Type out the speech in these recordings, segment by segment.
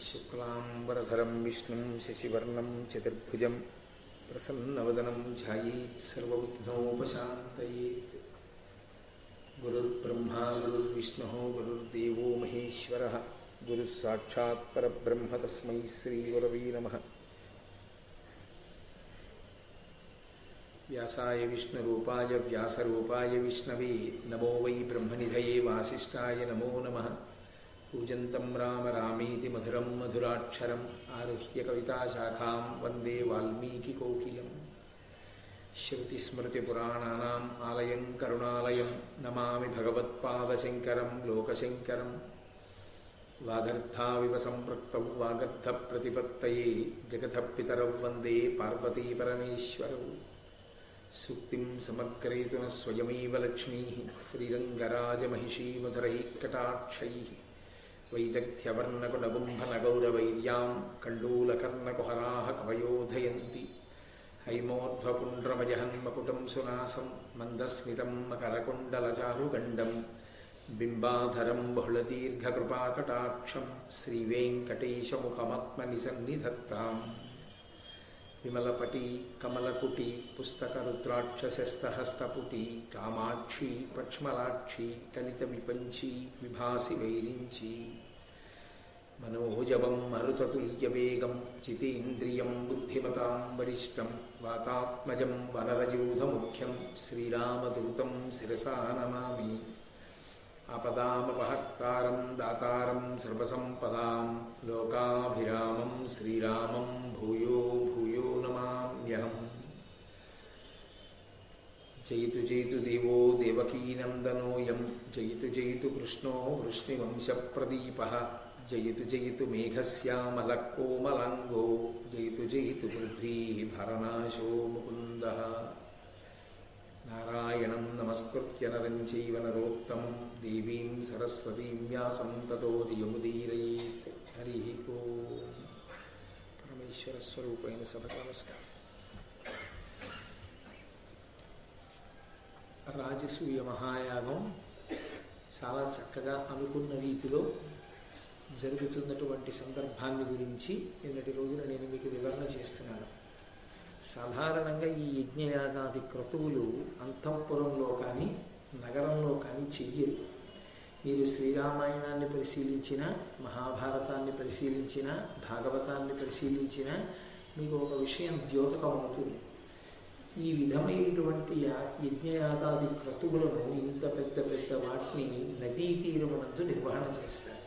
శుక్లాంబరధరం విష్ణుం శశివర్ణం చతుర్భుజం ప్రసన్నవదనం ధ్యాయేత్ సర్వవిఘ్నోపశాంతయేత్. గురుర్బ్రహ్మా గురుర్విష్ణుః గురుర్దేవో మహేశ్వరః గురుః సాక్షాత్ పరబ్రహ్మ తస్మై శ్రీగురవే నమః. వ్యాసాయ విష్ణురూపాయ వ్యాసరూపాయ విష్ణవే నమో వై బ్రహ్మనిధయే వాసిష్ఠాయ నమో నమః. కూజంతం రామ రామేతి మధురం మధురాక్షరం ఆరుహ్య కవితాశాఖాం వందే వాల్మీకికోకిలం. శ్రుతిస్మృతిపురాణానాం ఆలయం కరుణాలయం నమామి భగవత్పాదశంకరం లోకశంకరం. వాగర్థావివ సంపృక్తౌ వాగర్థప్రతిపత్తయే జగతః పితరౌ వందే పార్వతీపరమేశ్వరౌ. సూక్తిం సమగ్రయతున స్వయమేవ లక్ష్మీః శ్రీరంగరాజమహిషీ మధురైః కటాక్షైః. వైదగ్ధ్యవర్ణకుడగుంభనగౌరవైర్యాం కండూలకర్ణకుహరాः కవయోధయంతి. హైమోర్ధ్వపుండ్రమజహన్మకుటం సునాసం మందస్మితం మకరకుండలచారుగండం. బింబాధరం బహుళదీర్ఘకృపాకటాక్షం శ్రీవేంకటేశముఖమాత్మని సన్నిధత్తాం. విమలపటి కమలకుటి పుస్తకరుద్రాక్షశస్తహస్తపుటి కామాక్షి పక్ష్మలాక్షి కలిత విపంచి విభాసి వైరించి. మనోజవం మరుతతుల్యవేగం జితేంద్రియం బుద్ధిమతాం వరిష్టం వాతాత్మజం వనరయూధముఖ్యం శ్రీరామదూతం శిరసా నమామి. ఆపదామపహర్తారం దాతారం సర్వసంపదాం లోకాభిరామం శ్రీరామం భూయో భూయో నమామ్యహం. జయతు జయతు దేవో దేవకీనందనోయం జయతు జయతు కృష్ణో వృష్ణివంశప్రదీపః. జయతు జయతు మేఘశ్యామలకోమలాంగో జయతు జయతు పృథ్వీ భరనాశో ముకుందః. నారాయణం నమస్కృత్య నరం చైవ నరోత్తమం దేవీం సరస్వతీం వ్యాసం తతో జయముదీరయేత్. హరి ఓం. పరమేశ్వర స్వరూపైన సభకు నమస్కారం. రాజసూయ మహాయాగం చాలా చక్కగా అనుకున్న రీతిలో జరుగుతున్నటువంటి సందర్భాన్ని గురించి నిన్నటి రోజున నేను మీకు వివరణ చేస్తున్నాను. సాధారణంగా ఈ యజ్ఞయాగాది క్రతువులు అంతఃపురంలో కానీ నగరంలో కానీ చెయ్యరు. మీరు శ్రీరామాయణాన్ని పరిశీలించిన, మహాభారతాన్ని పరిశీలించిన, భాగవతాన్ని పరిశీలించిన మీకు ఒక విషయం ద్యోతకమవుతుంది. ఈ విధమైనటువంటి యజ్ఞయాగాది క్రతువులను ఇంత పెద్ద పెద్ద వాటిని నదీ తీరమునందు నిర్వహణ చేస్తారు.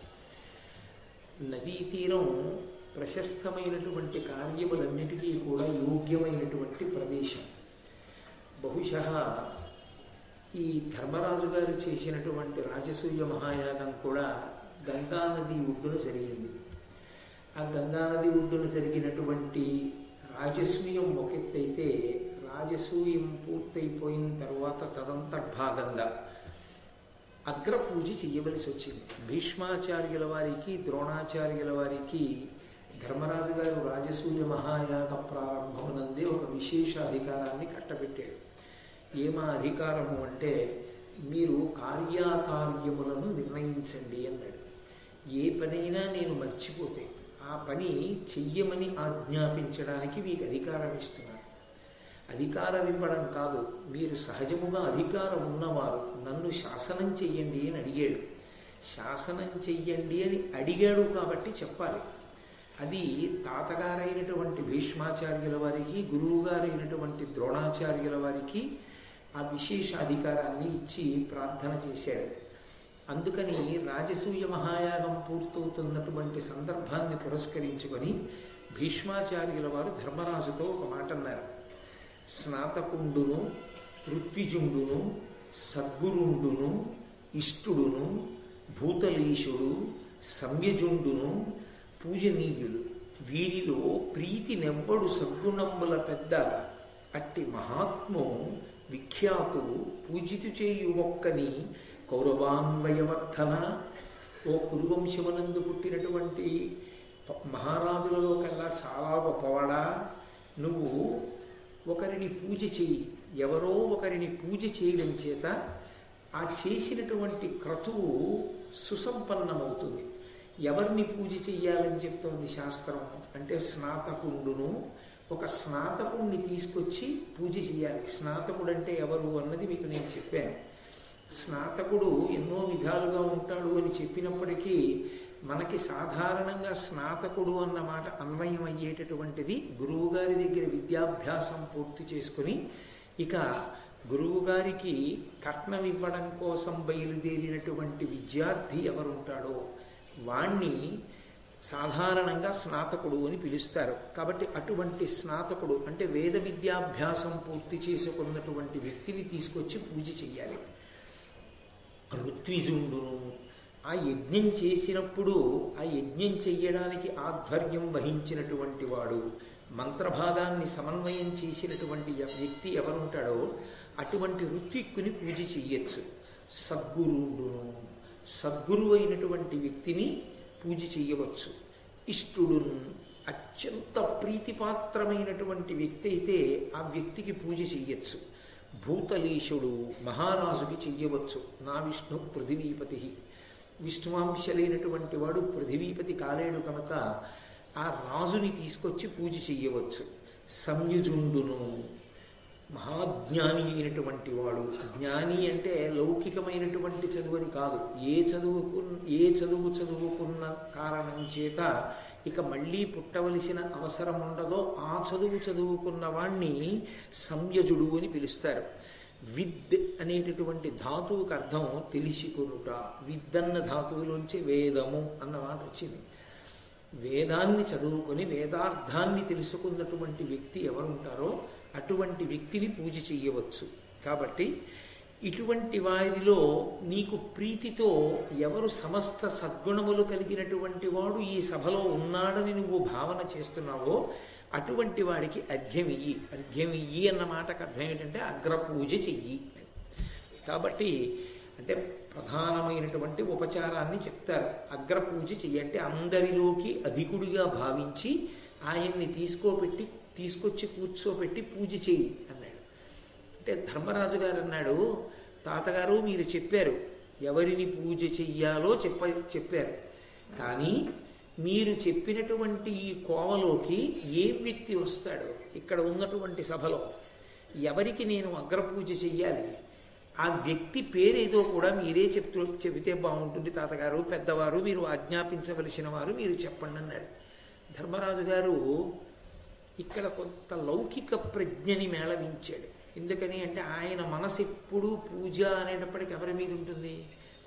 నదీ తీరం ప్రశస్తమైనటువంటి కార్యములన్నిటికీ కూడా యోగ్యమైనటువంటి ప్రదేశం. బహుశः ఈ ధర్మరాజు గారు చేసినటువంటి రాజసూయ మహాయాగం కూడా గంగానది ఒడ్డున జరిగింది. ఆ గంగానది ఒడ్డున జరిగినటువంటి రాజసూయం ఒక ఎత్తైతే, రాజసూయం పూర్తయిపోయిన తర్వాత తదంతర్భాగంగా అగ్రపూజ చెయ్యవలసి వచ్చింది. భీష్మాచార్యుల వారికి, ద్రోణాచార్యుల వారికి ధర్మరాజు గారు రాజసూయ మహాయాగ ప్రారంభమునందే ఒక విశేష అధికారాన్ని కట్టబెట్టాడు. ఏమా అధికారము అంటే, మీరు కార్యాకార్యములను నిర్ణయించండి అన్నాడు. ఏ పనైనా నేను మర్చిపోతే ఆ పని చెయ్యమని ఆజ్ఞాపించడానికి మీకు అధికారం ఇస్తున్నాను. అధికారం ఇవ్వడం కాదు, మీరు సహజముగా అధికారం ఉన్నవారు నన్ను శాసనం చెయ్యండి అని అడిగాడు. శాసనం చెయ్యండి అని అడిగాడు కాబట్టి చెప్పాలి. అది తాతగారైనటువంటి భీష్మాచార్యుల వారికి, గురువుగారైనటువంటి ద్రోణాచార్యుల వారికి ఆ విశేష అధికారాన్ని ఇచ్చి ప్రార్థన చేశాడు. అందుకని రాజసూయ మహాయాగం పూర్తవుతున్నటువంటి సందర్భాన్ని పురస్కరించుకొని భీష్మాచార్యుల వారు ధర్మరాజుతో ఒక మాట అన్నారు. స్నాతకుండును, ఋత్విజుండును, సద్గురుండును, ఇష్టుడును, భూతలీశుడు, సంయజుండును పూజనీయులు. వీరిలో ప్రీతి నెవ్వడు సద్గుణంబుల పెద్ద. అట్టి మహాత్ము విఖ్యాతు పూజితు చేయు ఒక్కని కౌరవాన్వయవర్ధన. ఓ కురువంశమునందు పుట్టినటువంటి మహారాజులలో కల్లా చాలా గొప్పవాడా, నువ్వు ఒకరిని పూజ చేయి. ఎవరో ఒకరిని పూజ చేయడం చేత ఆ చేసినటువంటి క్రతువు సుసంపన్నమవుతుంది. ఎవరిని పూజ చెయ్యాలని చెప్తోంది శాస్త్రం అంటే స్నాతకుండును. ఒక స్నాతకుణ్ణి తీసుకొచ్చి పూజ చేయాలి. స్నాతకుడు అంటే ఎవరు అన్నది మీకు నేను చెప్పాను. స్నాతకుడు ఎన్నో విధాలుగా ఉంటాడు అని చెప్పినప్పటికీ మనకి సాధారణంగా స్నాతకుడు అన్న మాట అన్వయం అయ్యేటటువంటిది గురువు గారి దగ్గర విద్యాభ్యాసం పూర్తి చేసుకుని ఇక గురువు గారికి కట్నం ఇవ్వడం కోసం బయలుదేరినటువంటి విద్యార్థి ఎవరుంటాడో వాణ్ణి సాధారణంగా స్నాతకుడు అని పిలుస్తారు. కాబట్టి అటువంటి స్నాతకుడు అంటే వేద విద్యాభ్యాసం పూర్తి చేసుకున్నటువంటి వ్యక్తిని తీసుకొచ్చి పూజ చెయ్యాలి. ఋత్విజుండును. ఆ యజ్ఞం చేసినప్పుడు ఆ యజ్ఞం చెయ్యడానికి ఆధ్వర్యం వహించినటువంటి వాడు, మంత్రభాగాన్ని సమన్వయం చేసినటువంటి వ్యక్తి ఎవరుంటాడో అటువంటి ఋత్విక్కుని పూజ చెయ్యొచ్చు. సద్గురుండును. సద్గురువు అయినటువంటి వ్యక్తిని పూజ చెయ్యవచ్చు. ఇష్టుడును. అత్యంత ప్రీతిపాత్రమైనటువంటి వ్యక్తి అయితే ఆ వ్యక్తికి పూజ చెయ్యొచ్చు. భూతలీశుడు. మహారాజుకి చెయ్యవచ్చు. నా విష్ణు పృథివీపతి. విష్ణువాంశలైనటువంటి వాడు పృథివీపతి కాలేడు కనుక ఆ రాజుని తీసుకొచ్చి పూజ చెయ్యవచ్చు. సంయుజుండును. మహాజ్ఞాని అయినటువంటి వాడు. జ్ఞాని అంటే లౌకికమైనటువంటి చదువుని కాదు. ఏ చదువు చదువుకున్న కారణం చేత ఇక మళ్ళీ పుట్టవలసిన అవసరం ఉండదో ఆ చదువుకున్న వాణ్ణి సంయజుడు అని పిలుస్తారు. విద్ అనేటటువంటి ధాతువుకి అర్థం తెలిసికొనుట. విద్ అన్న ధాతువులోంచి వేదము అన్న మాట వచ్చింది. వేదాన్ని చదువుకొని వేదార్థాన్ని తెలుసుకున్నటువంటి వ్యక్తి ఎవరుంటారో అటువంటి వ్యక్తిని పూజ చెయ్యవచ్చు. కాబట్టి ఇటువంటి వారిలో నీకు ప్రీతితో ఎవరు సమస్త సద్గుణములు కలిగినటువంటి వాడు ఈ సభలో ఉన్నాడని నువ్వు భావన చేస్తున్నావో అటువంటి వాడికి అర్ఘ్యమియ్యి. అర్ఘ్యమియ్యి అన్న మాటకు అర్థం ఏంటంటే అగ్రపూజ చెయ్యి. కాబట్టి అంటే ప్రధానమైనటువంటి ఉపచారాన్ని చెప్తారు. అగ్రపూజ చెయ్యి అంటే అందరిలోకి అధికుడిగా భావించి ఆయన్ని తీసుకొచ్చి కూర్చోపెట్టి పూజ చెయ్యి అన్నాడు. అంటే ధర్మరాజు గారు అన్నాడు, తాతగారు మీరు చెప్పారు ఎవరిని పూజ చెయ్యాలో చెప్పారు, కానీ మీరు చెప్పినటువంటి ఈ కోవలోకి ఏ వ్యక్తి వస్తాడో ఇక్కడ ఉన్నటువంటి సభలో ఎవరికి నేను అగ్రపూజ చెయ్యాలి, ఆ వ్యక్తి పేరేదో కూడా మీరే చెబితే బాగుంటుంది తాతగారు, పెద్దవారు, మీరు ఆజ్ఞాపించవలసిన వారు, మీరు చెప్పండి అన్నాడు. ధర్మరాజు గారు ఇక్కడ కొంత లౌకిక ప్రజ్ఞని మేళవించాడు. ఎందుకని అంటే ఆయన మనసు ఎప్పుడూ పూజ అనేటప్పటికీ ఎవరి మీద ఉంటుంది?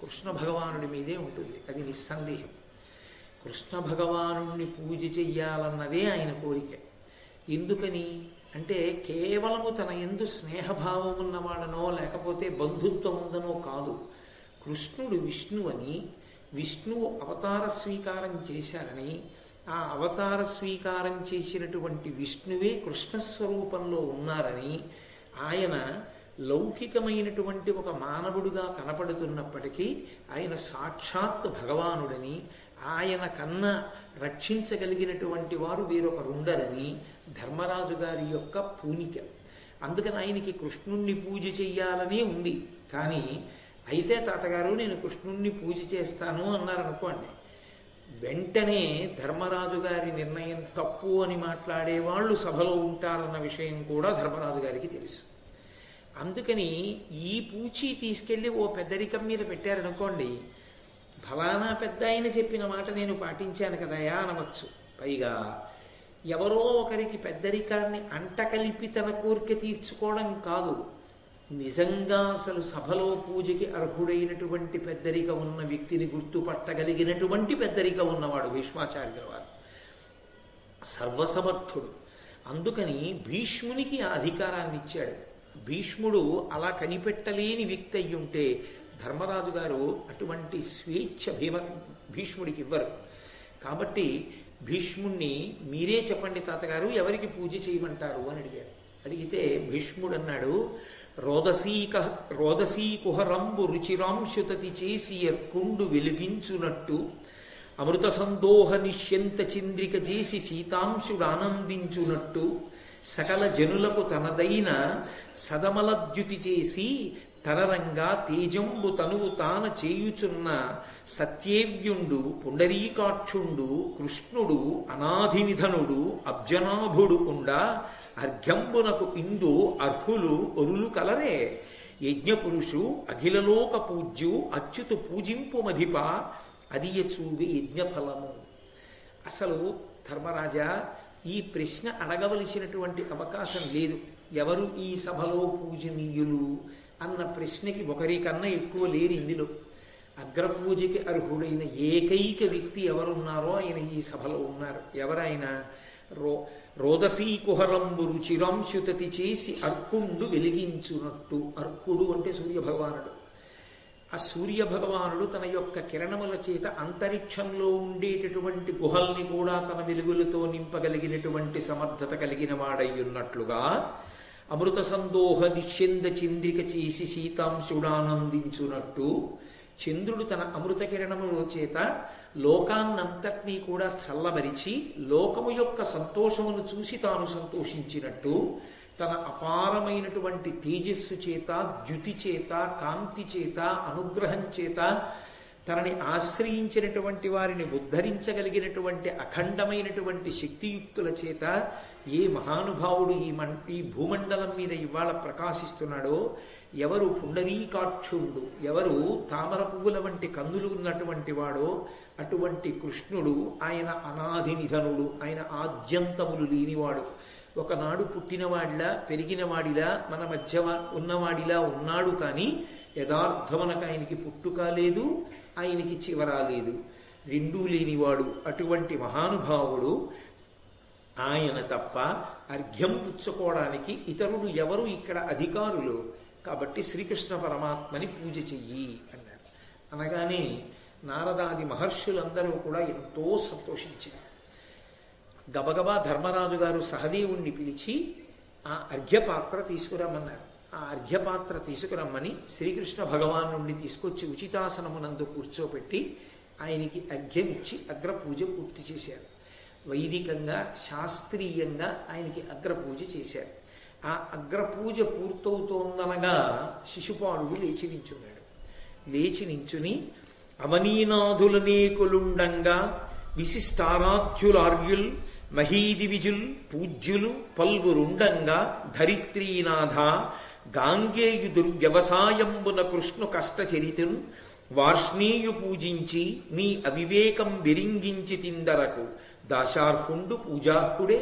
కృష్ణ భగవానుడి మీదే ఉంటుంది. అది నిస్సందేహం. కృష్ణ భగవానుడిని పూజ చెయ్యాలన్నదే ఆయన కోరిక. ఎందుకని అంటే కేవలము తన యందు స్నేహభావం ఉన్నవాడనో లేకపోతే బంధుత్వం ఉందనో కాదు. కృష్ణుడు విష్ణువు అని, విష్ణువు అవతార స్వీకారం చేశారని, ఆ అవతార స్వీకారం చేసినటువంటి విష్ణువే కృష్ణస్వరూపంలో ఉన్నారని, ఆయన లౌకికమైనటువంటి ఒక మానవుడిగా కనపడుతున్నప్పటికీ ఆయన సాక్షాత్ భగవానుడని, ఆయన కన్నా రక్షించగలిగినటువంటి వారు వేరొకరుండరని ధర్మరాజు గారి యొక్క పూనిక. అందుకని ఆయనకి కృష్ణుణ్ణి పూజ చెయ్యాలనే ఉంది. కానీ అయితే తాతగారు నేను కృష్ణుణ్ణి పూజ చేస్తాను అన్నారనుకోండి, వెంటనే ధర్మరాజు గారి నిర్ణయం తప్పు అని మాట్లాడే వాళ్ళు సభలో ఉంటారన్న విషయం కూడా ధర్మరాజు గారికి తెలుసు. అందుకని ఈ పూచి తీసుకెళ్లి ఓ పెద్దరికం మీద పెట్టారనుకోండి, ఫలానా పెద్ద ఆయన చెప్పిన మాట నేను పాటించాను కదయా అనవచ్చు. పైగా ఎవరో ఒకరికి పెద్దరికాన్ని అంటకలిపి తన కోరిక తీర్చుకోవడం కాదు, నిజంగా అసలు సభలో పూజకి అర్హుడైనటువంటి పెద్దరిక ఉన్న వ్యక్తిని గుర్తుపట్టగలిగినటువంటి పెద్దరిక ఉన్నవాడు భీష్మాచార్యుల వారు. సర్వసమర్థుడు. అందుకని భీష్మునికి ఆ అధికారాన్ని ఇచ్చాడు. భీష్ముడు అలా కనిపెట్టలేని వ్యక్తి అయి ఉంటే ధర్మరాజు గారు అటువంటి స్వేచ్ఛ భీష్ముడికి ఇవ్వరు. కాబట్టి భీష్ముణ్ణి మీరే చెప్పండి తాతగారు ఎవరికి పూజ చేయమంటారు అని అడిగాడు. అడిగితే భీష్ముడు అన్నాడు, రోదసీకుహరంబు రుచిరాంశుతతి చేసి ఎర్కుండు వెలిగించునట్టు అమృత సందోహ నిశ్యంత చింద్రిక చేసి సీతాంశుడు ఆనందించునట్టు సకల జనులకు తనదైన సదమలద్యుతి చేసి తరరంగా తేజంబు తనువు తాన చేయుచున్న సత్యేవ్యుండు పుండరీకాక్షుండు కృష్ణుడు అనాధినిధనుడు అబ్జనాభుడు ఉండా అర్ఘ్యంబునకు ఇందు అర్హులు ఒరులు కలరే యజ్ఞపురుషు అఖిలలోక పూజ్యు అచ్యుతు పూజింపు మధిప అదియచూవి యజ్ఞఫలము. అసలు ధర్మరాజా, ఈ ప్రశ్న అడగవలసినటువంటి అవకాశం లేదు. ఎవరు ఈ సభలో పూజనీయులు అన్న ప్రశ్నకి ఒకరికన్నా ఎక్కువ లేరు ఇందులో. అగ్రపూజకి అర్హుడైన ఏకైక వ్యక్తి ఎవరున్నారో ఆయన ఈ సభలో ఉన్నారు. ఎవరైనా రోదసీ కుహరంబు రుచిరాంశుతతి చేసి అర్కుండు వెలిగించునట్టు. అర్కుడు అంటే సూర్యభగవానుడు. ఆ సూర్యభగవానుడు తన యొక్క కిరణముల చేత అంతరిక్షంలో ఉండేటటువంటి గుహల్ని కూడా తన వెలుగులతో నింపగలిగినటువంటి సమర్థత కలిగిన వాడయ్యున్నట్లుగా అమృత సందోహ నిశ్చింద చంద్రిక చేసి సీతాంశుడానందించునట్టు చంద్రుడు తన అమృత కిరణముల చేత లోకాన్నంతటినీ కూడా చల్లబరిచి లోకము యొక్క సంతోషమును చూసి తాను సంతోషించినట్టు తన అపారమైనటువంటి తేజస్సు చేత, ద్యుతి చేత, కాంతి చేత, అనుగ్రహం చేత తనని ఆశ్రయించినటువంటి వారిని ఉద్ధరించగలిగినటువంటి అఖండమైనటువంటి శక్తియుక్తుల చేత ఏ మహానుభావుడు ఈ భూమండలం మీద ఇవాళ ప్రకాశిస్తున్నాడో, ఎవరు పుండరీకాక్షుండు, ఎవరు తామర పువ్వుల వంటి కన్నులు ఉన్నటువంటి వాడో అటువంటి కృష్ణుడు. ఆయన అనాది నిధనుడు, ఆయన ఆద్యంతములు లేనివాడు. ఒకనాడు పుట్టినవాడిలా పెరిగినవాడిలా మన మధ్య ఉన్నవాడిలా ఉన్నాడు. కానీ యథార్థమనకు ఆయనకి పుట్టుక లేదు, ఆయనకి చివరా లేదు, రెండూ లేనివాడు. అటువంటి మహానుభావుడు. ఆయన తప్ప అర్ఘ్యం పుచ్చుకోవడానికి ఇతరులు ఎవరు ఇక్కడ అధికారులు? కాబట్టి శ్రీకృష్ణ పరమాత్మని పూజ చెయ్యి అన్నారు. అనగానే నారదాది మహర్షులందరూ కూడా ఎంతో సంతోషించారు. గబగబా ధర్మరాజు గారు సహదేవుణ్ణి పిలిచి ఆ అర్ఘ్యపాత్ర తీసుకురమ్మన్నారు. ఆ అర్ఘ్యపాత్ర తీసుకురమ్మని శ్రీకృష్ణ భగవాన్ నుండి తీసుకొచ్చి ఉచితాసనమునందు కూర్చోపెట్టి ఆయనకి అర్ఘ్యం ఇచ్చి అగ్రపూజ పూర్తి చేశారు. వైదికంగా శాస్త్రీయంగా ఆయనకి అగ్రపూజ చేశారు. ఆ అగ్రపూజ పూర్తవుతోందనగా శిశుపాలుడు లేచి నించున్నాడు. లేచి నించుని అవనీనాథులనేకులుండంగా విశిష్టారాధ్యులార్యుల్ మహీదివిజుల్ పూజ్యులు పల్వురుండంగా ధరిత్రీనాథ గాంగేయు దుర్వ్యవసాయంబున కృష్ణు కష్టచరితున్ వార్ష్ణేయు పూజించి మీ అవివేకం విరింగించి తిందరకు దాశార్హుండు పూజార్హుడే.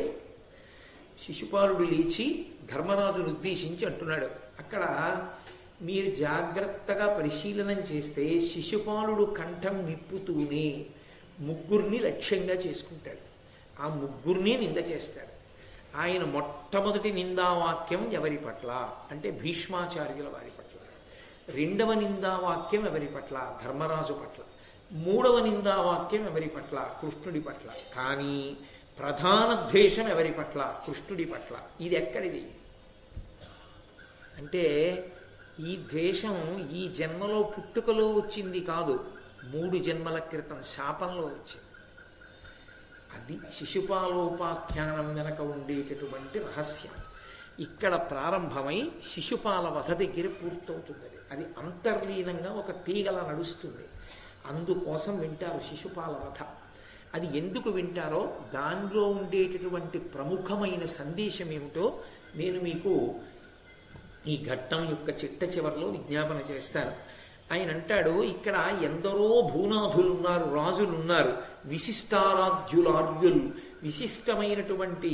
శిశుపాలుడు లేచి ధర్మరాజును ఉద్దేశించి అంటున్నాడు. అక్కడ మీరు జాగ్రత్తగా పరిశీలనం చేస్తే శిశుపాలుడు కంఠం విప్పుతూనే ముగ్గురిని లక్ష్యంగా చేసుకుంటాడు. ఆ ముగ్గురిని నింద చేస్తాడు. ఆయన మొట్టమొదటి నిందావాక్యం ఎవరి పట్ల అంటే భీష్మాచార్యుల వారి పట్ల. రెండవ నిందావాక్యం ఎవరి పట్ల? ధర్మరాజు పట్ల. మూడవ నిందావాక్యం ఎవరి పట్ల? కృష్ణుడి పట్ల. కానీ ప్రధాన ద్వేషం ఎవరి పట్ల? కృష్ణుడి పట్ల. ఇది ఎక్కడిది అంటే ఈ ద్వేషం ఈ జన్మలో పుట్టుకలో వచ్చింది కాదు, 3 జన్మల క్రితం శాపంలో వచ్చింది. అది శిశుపాలోపాఖ్యానం వెనక ఉండేటటువంటి రహస్యం. ఇక్కడ ప్రారంభమై శిశుపాల వధ దగ్గర పూర్తవుతుంది. అది అంతర్లీనంగా ఒక తీగల నడుస్తుంది. అందుకోసం వింటారు శిశుపాల వధ. అది ఎందుకు వింటారో దానిలో ఉండేటటువంటి ప్రముఖమైన సందేశం ఏమిటో నేను మీకు ఈ ఘట్టం యొక్క చిట్ట చివరిలో విజ్ఞాపన చేస్తాను. ఆయన అంటాడు, ఇక్కడ ఎందరో భూనాథులున్నారు, రాజులున్నారు, విశిష్టారాధ్యులార్యులు, విశిష్టమైనటువంటి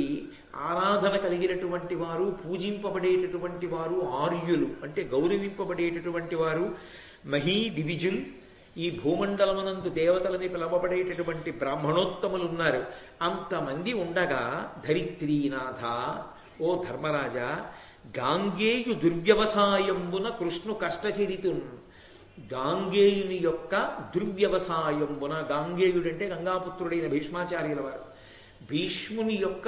ఆరాధన కలిగినటువంటి వారు, పూజింపబడేటటువంటి వారు, ఆర్యులు అంటే గౌరవింపబడేటటువంటి వారు, మహీ దివిజుల్ ఈ భూమండలమునందు దేవతలని పిలవబడేటటువంటి బ్రాహ్మణోత్తములు ఉన్నారు. అంతమంది ఉండగా ధరిత్రీనాథ, ఓ ధర్మరాజా, గాంగేయు దుర్వ్యవసాయంబున కృష్ణు కష్టచరితున్. గాంగేయుని యొక్క దుర్వ్యవసాయంబున, గాంగేయుడంటే గంగాపుత్రుడైన భీష్మాచార్యుల వారు, భీష్ముని యొక్క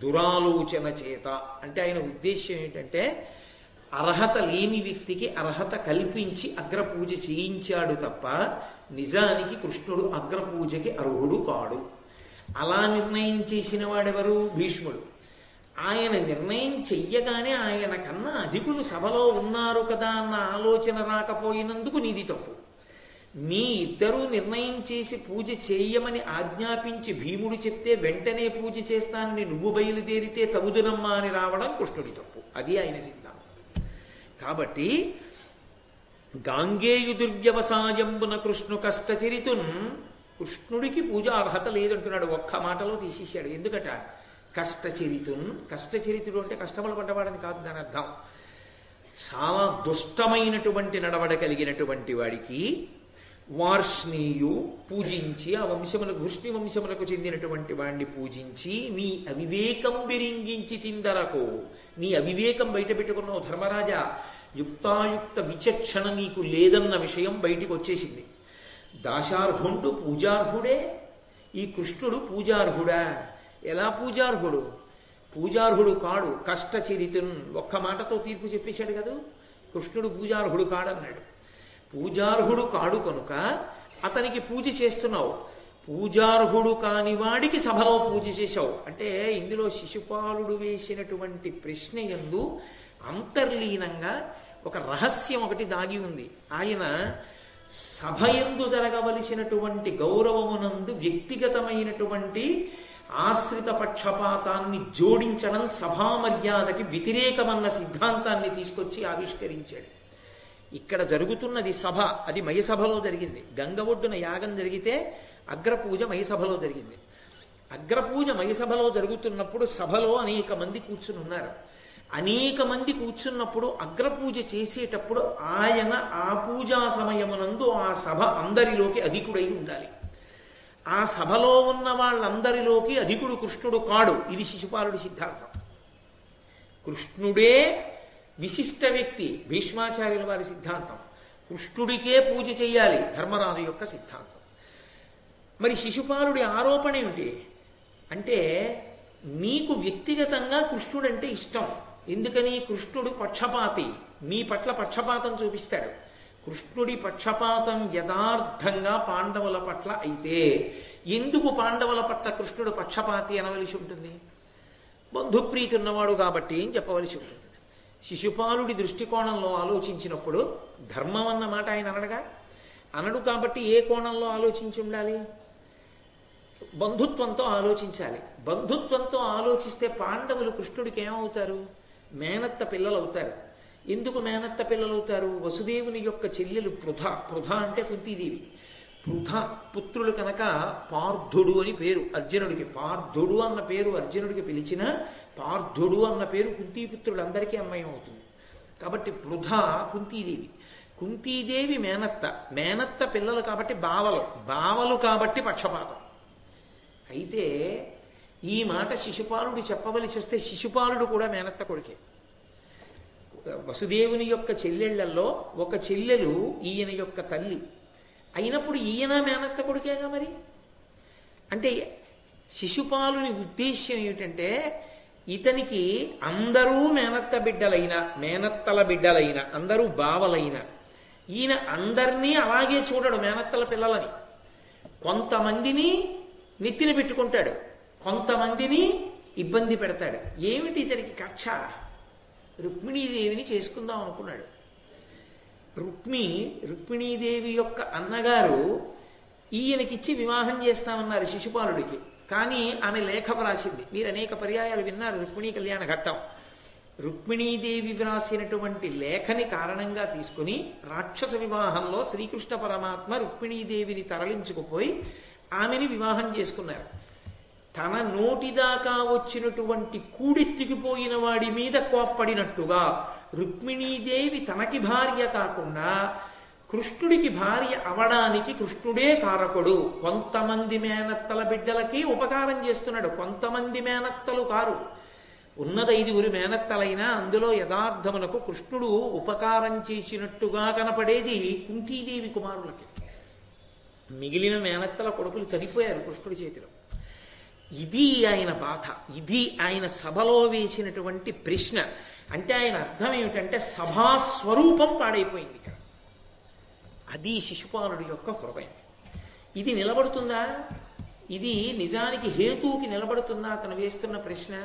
దురాలోచన చేత అంటే ఆయన ఉద్దేశ్యం ఏంటంటే అర్హత లేని వ్యక్తికి అర్హత కల్పించి అగ్రపూజ చేయించాడు తప్ప నిజానికి కృష్ణుడు అగ్రపూజకి అర్హుడు కాడు. అలా నిర్ణయం చేసిన వాడెవరు? భీష్ముడు. ఆయన నిర్ణయం చెయ్యగానే ఆయన కన్నా అధికులు సభలో ఉన్నారు కదా అన్న ఆలోచన రాకపోయినందుకు నీది తప్పు. మీ ఇద్దరూ నిర్ణయం చేసి పూజ చేయమని ఆజ్ఞాపించి భీముడు చెప్తే వెంటనే పూజ చేస్తానని నువ్వు బయలుదేరితే తగుదునమ్మా అని రావడం కృష్ణుడి తప్పు. అది ఆయన సిద్ధాంతం. కాబట్టి గాంగేయు దుర్వ్యవసాయంబున కృష్ణు కష్టచరితున్, కృష్ణుడికి పూజ అర్హత లేదంటున్నాడు, ఒక్క మాటలో తీసేశాడు. ఎందుకట? కష్టచరితున్. కష్టచరితుడు అంటే కష్టములు పడ్డవాడని కాదు దాని అర్థం. చాలా దుష్టమైనటువంటి నడవడ కలిగినటువంటి వాడికి వార్ష్ణీయు పూజించి, ఆ వంశములకు వృష్ణి వంశములకు చెందినటువంటి వాడిని పూజించి నీ అవివేకం విరింగించి తిందరకు, నీ అవివేకం బయట పెట్టుకున్నావు ధర్మరాజా. యుక్తాయుక్త విచక్షణ నీకు లేదన్న విషయం బయటికి వచ్చేసింది. దాశార్హుండు పూజార్హుడే, ఈ కృష్ణుడు పూజార్హుడా? ఎలా పూజార్హుడు? పూజార్హుడు కాడు. కష్టచరితున్ ఒక్క మాటతో తీర్పు చెప్పేశాడు కదా, కృష్ణుడు పూజార్హుడు కాడన్నాడు. పూజార్హుడు కాడు కనుక అతనికి పూజ చేస్తున్నావు. పూజార్హుడు కాని వాడికి సభలో పూజ చేశావు అంటే ఇందులో శిశుపాలుడు వేసినటువంటి ప్రశ్న యందు అంతర్లీనంగా ఒక రహస్యం ఒకటి దాగి ఉంది. ఆయన సభయందు జరగవలసినటువంటి గౌరవమునందు వ్యక్తిగతమైనటువంటి ఆశ్రిత పక్షపాతాన్ని జోడించడం సభామర్యాదకి వ్యతిరేకమన్న సిద్ధాంతాన్ని తీసుకొచ్చి ఆవిష్కరించాడు. ఇక్కడ జరుగుతున్నది సభ, అది మయసభలో జరిగింది. గంగ ఒడ్డున యాగం జరిగితే అగ్రపూజ మయసభలో జరిగింది. అగ్రపూజ మయసభలో జరుగుతున్నప్పుడు సభలో అనేక మంది కూర్చుని ఉన్నారు. అనేక మంది కూర్చున్నప్పుడు అగ్రపూజ చేసేటప్పుడు ఆయన ఆ పూజా సమయమునందు ఆ సభ అందరిలోకి అధికుడై ఉండాలి. ఆ సభలో ఉన్న వాళ్ళందరిలోకి అధికుడు కృష్ణుడు కాడు. ఇది శిశుపాలుడి సిద్ధాంతం. కృష్ణుడే విశిష్ట వ్యక్తి, భీష్మాచార్యుల వారి సిద్ధాంతం. కృష్ణుడికే పూజ చెయ్యాలి, ధర్మరాజు యొక్క సిద్ధాంతం. మరి శిశుపాలుడి ఆరోపణ ఏమిటి అంటే, మీకు వ్యక్తిగతంగా కృష్ణుడంటే ఇష్టం. ఎందుకని? కృష్ణుడు పక్షపాతి, మీ పట్ల పక్షపాతం చూపిస్తాడు. కృష్ణుడి పక్షపాతం యథార్థంగా పాండవుల పట్ల అయితే ఎందుకు పాండవుల పట్ల కృష్ణుడు పక్షపాతి అనవలసి ఉంటుంది? బంధుప్రీతి ఉన్నవాడు కాబట్టి అని చెప్పవలసి ఉంటుంది. శిశుపాలుడి దృష్టికోణంలో ఆలోచించినప్పుడు ధర్మం అన్న మాట ఆయన అనడు కాబట్టి ఏ కోణంలో ఆలోచించి ఉండాలి? బంధుత్వంతో ఆలోచించాలి. బంధుత్వంతో ఆలోచిస్తే పాండవులు కృష్ణుడికి ఏమవుతారు? మేనత్త పిల్లలు అవుతారు. ఎందుకు మేనత్త పిల్లలు అవుతారు? వసుదేవుని యొక్క చెల్లెలు పృథ అంటే కుంతీదేవి. పృథ పుత్రులు కనుక పార్థుడు అని పేరు అర్జునుడికి. పార్థుడు అన్న పేరు అర్జునుడికి పిలిచిన పార్థుడు అన్న పేరు కుంతీపుత్రులందరికీ అన్వయం అవుతుంది. కాబట్టి పృథ కుంతీదేవి. కుంతీదేవి మేనత్త పిల్లలు కాబట్టి బావలు కాబట్టి పక్షపాతం. అయితే ఈ మాట శిశుపాలుడు చెప్పవలసి వస్తే శిశుపాలుడు కూడా మేనత్త కొడుకే. వసుదేవుని యొక్క చెల్లెళ్లలో ఒక చెల్లెలు ఈయన యొక్క తల్లి అయినప్పుడు ఈయన మేనత్త కొడుకేగా. మరి అంటే శిశుపాలుని ఉద్దేశ్యం ఏమిటంటే, ఇతనికి అందరూ మేనత్తల బిడ్డలైన అందరూ బావలైన ఈయన అందరినీ అలాగే చూడడు మేనత్తల పిల్లలని. కొంతమందిని నెత్తిన పెట్టుకుంటాడు, కొంతమందిని ఇబ్బంది పెడతాడు. ఏమిటి ఇతనికి కక్ష? రుక్మిణీదేవిని చేసుకుందాం అనుకున్నాడు. రుక్మిణీదేవి యొక్క అన్నగారు ఈయనకిచ్చి వివాహం చేస్తామన్నారు శిశుపాలుడికి. కానీ ఆమె లేఖ వ్రాసింది. మీరు అనేక పర్యాయాలు విన్నారు రుక్మిణీ కళ్యాణ ఘట్టం. రుక్మిణీదేవి వ్రాసినటువంటి లేఖని కారణంగా తీసుకుని రాక్షస వివాహంలో శ్రీకృష్ణ పరమాత్మ రుక్మిణీదేవిని తరలించుకుపోయి ఆమెని వివాహం చేసుకున్నారు. తన నోటిదాకా వచ్చినటువంటి కూడెత్తికిపోయిన వాడి మీద కోప్పడినట్టుగా రుక్మిణీదేవి తనకి భార్య కాకుండా కృష్ణుడికి భార్య అవడానికి కృష్ణుడే కారకుడు. కొంతమంది మేనత్తల బిడ్డలకి ఉపకారం చేస్తున్నాడు, కొంతమంది మేనత్తలు కారు. ఉన్నది 5 మేనత్తలైనా అందులో యథార్థమునకు కృష్ణుడు ఉపకారం చేసినట్టుగా కనపడేది కుంతీదేవి కుమారులకి. మిగిలిన మేనత్తల కొడుకులు చనిపోయారు కృష్ణుడి చేతిలో. ఇది ఆయన బాధ, ఇది ఆయన సభలో వేసినటువంటి ప్రశ్న. అంటే ఆయన అర్థం ఏమిటంటే సభాస్వరూపం పాడైపోయింది ఇక్కడ. అది శిశుపాలుడి యొక్క హృదయం. ఇది నిలబడుతుందా? ఇది నిజానికి హేతువుకి నిలబడుతుందా అతను వేస్తున్న ప్రశ్న?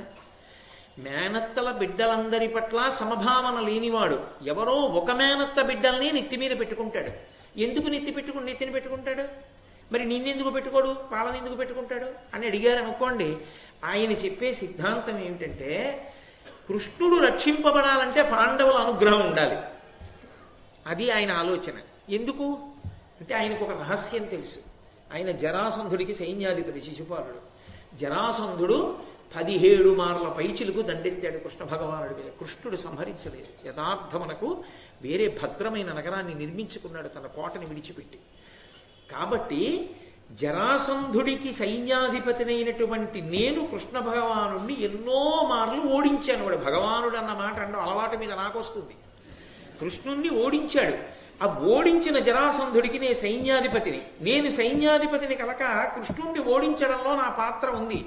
మేనత్తల బిడ్డలందరి పట్ల సమభావన లేనివాడు ఎవరో ఒక మేనత్త బిడ్డల్ని నెత్తి మీద పెట్టుకుంటాడు. ఎందుకు నెత్తిని పెట్టుకుంటాడు? మరి నిన్నెందుకు పెట్టుకోడు, వాళ్ళని ఎందుకు పెట్టుకుంటాడు అని అడిగారు అనుకోండి. ఆయన చెప్పే సిద్ధాంతం ఏమిటంటే, కృష్ణుడు రక్షింపబడాలంటే పాండవుల అనుగ్రహం ఉండాలి. అది ఆయన ఆలోచన. ఎందుకు అంటే ఆయనకు ఒక రహస్యం తెలుసు. ఆయన జరాసంధుడికి సైన్యాధిపతి శిశుపాలుడు. జరాసంధుడు 17 మార్ల పైచిలకు దండెత్తాడు కృష్ణ భగవానుడి మీద. కృష్ణుడు సంహరించలేదు. యథార్థమునకు వేరే భద్రమైన నగరాన్ని నిర్మించుకున్నాడు తన కోటని విడిచిపెట్టి. కాబట్టి జరాసంధుడికి సైన్యాధిపతినైనటువంటి నేను కృష్ణ భగవానుడిని ఎన్నో మార్లు ఓడించాను. వాడు భగవానుడు అన్న మాట అనడం అలవాటు మీద నాకొస్తుంది. కృష్ణుణ్ణి ఓడించాడు. ఆ ఓడించిన జరాసంధుడికి నేను సైన్యాధిపతిని కనుక కృష్ణుణ్ణి ఓడించడంలో నా పాత్ర ఉంది.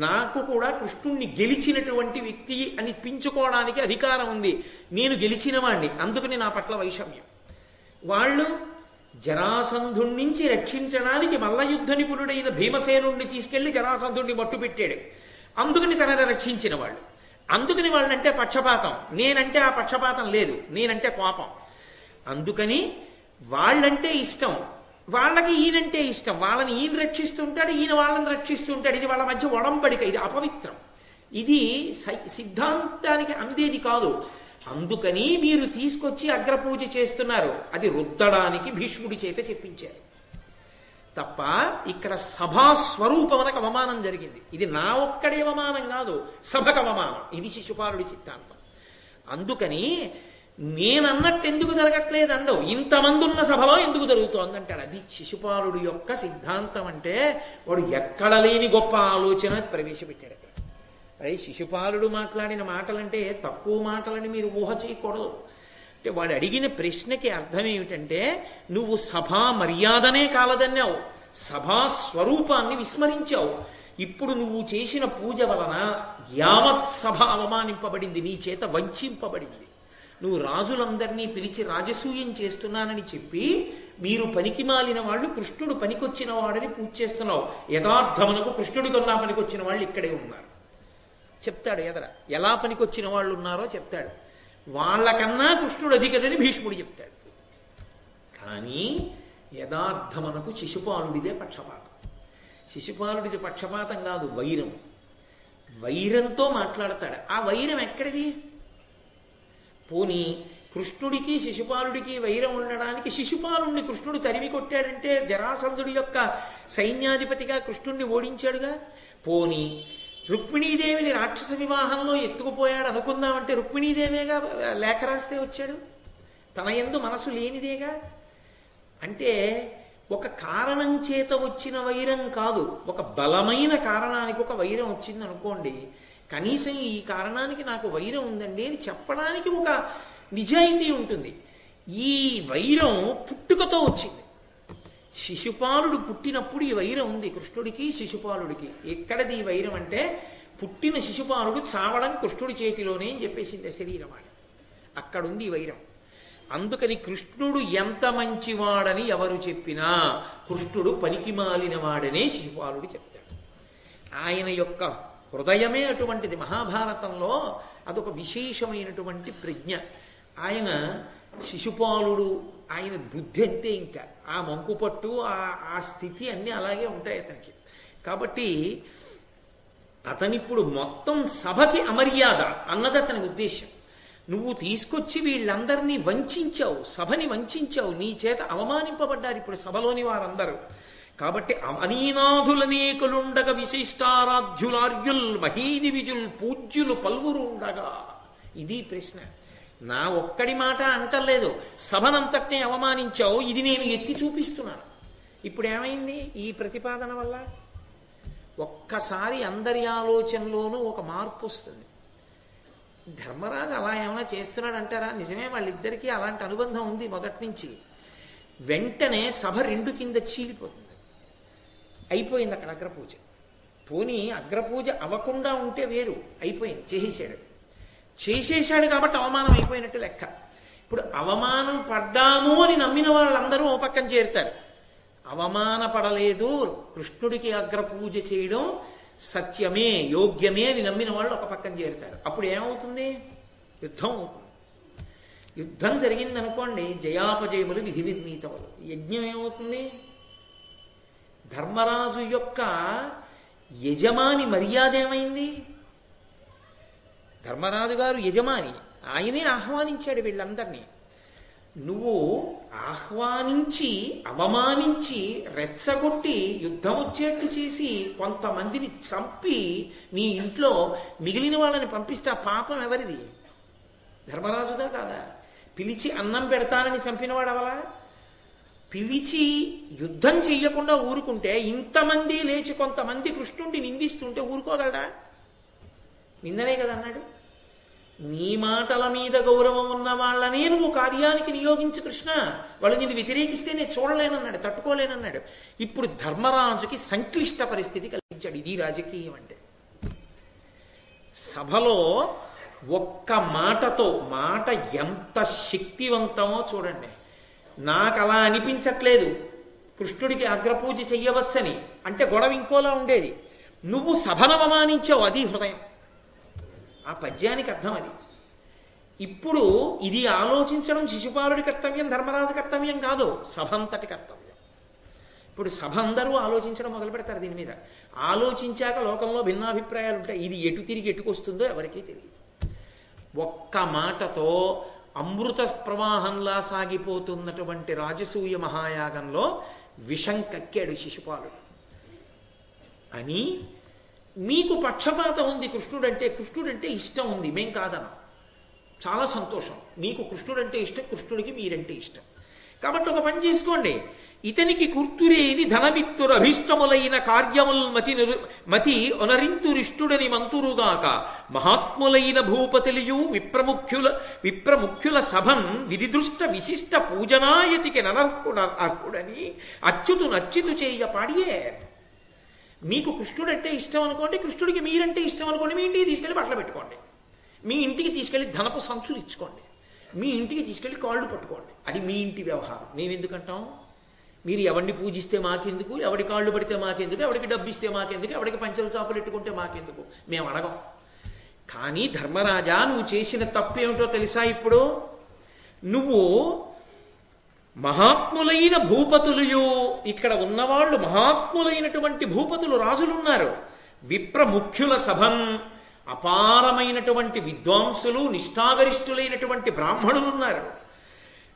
నాకు కూడా కృష్ణుణ్ణి గెలిచినటువంటి వ్యక్తి అని పించుకోవడానికి అధికారం ఉంది. నేను గెలిచిన వాణ్ణి, అందుకని నా పట్ల వైషమ్యం. వాళ్ళు జరాసంధుడి నుంచి రక్షించడానికి మల్లయుద్ధ నిపుణుడైన భీమసేనుణ్ణి తీసుకెళ్లి జరాసంధుడిని మట్టు పెట్టాడు. అందుకని తనని రక్షించిన వాళ్ళు. అందుకని వాళ్ళంటే పక్షపాతం, నేనంటే ఆ పక్షపాతం లేదు, నేనంటే కోపం. అందుకని వాళ్ళంటే ఇష్టం, వాళ్ళకి ఈయనంటే ఇష్టం. వాళ్ళని ఈయన రక్షిస్తుంటాడు, ఈయన వాళ్ళని రక్షిస్తుంటాడు. ఇది వాళ్ళ మధ్య ఒడంబడిక, ఇది అపవిత్రం, ఇది సిద్ధాంతానికి అందేది కాదు. అందుకని మీరు తీసుకొచ్చి అగ్రపూజ చేస్తున్నారు. అది రుద్దడానికి భీష్ముడి చేత చెప్పించారు తప్ప ఇక్కడ సభాస్వరూపమునకు అవమానం జరిగింది. ఇది నా ఒక్కడే అవమానం కాదు, సభకు అవమానం. ఇది శిశుపాలుడి సిద్ధాంతం. అందుకని నేనన్నట్టు ఎందుకు జరగట్లేదు అండవు, ఇంతమంది ఉన్న సభలో ఎందుకు జరుగుతోంది అంటాడు. అది శిశుపాలుడి యొక్క సిద్ధాంతం. అంటే వాడు ఎక్కడ లేని గొప్ప ఆలోచన ప్రవేశపెట్టాడు అక్కడ. అదే శిశుపాలుడు మాట్లాడిన మాటలంటే తక్కువ మాటలని మీరు ఊహ చేయకూడదు. అంటే వాడు అడిగిన ప్రశ్నకి అర్థం ఏమిటంటే, నువ్వు సభా మర్యాదనే కాలదన్నావు, సభా స్వరూపాన్ని విస్మరించావు. ఇప్పుడు నువ్వు చేసిన పూజ వలన యావత్ సభ అవమానింపబడింది, నీ చేత వంచింపబడింది. నువ్వు రాజులందరినీ పిలిచి రాజసూయం చేస్తున్నానని చెప్పి మీరు పనికి మాలిన వాళ్ళు కృష్ణుడు పనికొచ్చిన వాడని పూజ చేస్తున్నావు. యథార్థమునకు కృష్ణుడి కన్నా పనికొచ్చిన వాళ్ళు ఇక్కడే ఉన్నారు చెప్తాడు. ఎదర ఎలా పనికొచ్చిన వాళ్ళు ఉన్నారో చెప్తాడు. వాళ్ళకన్నా కృష్ణుడు అధికదని భీష్ముడు చెప్తాడు. కానీ యథార్థమునకు శిశుపాలుడిదే పక్షపాతం. శిశుపాలుడిది పక్షపాతం కాదు, వైరం. వైరంతో మాట్లాడతాడు. ఆ వైరం ఎక్కడిది? పోనీ కృష్ణుడికి శిశుపాలుడికి వైరం ఉండడానికి శిశుపాలుడిని కృష్ణుడు తరిమి కొట్టాడంటే జరాసంధుడి యొక్క సైన్యాధిపతిగా కృష్ణుడిని ఓడించాడుగా. పోనీ రుక్మిణీదేవిని రాక్షస వివాహంలో ఎత్తుకుపోయాడు అనుకుందామంటే రుక్మిణీదేవేగా లేఖ రాస్తే వచ్చాడు, తన యందు మనసు లేనిదేగా. అంటే ఒక కారణం చేత వచ్చిన వైరం కాదు, ఒక బలమైన కారణానికి ఒక వైరం వచ్చింది అనుకోండి. కనీసం ఈ కారణానికి నాకు వైరం ఉందండి అని చెప్పడానికి ఒక నిజాయితీ ఉంటుంది. ఈ వైరం పుట్టుకతో వచ్చింది. శిశుపాలుడు పుట్టినప్పుడు ఈ వైరం ఉంది కృష్ణుడికి శిశుపాలుడికి. ఎక్కడది ఈ వైరం అంటే, పుట్టిన శిశుపాలుడు చావడం కృష్ణుడి చేతిలోనే అని చెప్పేసింది శరీరం అని. అక్కడుంది ఈ వైరం. అందుకని కృష్ణుడు ఎంత మంచివాడని ఎవరు చెప్పినా కృష్ణుడు పనికి మాలిన వాడనే శిశుపాలుడు చెప్తాడు. ఆయన యొక్క హృదయమే అటువంటిది. మహాభారతంలో అదొక విశేషమైనటువంటి ప్రజ్ఞ. ఆయన శిశుపాలుడు, ఆయన బుద్ధి అంతే. ఇంకా ఆ మంకు పట్టు, ఆ స్థితి అన్నీ అలాగే ఉంటాయి అతనికి. కాబట్టి అతనిప్పుడు మొత్తం సభకి అమర్యాద అన్నది అతని ఉద్దేశం. నువ్వు తీసుకొచ్చి వీళ్ళందరినీ వంచావు, సభని వంచావు, నీ చేత అవమానింపబడ్డారు ఇప్పుడు సభలోని వారందరూ. కాబట్టి అనీనాథులనేకులుండగ విశిష్టారాధ్యులార్యుల్ మహీది విజుల్ పూజ్యులు పల్వురు ఉండగా. ఇది ప్రశ్న. నా ఒక్కడి మాట అంటలేదు, సభనంతటినీ అవమానించావు, ఇది నేను ఎత్తి చూపిస్తున్నాను. ఇప్పుడు ఏమైంది ఈ ప్రతిపాదన వల్ల? ఒక్కసారి అందరి ఆలోచనలోనూ ఒక మార్పు వస్తుంది. ధర్మరాజు అలా ఏమైనా చేస్తున్నాడు అంటారా? నిజమే, వాళ్ళిద్దరికీ అలాంటి అనుబంధం ఉంది మొదటి నుంచి. వెంటనే సభ రెండు కింద చీలిపోతుంది. అయిపోయింది అక్కడ అగ్రపూజ. పోనీ అగ్రపూజ అవ్వకుండా ఉంటే వేరు, అయిపోయింది, చేసేశాడు కాబట్టి అవమానం అయిపోయినట్టు లెక్క. ఇప్పుడు అవమానం పడ్డాము అని నమ్మిన వాళ్ళందరూ ఓ పక్కన చేరుతారు. అవమాన పడలేదు, కృష్ణుడికి అగ్రపూజ చేయడం సత్యమే యోగ్యమే అని నమ్మిన వాళ్ళు ఒక పక్కన చేరుతారు. అప్పుడు ఏమవుతుంది? యుద్ధం అవుతుంది. యుద్ధం జరిగిందనుకోండి, జయాపజయములు విధి నిర్ణీతములు. యజ్ఞం ఏమవుతుంది? ధర్మరాజు యొక్క యజమాని మర్యాద ఏమైంది? ధర్మరాజు గారు యజమాని, ఆయనే ఆహ్వానించాడు వీళ్ళందరినీ. నువ్వు ఆహ్వానించి అవమానించి రెచ్చగొట్టి యుద్ధం వచ్చేట్టు చేసి కొంతమందిని చంపి నీ ఇంట్లో మిగిలిన వాళ్ళని పంపిస్తే ఆ పాపం ఎవరిది? ధర్మరాజుదా కాదా? పిలిచి అన్నం పెడతానని చంపినవాడు అవలా? పిలిచి యుద్ధం చెయ్యకుండా ఊరుకుంటే ఇంతమంది లేచి కొంతమంది కృష్ణుడిని నిందిస్తుంటే ఊరుకోగలడా? నిందనే కదా అన్నాడు. నీ మాటల మీద గౌరవం ఉన్న వాళ్ళనే నువ్వు కార్యానికి నియోగించు కృష్ణ, వాళ్ళు నిన్ను వ్యతిరేకిస్తే నేను చూడలేనన్నాడు, తట్టుకోలేనన్నాడు. ఇప్పుడు ధర్మరాజుకి సంక్లిష్ట పరిస్థితి కలిగించాడు. ఇది రాజకీయం అంటే. సభలో ఒక్క మాటతో, మాట ఎంత శక్తివంతమో చూడండి. నాకు అలా అనిపించట్లేదు కృష్ణుడికి అగ్రపూజ చెయ్యవచ్చని అంటే గొడవ ఇంకోలా ఉండేది. నువ్వు సభను అవమానించావు, అది హృదయం. ఆ పద్యానికి అర్థం అది. ఇప్పుడు ఇది ఆలోచించడం శిశుపాలుడి కర్తవ్యం, ధర్మరాజు కర్తవ్యం కాదు, సభ అంతటి కర్తవ్యం. ఇప్పుడు సభ అందరూ ఆలోచించడం మొదలు పెడతారు దీని మీద. ఆలోచించాక లోకంలో భిన్నాభిప్రాయాలు ఉంటాయి. ఇది ఎటు తిరిగి ఎటుకొస్తుందో ఎవరికీ తెలియదు. ఒక్క మాటతో అమృత ప్రవాహంలా సాగిపోతున్నటువంటి రాజసూయ మహాయాగంలో విషం కక్కాడు శిశుపాలుడు. అని మీకు పక్షపాతం ఉంది కృష్ణుడంటే ఇష్టం ఉంది, మేం కాదన్నా, చాలా సంతోషం. మీకు కృష్ణుడంటే ఇష్టం, కృష్ణుడికి మీరంటే ఇష్టం. కాబట్టి ఒక పని చేసుకోండి. ఇతనికి కుర్తురేని ధనమిత్తుర అభిష్టములైన కార్యముల్ మతి ఒనరింతురిష్టుడని మంతురుగాక మహాత్ములైన భూపతిలియు విప్రముఖ్యుల సభన్ విధిదృష్ట విశిష్ట పూజనాయతికి ననర్హుడని అచ్యుతు నచ్చితు చేయ పాడియే. మీకు కృష్ణుడంటే ఇష్టం అనుకోండి, కృష్ణుడికి మీరంటే ఇష్టం అనుకోండి, మీ ఇంటికి తీసుకెళ్ళి బట్టలు పెట్టుకోండి, మీ ఇంటికి తీసుకెళ్ళి ధనపు సంచులు ఇచ్చుకోండి, మీ ఇంటికి తీసుకెళ్ళి కాళ్ళు పట్టుకోండి. అది మీ ఇంటి వ్యవహారం. మేమెందుకంటాం? మీరు ఎవరిని పూజిస్తే మాకెందుకు, ఎవడి కాళ్ళు పడితే మాకెందుకు, ఎవడికి డబ్బు ఇస్తే మాకెందుకు, ఎవడికి పంచల చాపలు ఎట్టుకుంటే మాకెందుకు, మేము అడగం. కానీ ధర్మరాజా, నువ్వు చేసిన తప్పేమిటో తెలుసా? ఇప్పుడు నువ్వు మహాత్ములైన భూపతులు, ఇక్కడ ఉన్నవాళ్ళు మహాత్ములైనటువంటి భూపతులు, రాజులున్నారు. విప్రముఖ్యుల సభం, అపారమైనటువంటి విద్వాంసులు, నిష్ఠాగరిష్ఠులైనటువంటి బ్రాహ్మణులున్నారు.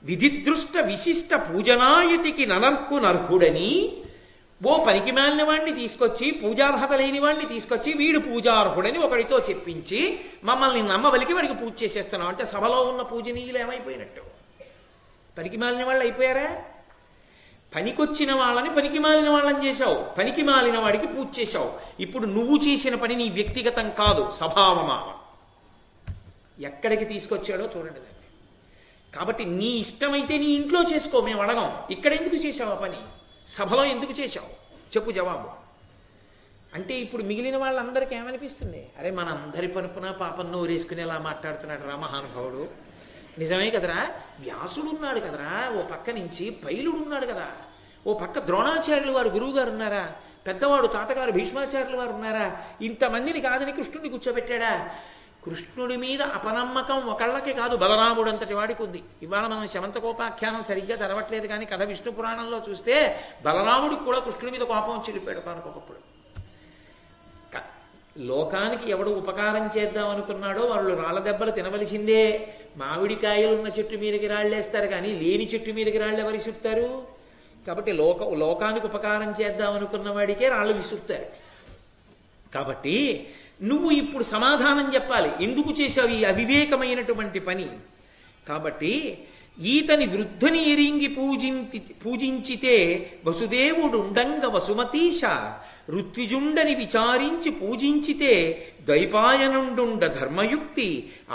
విధిదృష్ట విశిష్ట పూజనాయతికి నర్హుడని ఓ పనికి మాలిన వాడిని తీసుకొచ్చి, పూజార్హత లేని వాడిని తీసుకొచ్చి వీడు పూజార్హుడని ఒకడితో చెప్పించి మమ్మల్ని నమ్మవలికి వాడికి పూజ చేసేస్తున్నాం అంటే సభలో ఉన్న పూజనీయులు ఏమైపోయినట్టు? పనికి మాలిన వాళ్ళు అయిపోయారా? పనికొచ్చిన వాళ్ళని పనికి మాలిన వాళ్ళని చేశావు, పనికి మాలిన వాడికి పూజ చేశావు. ఇప్పుడు నువ్వు చేసిన పని నీ వ్యక్తిగతం కాదు, సభావమానం. ఎక్కడికి తీసుకొచ్చాడో చూడండి దాన్ని. కాబట్టి నీ ఇష్టమైతే నీ ఇంట్లో చేసుకో, మేము అడగం. ఇక్కడ ఎందుకు చేశావు ఆ పని? సభలో ఎందుకు చేశావు? చెప్పు జవాబు. అంటే ఇప్పుడు మిగిలిన వాళ్ళందరికీ ఏమనిపిస్తుంది? అరే మన అందరి పనుపున పాపం నోరేసుకునేలా మాట్లాడుతున్నాడు రా మహానుభావుడు. నిజమే కదరా, వ్యాసుడు ఉన్నాడు కదరా, ఓ పక్క నుంచి పైలుడు ఉన్నాడు కదా, ఓ పక్క ద్రోణాచార్యులు వారు గురువు గారు ఉన్నారా, పెద్దవాడు తాతగారు భీష్మాచార్యులు వారు ఉన్నారా, ఇంతమందిని కాదని కృష్ణుడిని కూర్చోబెట్టాడా? కృష్ణుడి మీద అపనమ్మకం ఒకళ్ళకే కాదు, బలరాముడు అంతటి వాడికి ఉంది. ఇవాళ మనం శమంతకోపాఖ్యానం సరిగ్గా చదవట్లేదు కానీ కథ విష్ణు పురాణంలో చూస్తే బలరాముడికి కూడా కృష్ణుడి మీద కోపం వచ్చి వెళ్ళిపోయాడు కానుకొకప్పుడు. లోకానికి ఎవడు ఉపకారం చేద్దాం అనుకున్నాడో వాళ్ళు రాళ్ళ దెబ్బలు తినవలసిందే. మామిడికాయలున్న చెట్టు మీదకి రాళ్ళేస్తారు కానీ లేని చెట్టు మీదకి రాళ్ళు ఎవరు విసురుతారు? కాబట్టి లోకానికి ఉపకారం చేద్దాం అనుకున్న వాడికే రాళ్ళు విసురుతారు. కాబట్టి నువ్వు ఇప్పుడు సమాధానం చెప్పాలి, ఎందుకు చేశావు ఈ అవివేకమైనటువంటి పని? కాబట్టి ఈతని వృద్ధుని ఎరింగి పూజించితే వసుదేవుడుండంగ వసుమతీశ ఋత్విజుండని విచారించి పూజించితే ద్వైపాయనుండుండ ధర్మయుక్తి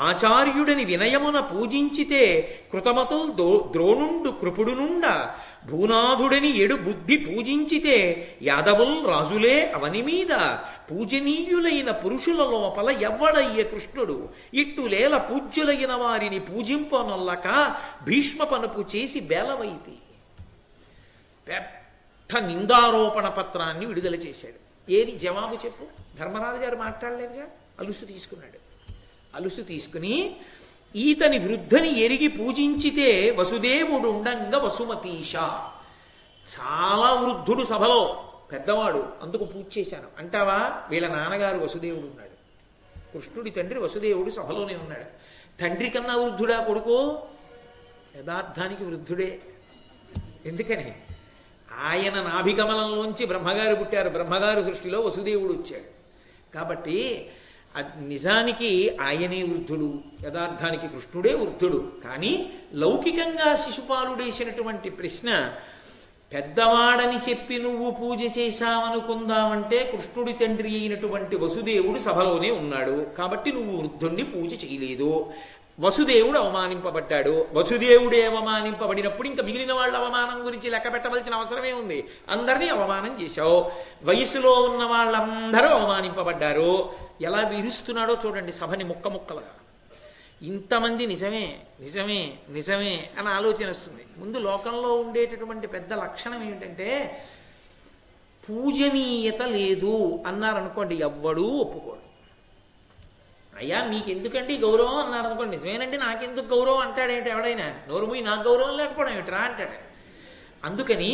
ఆచార్యుడని వినయమున పూజించితే కృతమతుల్ ద్రోణుండు కృపుడునుండ భూనాథుడని ఎడు బుద్ధి పూజించితే యాదవుల్ రాజులే అవని మీద పూజనీయులైన పురుషుల లోపల ఎవ్వడయ్య కృష్ణుడు ఇట్టులేల పూజ్యులైన వారిని పూజింపనొల్లక భీష్మ పనుపు చేసి బేలవైతి. పెద్ద నిందారోపణ పత్రాన్ని విడుదల చేశాడు. ఏది జవాబు చెప్పు? ధర్మరాజు గారు మాట్లాడలేదుగా. అలుసు తీసుకున్నాడు. అలుసు తీసుకుని ఈతని వృద్ధని ఎరిగి పూజించితే వసుదేవుడు ఉండంగా వసుమతీష. చాలా వృద్ధుడు సభలో పెద్దవాడు, అందుకు పూజ చేశాను అంటావా? వీళ్ళ నాన్నగారు వసుదేవుడు ఉన్నాడు, కృష్ణుడి తండ్రి వసుదేవుడు సభలోనే ఉన్నాడు. తండ్రి కన్నా వృద్ధుడా కొడుకు? యథార్థానికి వృద్ధుడే. ఎందుకని? ఆయన నాభికమలంలోంచి బ్రహ్మగారు పుట్టారు, బ్రహ్మగారు సృష్టిలో వసుదేవుడు వచ్చాడు. కాబట్టి నిజానికి ఆయనే వృద్ధుడు, యథార్థానికి కృష్ణుడే వృద్ధుడు. కానీ లౌకికంగా శిశుపాలుడేసినటువంటి ప్రశ్న, పెద్దవాడని చెప్పి నువ్వు పూజ చేశావనుకుందామంటే కృష్ణుడి తండ్రి అయినటువంటి వసుదేవుడు సభలోనే ఉన్నాడు, కాబట్టి నువ్వు వృద్ధుణ్ణి పూజ చేయలేదు. వసుదేవుడు అవమానింపబడ్డాడు. వసుదేవుడే అవమానింపబడినప్పుడు ఇంకా మిగిలిన వాళ్ళ అవమానం గురించి లెక్క పెట్టవలసిన అవసరమే ఉంది. అందరినీ అవమానం చేశావు. వయసులో ఉన్న వాళ్ళందరూ అవమానింపబడ్డారు. ఎలా విరుస్తున్నాడో చూడండి సభని ముక్క ముక్కలుగా. ఇంతమంది నిజమే నిజమే నిజమే అని ఆలోచన వస్తుంది. ముందు లోకంలో ఉండేటటువంటి పెద్ద లక్షణం ఏమిటంటే, పూజనీయత లేదు అన్నారనుకోండి ఎవ్వడూ ఒప్పుకోడు. అయ్యా మీకు ఎందుకండి గౌరవం అన్నారనుకోండి, నిజమేనండి నాకెందుకు గౌరవం అంటాడేమిటి ఎవడైనా? నోరుమూయి నాకు గౌరవం లేకపోవడం ఏమిట్రా అంటాడు. అందుకని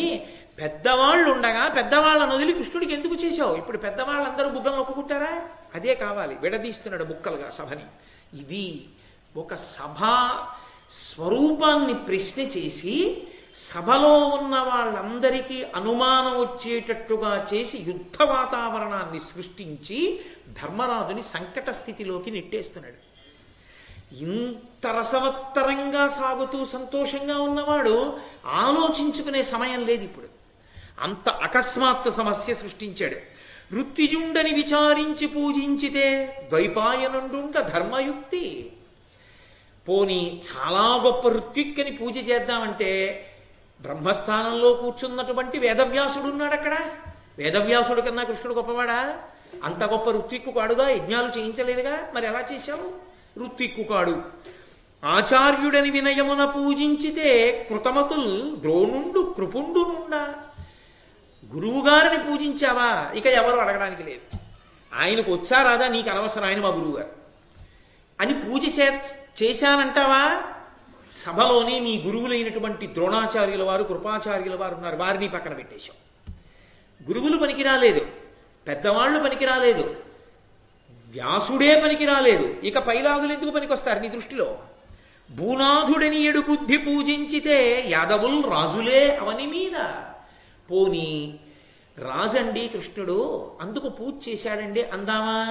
పెద్దవాళ్ళు ఉండగా పెద్దవాళ్ళను వదిలి కృష్ణుడికి ఎందుకు చేశావు? ఇప్పుడు పెద్దవాళ్ళందరూ బుగ్గలు ఒప్పుకుంటారా? అదే కావాలి. విడదీస్తున్నాడు ముక్కలుగా సభని. ఇది ఒక సభా స్వరూపాన్ని ప్రశ్న చేసి సభలో ఉన్న వాళ్ళందరికీ అనుమానం వచ్చేటట్టుగా చేసి యుద్ధ వాతావరణాన్ని సృష్టించి ధర్మరాజుని సంకట స్థితిలోకి నెట్టేస్తున్నాడు. ఇంత రసవత్తరంగా సాగుతూ సంతోషంగా ఉన్నవాడు ఆలోచించుకునే సమయం లేదు ఇప్పుడు. అంత అకస్మాత్ సమస్య సృష్టించాడు. ఋత్విజుండని విచారించి పూజించితే ద్వైపాయనుండుంట ధర్మయుక్తి. పోనీ చాలా గొప్ప ఋత్విక్కని పూజ చేద్దామంటే బ్రహ్మస్థానంలో కూర్చున్నటువంటి వేదవ్యాసుడు ఉన్నాడు అక్కడ. వేదవ్యాసుడు కన్నా కృష్ణుడు గొప్పవాడా? అంత గొప్ప ఋత్విక్కు కాడుగా, యజ్ఞాలు చేయించలేదుగా, మరి ఎలా చేశావు? ఋత్విక్కు కాడు. ఆచార్యుడని వినయమున పూజించితే కృతమతుల్ ద్రోణుండు కృపుండు నుండా. గురువుగారిని పూజించావా? ఇక ఎవరు అడగడానికి లేదు. ఆయనకు వచ్చా రాదా నీకు అనవసరం, ఆయన మా గురువుగారు అని పూజ చేశానంటావా? సభలోనే నీ గురువులైనటువంటి ద్రోణాచార్యుల వారు, కృపాచార్యుల వారు ఉన్నారు, వారిని పక్కన పెట్టేశాం. గురువులు పనికిరాలేదు, పెద్దవాళ్ళు పనికిరాలేదు, వ్యాసుడే పనికిరాలేదు, ఇక పైలాగులు ఎందుకు పనికొస్తారు నీ దృష్టిలో? భూనాథుడని ఎడు బుద్ధి పూజించితే యాదవుల్ రాజులే అవని మీద. పోనీ రాజండి కృష్ణుడు, అందుకు పూజ చేశాడండి అందామా?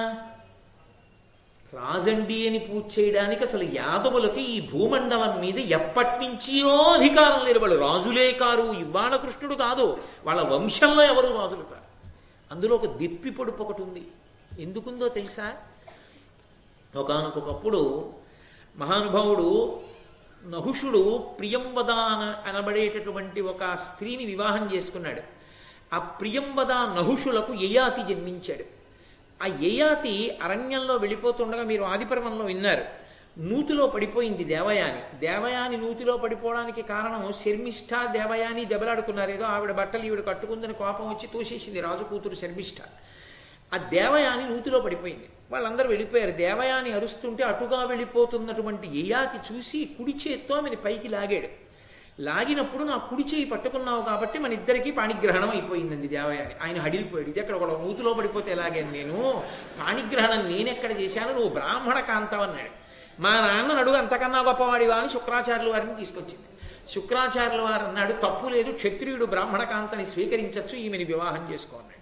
రాజండి అని పూజ చేయడానికి అసలు యాదవులకి ఈ భూమండలం మీద ఎప్పటి నుంచియో అధికారం లేదు. వాళ్ళు రాజులే కారు, ఇవాళ కృష్ణుడు కాదు, వాళ్ళ వంశంలో ఎవరు రాజులు కారు. అందులో ఒక దిప్పి పొడుపు ఒకటి ఉంది. ఎందుకుందో తెలుసా? ఒకానొకప్పుడు మహానుభావుడు నహుషుడు ప్రియంవద అనబడేటటువంటి ఒక స్త్రీని వివాహం చేసుకున్నాడు. ఆ ప్రియంవద నహుషులకు యయాతి జన్మించాడు. ఆ యయాతి అరణ్యంలో వెళ్ళిపోతుండగా మీరు ఆదిపర్వంలో విన్నారు, నూతిలో పడిపోయింది దేవయాని. దేవయాని నూతిలో పడిపోవడానికి కారణం శర్మిష్ఠ దేవయాని దెబ్బలాడుకున్నారు. ఏదో ఆవిడ బట్టలు ఈవిడ కట్టుకుందని కోపం వచ్చి తోసేసింది రాజు కూతురు శర్మిష్ఠ. ఆ దేవయాని నూతిలో పడిపోయింది. వాళ్ళందరూ వెళ్ళిపోయారు. దేవయాని అరుస్తుంటే అటుగా వెళ్ళిపోతున్నటువంటి యయాతి చూసి కుడి చేత్తో ఆమెను పైకి లాగాడు. లాగినప్పుడు నా కుడి చేయి పట్టుకున్నావు కాబట్టి మన ఇద్దరికీ పాణిగ్రహణం అయిపోయిందండి దేవయాని. ఆయన హడిలిపోయాడు. ఇది ఎక్కడ కూడా నూతిలో పడిపోతే ఎలాగాను నేను? పాణిగ్రహణం నేనెక్కడ చేశాను? నువ్వు బ్రాహ్మణ కాంతం అన్నాడు. మా నాన్న నడుగు అంతకన్నా గొప్పవాడివా అని శుక్రాచార్యుల వారిని తీసుకొచ్చింది. శుక్రాచార్యుల వారు అన్నాడు, తప్పు లేదు, క్షత్రియుడు బ్రాహ్మణ కాంతని స్వీకరించచ్చు, ఈమెని వివాహం చేసుకో అన్నాడు.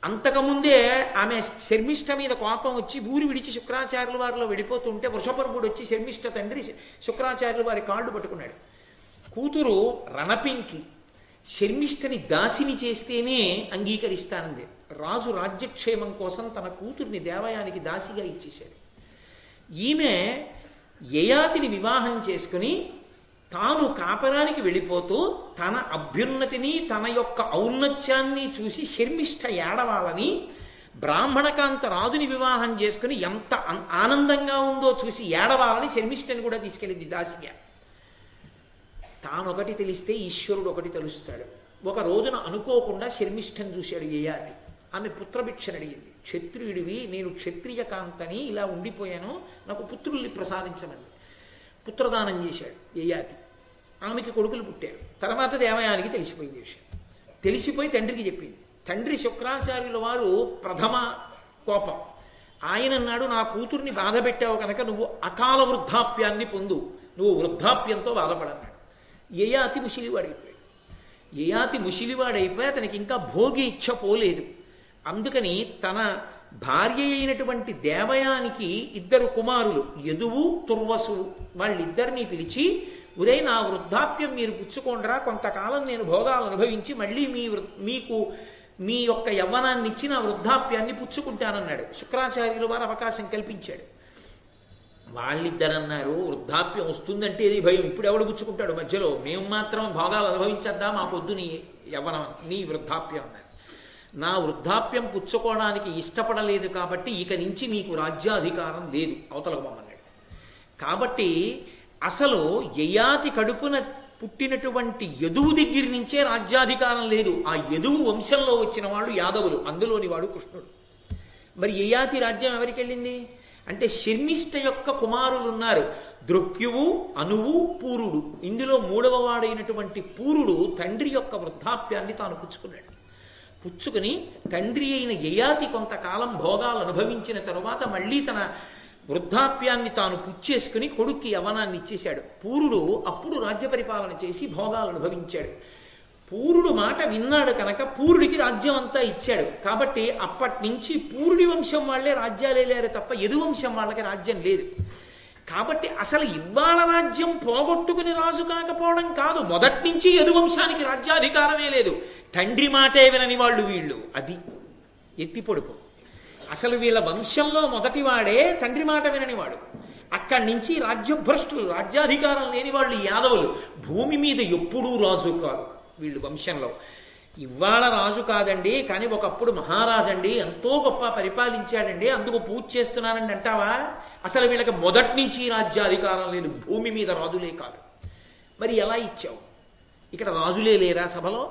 అంతకుముందే ఆమె శర్మిష్ఠ మీద కోపం వచ్చి ఊరి విడిచి శుక్రాచార్యుల వారిలో వెళ్ళిపోతుంటే వృషపర్వుడు వచ్చి శర్మిష్ఠ తండ్రి శుక్రాచార్యుల వారి కాళ్ళు పట్టుకున్నాడు. కూతురు రణపింకి శర్మిష్ఠని దాసిని చేస్తేనే అంగీకరిస్తానంది. రాజు రాజ్యక్షేమం కోసం తన కూతుర్ని దేవయానికి దాసిగా ఇచ్చేశాడు. ఈమె యయాతిని వివాహం చేసుకుని తాను కాపరానికి వెళ్ళిపోతూ తన అభ్యున్నతిని తన యొక్క ఔన్నత్యాన్ని చూసి శర్మిష్ఠ ఏడవాలని బ్రాహ్మణకాంత రాజుని వివాహం చేసుకుని ఎంత ఆనందంగా ఉందో చూసి ఏడవాలని శర్మిష్ఠని కూడా తీసుకెళ్ళింది దాసిగా. తానొకటి తెలిస్తే ఈశ్వరుడు ఒకటి తెలుస్తాడు. ఒక రోజున అనుకోకుండా శర్మిష్ఠని చూశాడు యయాతి. ఆమె పుత్రభిక్షను అడిగింది. క్షత్రియుడివి, నేను క్షత్రియ కాంతని ఇలా ఉండిపోయాను, నాకు పుత్రుల్ని ప్రసాదించమని పుత్రదానం చేశాడు యయాతి. ఆమెకి కొడుకులు పుట్టారు. తర్వాత దేవయానికి తెలిసిపోయింది విషయం. తెలిసిపోయి తండ్రికి చెప్పింది. తండ్రి శుక్రాచార్యుల వారు ప్రథమ కోపం. ఆయన అన్నాడు, నా కూతుర్ని బాధ పెట్టావు కనుక నువ్వు అకాల వృద్ధాప్యాన్ని పొందు, నువ్వు వృద్ధాప్యంతో బాధపడన్నాడు. యయాతి ముసిలివాడైపోయాడు. యయాతి ముసిలివాడైపోయి అతనికి ఇంకా భోగి ఇచ్చ పోలేదు. అందుకని తన భార్య అయినటువంటి దేవయానికి 2 కుమారులు యదువు తుర్వసు, వాళ్ళిద్దరినీ పిలిచి, ఉదయ్ నా వృద్ధాప్యం మీరు పుచ్చుకోండిరా, కొంతకాలం నేను భోగాలు అనుభవించి మళ్ళీ మీకు మీ యొక్క యవ్వనాన్ని ఇచ్చి నా వృద్ధాప్యాన్ని పుచ్చుకుంటానన్నాడు. శుక్రాచార్యుల వారు అవకాశం కల్పించాడు. వాళ్ళిద్దరన్నారు, వృద్ధాప్యం వస్తుందంటే ఇది భయం, ఇప్పుడు ఎవడు పుచ్చుకుంటాడు మధ్యలో, మేము మాత్రం భోగాలు అనుభవించద్దా, మాకొద్దు నీ యవ్వనం, నీ వృద్ధాప్యం అన్నారు. నా వృద్ధాప్యం పుచ్చుకోవడానికి ఇష్టపడలేదు కాబట్టి ఇక నుంచి మీకు రాజ్యాధికారం లేదు, అవతలకు పొమ్మన్నాడు. కాబట్టి అసలు యయాతి కడుపున పుట్టినటువంటి యదువు దగ్గర నుంచే రాజ్యాధికారం లేదు. ఆ యదువు వంశంలో వచ్చిన వాళ్ళు యాదవులు, అందులోని వాడు కృష్ణుడు. మరి యయాతి రాజ్యం ఎవరికి వెళ్ళింది అంటే శర్మిష్ఠ యొక్క కుమారులు ఉన్నారు, ద్రొప్యువు, అనువు, పూరుడు. ఇందులో 3వ వాడైనటువంటి పూరుడు తండ్రి యొక్క వృద్ధాప్యాన్ని తాను పుచ్చుకున్నాడు. పుచ్చుకుని తండ్రి అయిన యయాతి కొంతకాలం భోగాలు అనుభవించిన తరువాత మళ్ళీ తన వృద్ధాప్యాన్ని తాను పుచ్చేసుకుని కొడుక్కి యవ్వనాన్ని ఇచ్చేశాడు. పూరుడు అప్పుడు రాజ్య పరిపాలన చేసి భోగాలు అనుభవించాడు. పూరుడు మాట విన్నాడు కనుక పూరుడికి రాజ్యం అంతా ఇచ్చాడు. కాబట్టి అప్పటి నుంచి పూరుడి వంశం వాళ్లే రాజ్యాలే లేరు తప్ప యదువంశం వాళ్ళకి రాజ్యం లేదు. కాబట్టి అసలు ఇవాళ రాజ్యం పోగొట్టుకుని రాజు కాకపోవడం కాదు, మొదటి నుంచి యదువంశానికి రాజ్యాధికారమే లేదు. తండ్రి మాటే వినని వాళ్ళు వీళ్ళు, అది ఎత్తిపొడుపు. అసలు వీళ్ళ వంశంలో మొదటివాడే తండ్రి మాట విననివాడు. అక్కడి నుంచి రాజ్యభ్రష్టులు, రాజ్యాధికారం లేని వాళ్ళు యాదవులు. భూమి మీద ఎప్పుడూ రాజు కాదు వీళ్ళు వంశంలో. ఇవాళ రాజు కాదండి, కానీ ఒకప్పుడు మహారాజండి, ఎంతో గొప్ప పరిపాలించాడండి, అందుకు పూజ చేస్తున్నానండి అంటావా? అసలు వీళ్ళకి మొదటి నుంచి రాజ్యాధికారం లేదు, భూమి మీద రాజులే కాదు. మరి ఎలా ఇచ్చావు? ఇక్కడ రాజులే లేరా సభలో?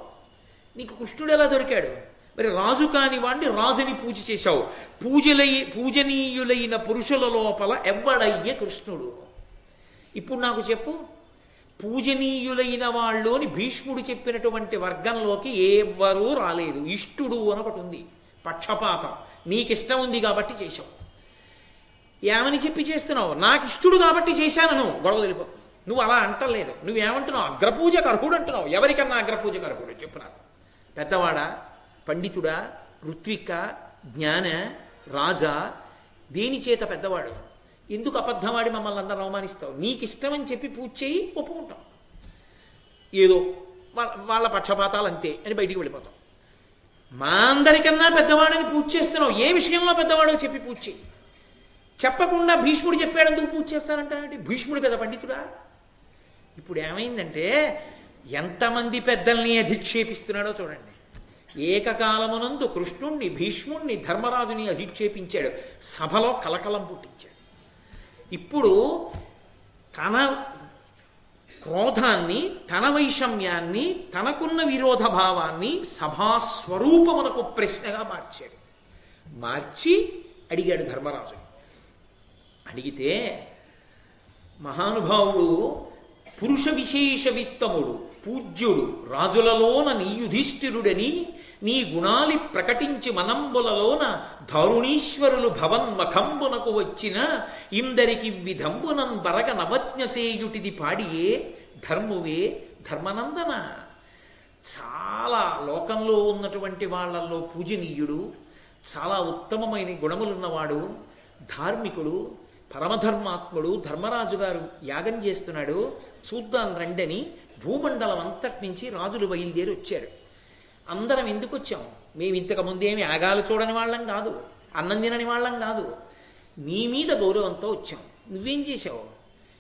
నీకు కృష్ణుడు ఎలా దొరికాడు? మరి రాజు కాని వాడిని రాజుని పూజ చేశావు. పూజనీయులైన పురుషుల లోపల ఎవ్వడయ్యే కృష్ణుడు? ఇప్పుడు నాకు చెప్పు, పూజనీయులైన వాళ్ళలోని భీష్ముడు చెప్పినటువంటి వర్గంలోకి ఎవ్వరూ రాలేదు. ఇష్టుడు అని ఒకటి ఉంది, పక్షపాతం. నీకిష్టం ఉంది కాబట్టి చేశావు. ఏమని చెప్పి చేస్తున్నావు? నాకు ఇష్టుడు కాబట్టి చేశాను, గొడవ తెలిపో. నువ్వు అలా అంటలేదు. నువ్వేమంటున్నావు? అగ్రపూజకు అర్హుడు అంటున్నావు. ఎవరికన్నా అగ్రపూజకు అర్హుడు చెప్పు నాకు. పెద్దవాడా, పండితుడా, ఋత్విక, జ్ఞాన, రాజా, దేని చేత పెద్దవాడు? ఎందుకు అబద్ధవాడి మమ్మల్ని అందరూ అవమానిస్తావు? నీకు ఇష్టమని చెప్పి పూజ చేయి, ఒప్పుకుంటాం. ఏదో వాళ్ళ పక్షపాతాలు అంతే అని బయటికి వెళ్ళిపోతాం. మా అందరికన్నా పెద్దవాడని పూజ చేస్తున్నావు. ఏ విషయంలో పెద్దవాడో చెప్పి పూజ చేయి. చెప్పకుండా భీష్ముడు చెప్పాడందుకు పూజ చేస్తానంటే భీష్ముడు పెద్ద పండితుడా? ఇప్పుడు ఏమైందంటే ఎంతమంది పెద్దల్ని అధిక్షేపిస్తున్నాడో చూడండి. ఏకకాలమునందు కృష్ణుణ్ణి, భీష్ముణ్ణి, ధర్మరాజుని అధిక్షేపించాడు. సభలో కలకలం పుట్టించాడు. ఇప్పుడు తన క్రోధాన్ని, తన వైషమ్యాన్ని, తనకున్న విరోధ భావాన్ని సభాస్వరూపమునకు ప్రశ్నగా మార్చాడు. మార్చి అడిగాడు ధర్మరాజు. అడిగితే మహానుభావుడు, పురుష విశేష విత్తముడు, పూజ్యుడు, రాజులలోన నీ యుధిష్ఠిరుడని నీ గుణాలి ప్రకటించి మనంబులలోన దారుణీశ్వరులు భవన్మఖంబునకు వచ్చిన ఇందరికి విధంబునన్ బరగ నవజ్ఞసేయుటిది పాడియే ధర్మువే ధర్మనందన. చాలా లోకంలో ఉన్నటువంటి వాళ్ళల్లో పూజనీయుడు, చాలా ఉత్తమమైన గుణములున్నవాడు, ధార్మికుడు, పరమధర్మాత్ముడు ధర్మరాజు గారు యాగం చేస్తున్నాడు, చూద్దాం రండని భూమండలం అంతటి నుంచి రాజులు బయలుదేరి వచ్చారు. అందరం ఎందుకు వచ్చాం? మేము ఇంతకు ముందేమి యాగాలు చూడని వాళ్ళం కాదు, అన్నం తినని వాళ్ళం కాదు. నీ మీద గౌరవంతో వచ్చాం. నువ్వేం చేశావు?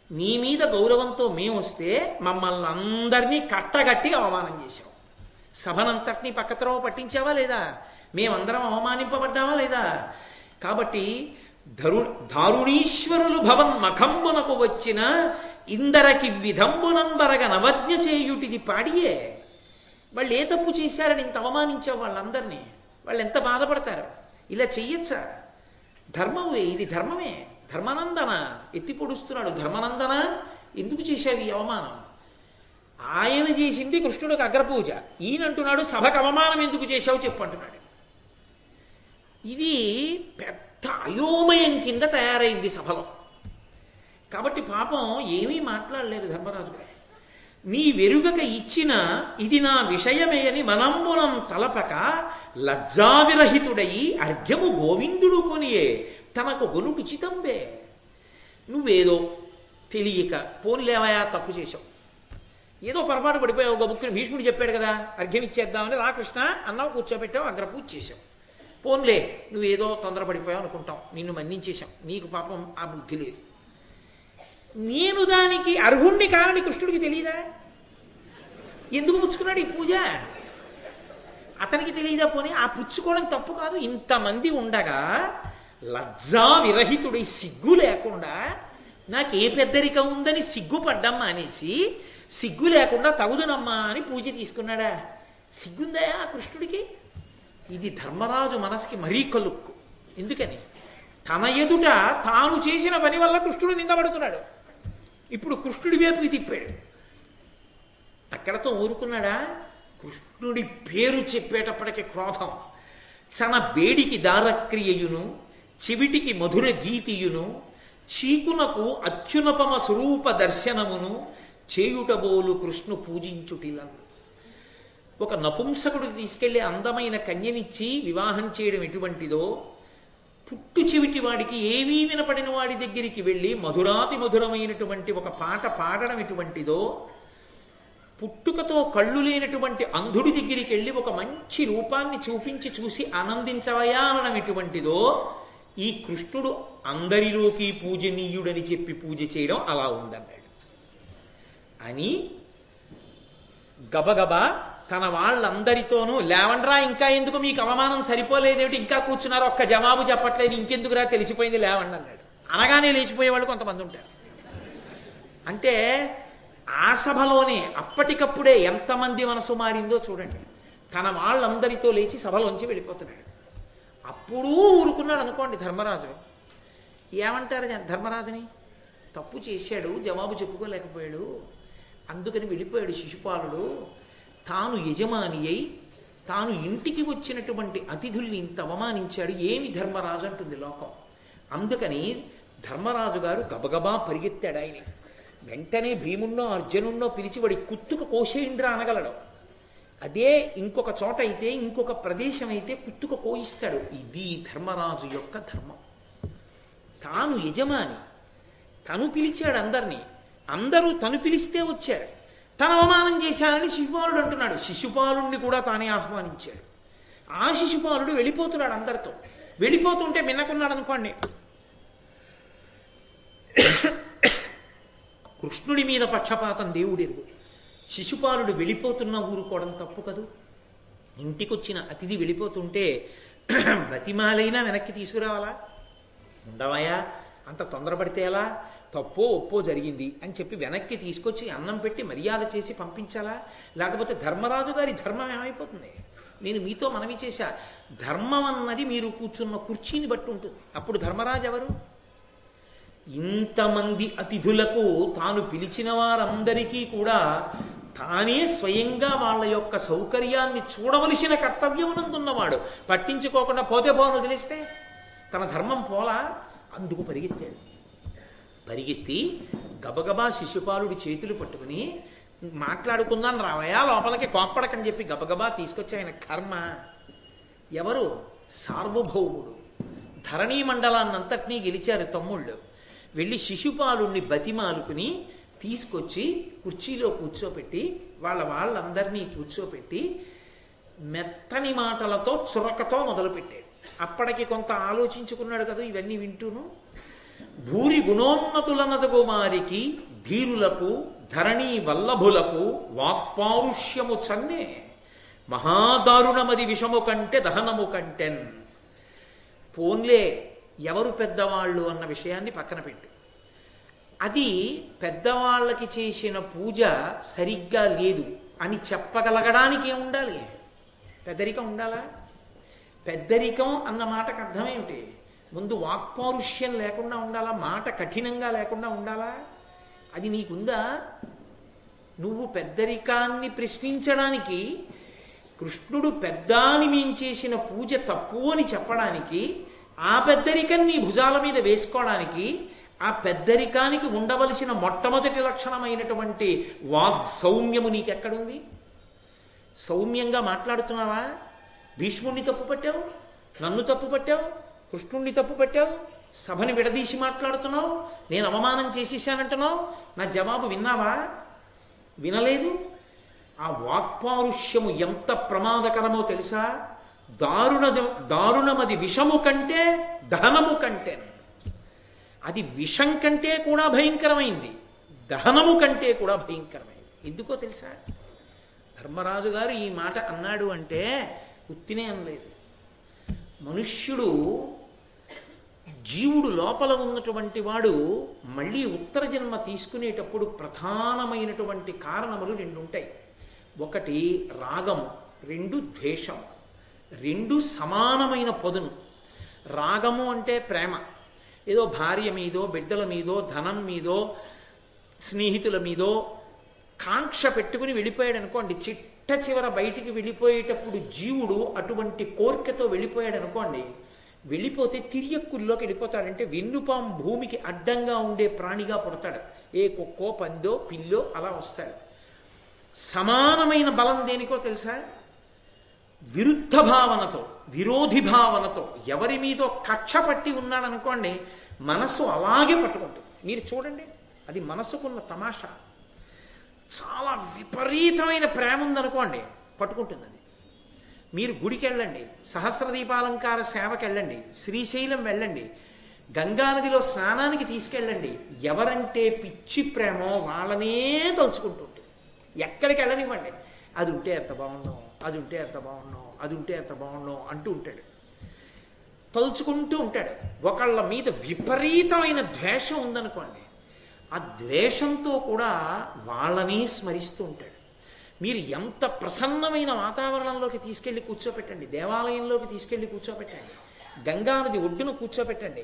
నీ మీద గౌరవంతో మేము వస్తే మమ్మల్ని అందరినీ కట్టగట్టి అవమానం చేశావు. సభనంతటినీ పక్కత్రోవ పట్టించావా లేదా? మేమందరం అవమానింపబడ్డావా లేదా? కాబట్టి దారుణీశ్వరులు భవన్ మఖంబునకు వచ్చిన ఇందరికి విధంబునంబరగ నవజ్ఞ చేయుటిది పాడియే. వాళ్ళు ఏ తప్పు చేశారని ఇంత అవమానించావు వాళ్ళందరినీ? వాళ్ళు ఎంత బాధపడతారు. ఇలా చెయ్యొచ్చా? ధర్మమే, ఇది ధర్మమే. ధర్మనందన ఎత్తి పొడుస్తున్నాడు. ధర్మనందన ఎందుకు చేశావు ఈ అవమానం? ఆయన చేసింది కృష్ణుడికి అగ్రపూజ, ఈయనంటున్నాడు సభకు అవమానం ఎందుకు చేశావు చెప్పు అంటున్నాడు. ఇది పెద్ద అయోమయం కింద తయారైంది సభలో. కాబట్టి పాపం ఏమీ మాట్లాడలేదు ధర్మరాజు గారు. నీ వెరుగక ఇచ్చిన ఇది నా విషయమే అని మనంబునం తలపక లజ్జావిరహితుడయి అర్ఘ్యము గోవిందుడు కొనియే తనకు గొలుటు చితంబే. నువ్వేదో తెలియక పోనిలేవయా తప్పు చేశావు, ఏదో పొరపాటు పడిపోయావు. ఒక బుక్కుని భీష్ముడు చెప్పాడు కదా అర్ఘ్యం ఇచ్చేద్దామని, రాకృష్ణ అన్నావు, కూర్చోబెట్టావు, అగ్రపూజ చేశావు. పోన్లే నువ్వేదో తొందరపడిపోయావు అనుకుంటాం, నిన్ను మన్నించేశాం, నీకు పాపం ఆ బుద్ధి లేదు. నేను దానికి అర్హుణ్ణి కానని కృష్ణుడికి తెలియదా? ఎందుకు పుచ్చుకున్నాడు ఈ పూజ? అతనికి తెలియదా? పోనీ ఆ పుచ్చుకోవడం తప్పు కాదు. ఇంతమంది ఉండగా లజ్జా విరహితుడై సిగ్గు లేకుండా నాకు ఏ పెద్దరికం ఉందని సిగ్గుపడ్డమ్మా అనేసి సిగ్గు లేకుండా తగుదునమ్మా అని పూజ తీసుకున్నాడా? సిగ్గుందా ఆ కృష్ణుడికి? ఇది ధర్మరాజు మనసుకి మరీ కలుక్కు. ఎందుకని? తన ఎదుట తాను చేసిన పని వల్ల కృష్ణుడు నిందపడుతున్నాడు. ఇప్పుడు కృష్ణుడి వైపుకి తిప్పాడు. అక్కడతో ఊరుకున్నాడా? కృష్ణుడి పేరు చెప్పేటప్పటికి క్రోధం. చన బేడికి దారక్రియయును చెవిటికి మధుర గీతియును చీకునకు అత్యునపమ స్వరూప దర్శనమును చేయుటబోలు కృష్ణు పూజించుటిలను. ఒక నపుంసకుడికి తీసుకెళ్లి అందమైన కన్యనిచ్చి వివాహం చేయడం ఎటువంటిదో, పుట్టు చెవిటి వాడికి ఏమీ వినపడిన వాడి దగ్గరికి వెళ్ళి మధురాతి మధురమైనటువంటి ఒక పాట పాడడం ఎటువంటిదో, పుట్టుకతో కళ్ళు లేనటువంటి అంధుడి దగ్గరికి వెళ్ళి ఒక మంచి రూపాన్ని చూపించి చూసి ఆనందించవయా అనడం ఎటువంటిదో, ఈ కృష్ణుడు అందరిలోకి పూజనీయుడని చెప్పి పూజ చేయడం అలా ఉందన్నాడు అని గబగబా తన వాళ్ళందరితోనూ, లేవండ్రా ఇంకా ఎందుకు మీకు అవమానం సరిపోలేదేమిటి, ఇంకా కూర్చున్నారు, ఒక్క జవాబు చెప్పట్లేదు, ఇంకెందుకురా తెలిసిపోయింది లేవండి అన్నాడు. అనగానే లేచిపోయేవాళ్ళు కొంతమంది ఉంటారు. అంటే ఆ సభలోనే అప్పటికప్పుడే ఎంతమంది మనసు మారిందో చూడండి. తన వాళ్ళందరితో లేచి సభలోంచి వెళ్ళిపోతున్నాడు. అప్పుడు ఊరుకున్నాడు అనుకోండి ధర్మరాజు. ఏమంటారు ధర్మరాజుని? తప్పు చేశాడు, జవాబు చెప్పుకోలేకపోయాడు, అందుకని వెళ్ళిపోయాడు శిశుపాలుడు. తాను యజమాని అయి తాను ఇంటికి వచ్చినటువంటి అతిథుల్ని ఇంత అవమానించాడు, ఏమి ధర్మరాజు అంటుంది లోకం. అందుకని ధర్మరాజు గారు గబగబా పరిగెత్తాడు. ఆయన వెంటనే భీమున్నో అర్జునున్నో పిలిచి వాడి కుత్తుక కోసేయండ్రా అనగలడు. అదే ఇంకొక చోట అయితే, ఇంకొక ప్రదేశం అయితే కుత్తుక కోయిస్తాడు. ఇది ధర్మరాజు యొక్క ధర్మం. తాను యజమాని, తను పిలిచాడు అందరినీ, అందరూ తను పిలిస్తే వచ్చారు. తన అవమానం చేశానని శిశుపాలుడు అంటున్నాడు. శిశుపాలుణ్ణి కూడా తానే ఆహ్వానించాడు. ఆ శిశుపాలుడు వెళ్ళిపోతున్నాడు అందరితో. వెళ్ళిపోతుంటే మిన్నకున్నాడు అనుకోండి. కృష్ణుడి మీద పక్షపాతం దేవుడెరుగు. శిశుపాలుడు వెళ్ళిపోతున్న ఊరుకోవడం తప్పు కదూ. ఇంటికొచ్చిన అతిథి వెళ్ళిపోతుంటే బతిమాలైనా వెనక్కి తీసుకురావాలా? ఉండవయా, అంత తొందరపడితే ఎలా, తప్పో ఒప్పో జరిగింది అని చెప్పి వెనక్కి తీసుకొచ్చి అన్నం పెట్టి మర్యాద చేసి పంపించాలా? లేకపోతే ధర్మరాజు గారి ధర్మం ఏమైపోతుంది? నేను మీతో మనవి చేశా, ధర్మం అన్నది మీరు కూర్చున్న కుర్చీని బట్టి ఉంటుంది. అప్పుడు ధర్మరాజు ఎవరు? ఇంతమంది అతిథులకు తాను పిలిచిన వారందరికీ కూడా తానే స్వయంగా వాళ్ళ యొక్క సౌకర్యాన్ని చూడవలసిన కర్తవ్యమునందున్నవాడు. పట్టించుకోకుండా పోతే పోను వదిలేస్తే తన ధర్మం పోలా. అందుకు పరిగెత్తాడు. పరిగెత్తి గబగబా శిశుపాలుడి చేతులు పట్టుకుని మాట్లాడుకుందాం రావయా లోపలికి కోప్పడకని చెప్పి గబగబా తీసుకొచ్చి, ఆయన కర్మ ఎవరు? సార్వభౌముడు. ధరణీ మండలాన్నంతటినీ గెలిచారు తమ్ముళ్ళు. వెళ్ళి శిశుపాలుణ్ణి బతిమాలుకుని తీసుకొచ్చి కుర్చీలో కూర్చోపెట్టి వాళ్ళందరినీ కూర్చోపెట్టి మెత్తని మాటలతో చురకతో మొదలుపెట్టాడు. అప్పటికి కొంత ఆలోచించుకున్నాడు కదా ఇవన్నీ వింటూను. భూరి గుణోన్నతులనదగు వారికి ధీరులకు ధరణీ వల్లభులకు వాక్పారుష్యము చన్నే మహాదారుణమది విషము కంటే దహనము కంటెన్. పోన్లే ఎవరు పెద్దవాళ్ళు అన్న విషయాన్ని పక్కన పెట్టు. అది పెద్దవాళ్ళకి చేసిన పూజ సరిగ్గా లేదు అని చెప్పగలగడానికి ఏముండాలి? పెద్దరికం ఉండాలా? పెద్దరికం అన్న మాటకు అర్థం ఏమిటి? ముందు వాక్పారుష్యం లేకుండా ఉండాలా, మాట కఠినంగా లేకుండా ఉండాలా? అది నీకుందా? నువ్వు పెద్దరికాన్ని ప్రశ్నించడానికి, కృష్ణుడు పెద్ద అని మేం చేసిన పూజ తప్పు అని చెప్పడానికి, ఆ పెద్దరికం నీ భుజాల మీద వేసుకోవడానికి, ఆ పెద్దరికానికి ఉండవలసిన మొట్టమొదటి లక్షణమైనటువంటి వాగ్ సౌమ్యము నీకెక్కడుంది? సౌమ్యంగా మాట్లాడుతున్నావా? భీష్ముడిని తప్పు పట్టావు, నన్ను తప్పు పట్టావు, కృష్ణుణ్ణి తప్పు పట్టావు, సభని విడదీసి మాట్లాడుతున్నావు, నేను అవమానం చేసేసానంటున్నావు. నా జవాబు విన్నావా? వినలేదు. ఆ వాక్పారుష్యము ఎంత ప్రమాదకరమో తెలుసా? దారుణమది విషము కంటే దహనము కంటే. అది విషం కంటే కూడా భయంకరమైంది, దహనము కంటే కూడా భయంకరమైంది. ఎందుకో తెలుసా? ధర్మరాజు గారు ఈ మాట అన్నాడు అంటే ఉత్తినే అనలేదు. మనుష్యుడు, జీవుడు లోపల ఉన్నటువంటి వాడు మళ్ళీ ఉత్తర జన్మ తీసుకునేటప్పుడు ప్రధానమైనటువంటి కారణములు రెండు ఉంటాయి. ఒకటి రాగం, రెండు ద్వేషం. రెండు సమానమైన పదును. రాగము అంటే ప్రేమ, ఏదో భార్య మీదో, బిడ్డల మీదో, ధనం మీదో, స్నేహితుల మీదో కాంక్ష పెట్టుకుని వెళ్ళిపోయాడు అనుకోండి. చిట్ట చివర బయటికి వెళ్ళిపోయేటప్పుడు జీవుడు అటువంటి కోరికతో వెళ్ళిపోయాడు అనుకోండి, వెళ్ళిపోతే తిరియక్కుల్లోకి వెళ్ళిపోతాడంటే వెన్నుపాం భూమికి అడ్డంగా ఉండే ప్రాణిగా పుడతాడు. ఏ కుక్కో, పందో, పిల్లో అలా వస్తాడు. సమానమైన బలం దేనికో తెలుసా? విరుద్ధ భావనతో, విరోధి భావనతో ఎవరి మీదో కక్ష పట్టి ఉన్నాడనుకోండి, మనస్సు అలాగే పట్టుకుంటుంది. మీరు చూడండి, అది మనస్సుకున్న తమాషా. చాలా విపరీతమైన ప్రేమ ఉందనుకోండి, పట్టుకుంటుంది. అది మీరు గుడికి వెళ్ళండి, సహస్రదీపాలంకార సేవకి వెళ్ళండి, శ్రీశైలం వెళ్ళండి, గంగానదిలో స్నానానికి తీసుకెళ్ళండి. ఎవరంటే పిచ్చి ప్రేమో వాళ్ళనే తలుచుకుంటుంటుంది. ఎక్కడికి వెళ్ళనివ్వండి, అది ఉంటే ఎంత బాగున్నాం, అది ఉంటే ఎంత బాగున్నాం, అది ఉంటే ఎంత బాగున్నాం అంటూ ఉంటాడు, తలుచుకుంటూ ఉంటాడు. ఒకళ్ళ మీద విపరీతమైన ద్వేషం ఉందనుకోండి, ఆ ద్వేషంతో కూడా వాళ్ళని స్మరిస్తూ ఉంటాడు. మీరు ఎంత ప్రసన్నమైన వాతావరణంలోకి తీసుకెళ్ళి కూర్చోపెట్టండి, దేవాలయంలోకి తీసుకెళ్ళి కూర్చోపెట్టండి, గంగానది ఒడ్డున కూర్చోపెట్టండి,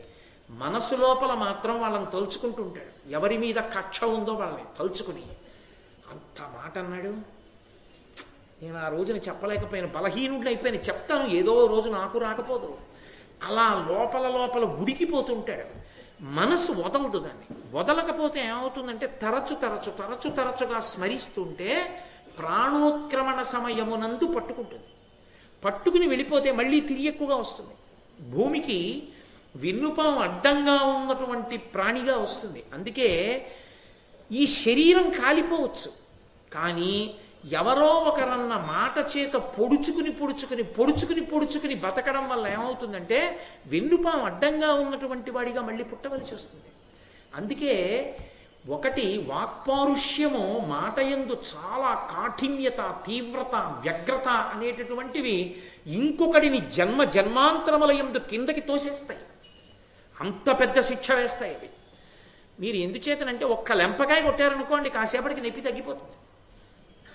మనసు లోపల మాత్రం వాళ్ళని తలుచుకుంటూ ఉంటాడు. ఎవరి మీద కక్ష ఉందో వాళ్ళని తలుచుకుని, అంత మాట అన్నాడు, నేను ఆ రోజున చెప్పలేకపోయాను, బలహీనుడిని అయిపోయాను, చెప్తాను ఏదో రోజు నాకు రాకపోదు. అలా లోపల లోపల ఉడికిపోతుంటాడు. మనసు వదలదు. దాన్ని వదలకపోతే ఏమవుతుందంటే తరచుగా స్మరిస్తుంటే ప్రాణోత్క్రమణ సమయమునందు పట్టుకుంటుంది. పట్టుకుని వెళ్ళిపోతే మళ్ళీ తిరియక్కుగా వస్తుంది. భూమికి వెన్నుపాం అడ్డంగా ఉన్నటువంటి ప్రాణిగా వస్తుంది. అందుకే ఈ శరీరం కాలిపోవచ్చు, కానీ ఎవరో ఒకరన్న మాట చేత పొడుచుకుని బతకడం వల్ల ఏమవుతుందంటే వెన్నుపాం అడ్డంగా ఉన్నటువంటి వాడిగా మళ్ళీ పుట్టవలసి వస్తుంది. అందుకే ఒకటి వాక్పారుష్యము, మాటయందు చాలా కాఠిన్యత, తీవ్రత, వ్యగ్రత అనేటటువంటివి ఇంకొకడిని జన్మాంతరముల యందు కిందకి తోసేస్తాయి. అంత పెద్ద శిక్ష వేస్తాయి అవి. మీరు ఎందుచేతనంటే ఒక్క లెంపకాయ కొట్టారనుకోండి, కాసేపటికి నొప్పి తగ్గిపోతుంది.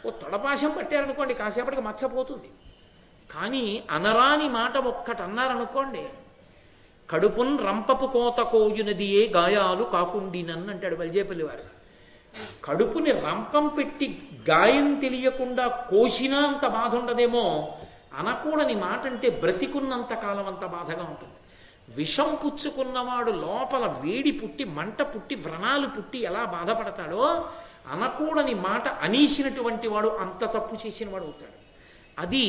ఓ తొడపాశం పట్టారనుకోండి, కాసేపటికి మచ్చపోతుంది. కానీ అనరాని మాట ఒక్కటి అన్నారనుకోండి, కడుపున్ రంపపు కోత కోయునది ఏ గాయాలు కాకుండినన్ అంటాడు బల్జేపల్లి వారు. కడుపుని రంపం పెట్టి గాయం తెలియకుండా కోసినా అంత బాధ ఉండదేమో, అనకూడని మాట అంటే బ్రతికున్నంత కాలం అంత బాధగా ఉంటుంది. విషం పుచ్చుకున్నవాడు లోపల వేడి పుట్టి, మంట పుట్టి, వ్రణాలు పుట్టి ఎలా బాధపడతాడో, అనకూడని మాట అనేసినటువంటి వాడు అంత తప్పు చేసిన వాడు అవుతాడు. అది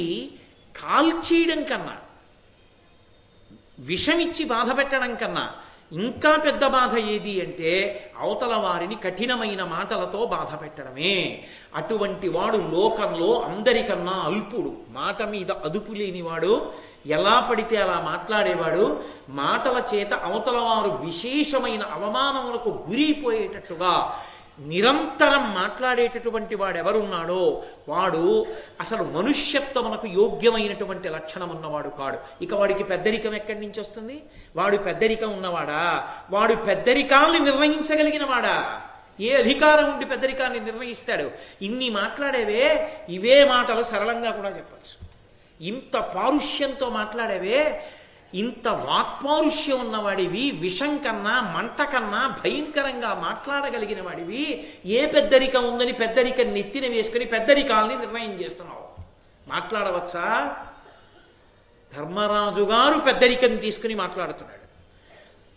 కాల్చేయడం కన్నా, విషమిచ్చి బాధ పెట్టడం కన్నా ఇంకా పెద్ద బాధ ఏది అంటే అవతల వారిని కఠినమైన మాటలతో బాధ పెట్టడమే. అటువంటి వాడు లోకంలో అందరికన్నా అల్పుడు, మాట మీద అదుపు లేనివాడు, ఎలా పడితే అలా మాట్లాడేవాడు, మాటల చేత అవతల వారు విశేషమైన అవమానములకు గురైపోయేటట్టుగా నిరంతరం మాట్లాడేటటువంటి వాడు ఎవరున్నాడో వాడు అసలు మనుష్యత్వమునకు యోగ్యమైనటువంటి లక్షణం ఉన్నవాడు కాడు. ఇక వాడికి పెద్దరికం ఎక్కడి నుంచి వస్తుంది? వాడు పెద్దరికం ఉన్నవాడా? వాడు పెద్దరికాల్ని నిర్ణయించగలిగిన వాడా? ఏ అధికారం ఉండి పెద్దరికాన్ని నిర్ణయిస్తాడు? ఇన్ని మాట్లాడేవే, ఇవే మాటలు సరళంగా కూడా చెప్పచ్చు. ఇంత పారుష్యంతో మాట్లాడేవే, ఇంత వాక్పారుష్యం ఉన్నవాడివి, విషం కన్నా మంట కన్నా భయంకరంగా మాట్లాడగలిగిన వాడివి, ఏ పెద్దరికం ఉందని పెద్దరికం నెత్తిన వేసుకుని పెద్దరికాల్ని నిర్ణయం చేస్తున్నావు? మాట్లాడవచ్చా? ధర్మరాజు గారు పెద్దరికం తీసుకుని మాట్లాడుతున్నాడు.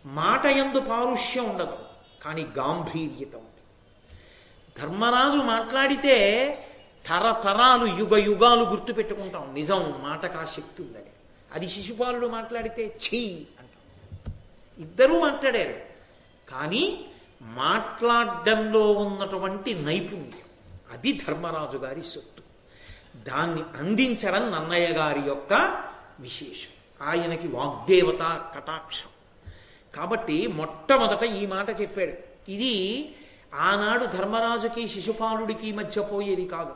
మాట యందు పారుష్యం ఉండదు, కానీ గాంభీర్యత ఉంది. ధర్మరాజు మాట్లాడితే తరతరాలు యుగ యుగాలు గుర్తుపెట్టుకుంటాం. నిజం, మాటకు ఆ శక్తి ఉందని. అది శిశుపాలుడు మాట్లాడితే ఛీ అంటాం. ఇద్దరూ మాట్లాడారు, కానీ మాట్లాడడంలో ఉన్నటువంటి నైపుణ్యం అది ధర్మరాజు గారి సొత్తు. దాన్ని అందించడం నన్నయ్య గారి యొక్క విశేషం. ఆయనకి వాగ్దేవత కటాక్షం. కాబట్టి మొట్టమొదట ఈ మాట చెప్పాడు. ఇది ఆనాడు ధర్మరాజుకి శిశుపాలుడికి మధ్య పోయేది కాదు.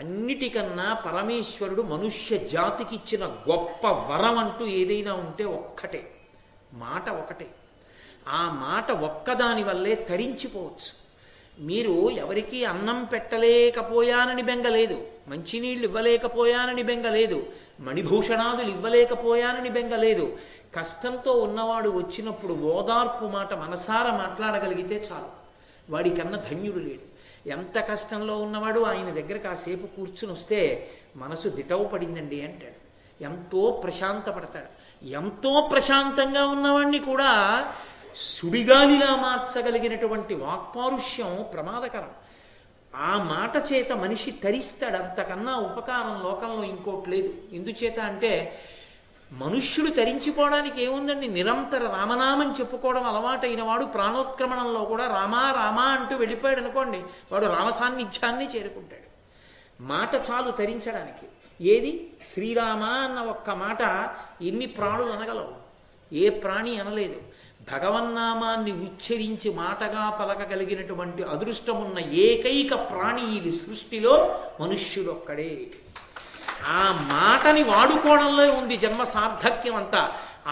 అన్నిటికన్నా పరమేశ్వరుడు మనుష్య జాతికి ఇచ్చిన గొప్ప వరం అంటూ ఏదైనా ఉంటే ఒక్కటే, మాట ఒకటే. ఆ మాట ఒక్కదాని వల్లే తరించిపోవచ్చు. మీరు ఎవరికి అన్నం పెట్టలేకపోయానని బెంగలేదు, మంచినీళ్ళు ఇవ్వలేకపోయానని బెంగలేదు, మణిభూషణాదులు ఇవ్వలేకపోయానని బెంగలేదు. కష్టంతో ఉన్నవాడు వచ్చినప్పుడు ఓదార్పు మాట మనసారా మాట్లాడగలిగితే చాలు. వాడికన్నా ధన్యుడు లేడు. ఎంత కష్టంలో ఉన్నవాడు ఆయన దగ్గర కాసేపు కూర్చుని వస్తే మనసు దిటవు పడిందండి అంటాడు. ఎంతో ప్రశాంతపడతాడు. ఎంతో ప్రశాంతంగా ఉన్నవాడిని కూడా సుడిగాలిలా మార్చగలిగినటువంటి వాక్పారుష్యం ప్రమాదకరం. ఆ మాట చేత మనిషి తరిస్తాడు. అంతకన్నా ఉపకారం లోకంలో ఇంకోటి లేదు. ఎందుచేత అంటే మనుష్యుడు తరించిపోవడానికి ఏముందండి? నిరంతర రామనామం చెప్పుకోవడం అలవాటైన వాడు ప్రాణోత్క్రమణంలో కూడా రామా రామా అంటూ వెళ్ళిపోయాడు అనుకోండి, వాడు రామ సాన్నిధ్యాన్ని చేరుకుంటాడు. మాట చాలు తరించడానికి. ఏది? శ్రీరామ అన్న ఒక్క మాట ఎన్ని ప్రాణులు అనగలవు? ఏ ప్రాణి అనలేదు. భగవన్నామాన్ని ఉచ్చరించి మాటగా పలకగలిగినటువంటి అదృష్టమున్న ఏకైక ప్రాణి ఇది సృష్టిలో మనుష్యుడొక్కడే. ఆ మాటని వాడుకోవడంలో ఉంది జన్మ సార్థక్యం అంతా.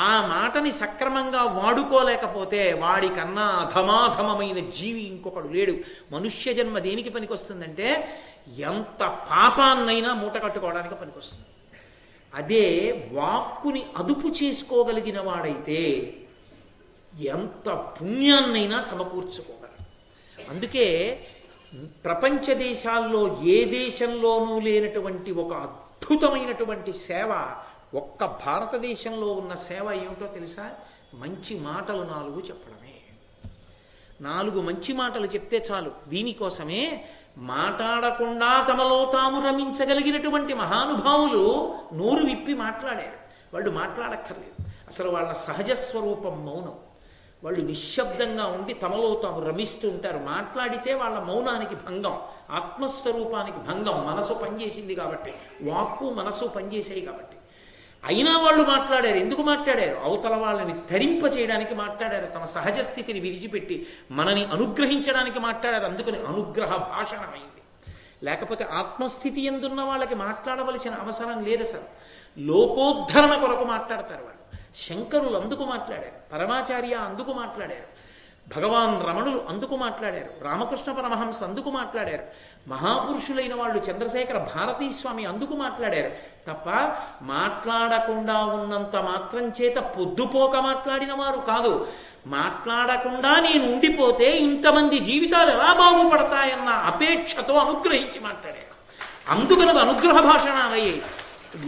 ఆ మాటని సక్రమంగా వాడుకోలేకపోతే వాడికన్నా అధమాధమమైన జీవి ఇంకొకడు లేడు. మనుష్య జన్మ దేనికి పనికొస్తుందంటే ఎంత పాపాన్నైనా మూట కట్టుకోవడానికి పనికొస్తుంది. అదే వాక్కుని అదుపు చేసుకోగలిగిన వాడైతే ఎంత పుణ్యాన్నైనా సమకూర్చుకోగలరు. అందుకే ప్రపంచ దేశాల్లో ఏ దేశంలోనూ లేనటువంటి ఒక అద్భుతమైనటువంటి సేవ ఒక్క భారతదేశంలో ఉన్న సేవ ఏమిటో తెలుసా? మంచి మాటలు 4 చెప్పడమే. 4 మంచి మాటలు చెప్తే చాలు. దీనికోసమే మాట్లాడకుండా తమలో తాము రమించగలిగినటువంటి మహానుభావులు నోరు విప్పి మాట్లాడారు. వాళ్ళు మాట్లాడక్కర్లేదు. అసలు వాళ్ళ సహజ స్వరూపం మౌనం. వాళ్ళు నిశ్శబ్దంగా ఉండి తమలో తాము రమిస్తూ ఉంటారు. మాట్లాడితే వాళ్ళ మౌనానికి భంగం, ఆత్మస్వరూపానికి భంగం. మనసు పనిచేసింది కాబట్టి, వాక్కు మనసు పనిచేసాయి కాబట్టి. అయినా వాళ్ళు మాట్లాడారు. ఎందుకు మాట్లాడారు? అవతల వాళ్ళని తరింప చేయడానికి మాట్లాడారు. తమ సహజ స్థితిని విడిచిపెట్టి మనని అనుగ్రహించడానికి మాట్లాడారు. అందుకని అనుగ్రహ భాషణమైంది. లేకపోతే ఆత్మస్థితి ఎందున్న వాళ్ళకి మాట్లాడవలసిన అవసరం లేదు. అసలు లోకోద్ధరణ కొరకు మాట్లాడతారు వాళ్ళు. శంకరులు అందుకు మాట్లాడారు, పరమాచార్య అందుకు మాట్లాడారు, భగవాన్ రమణులు అందుకు మాట్లాడారు, రామకృష్ణ పరమహంస అందుకు మాట్లాడారు, మహాపురుషులైన వాళ్ళు చంద్రశేఖర భారతీ స్వామి అందుకు మాట్లాడారు. తప్ప మాట్లాడకుండా ఉన్నంత మాత్రం చేత పొద్దుపోక మాట్లాడిన వారు కాదు. మాట్లాడకుండా నేను ఉండిపోతే ఇంతమంది జీవితాలు ఎలా బాగుపడతాయన్న అపేక్షతో అనుగ్రహించి మాట్లాడారు. అందుకనది అనుగ్రహ భాషణాలయ్యాయి.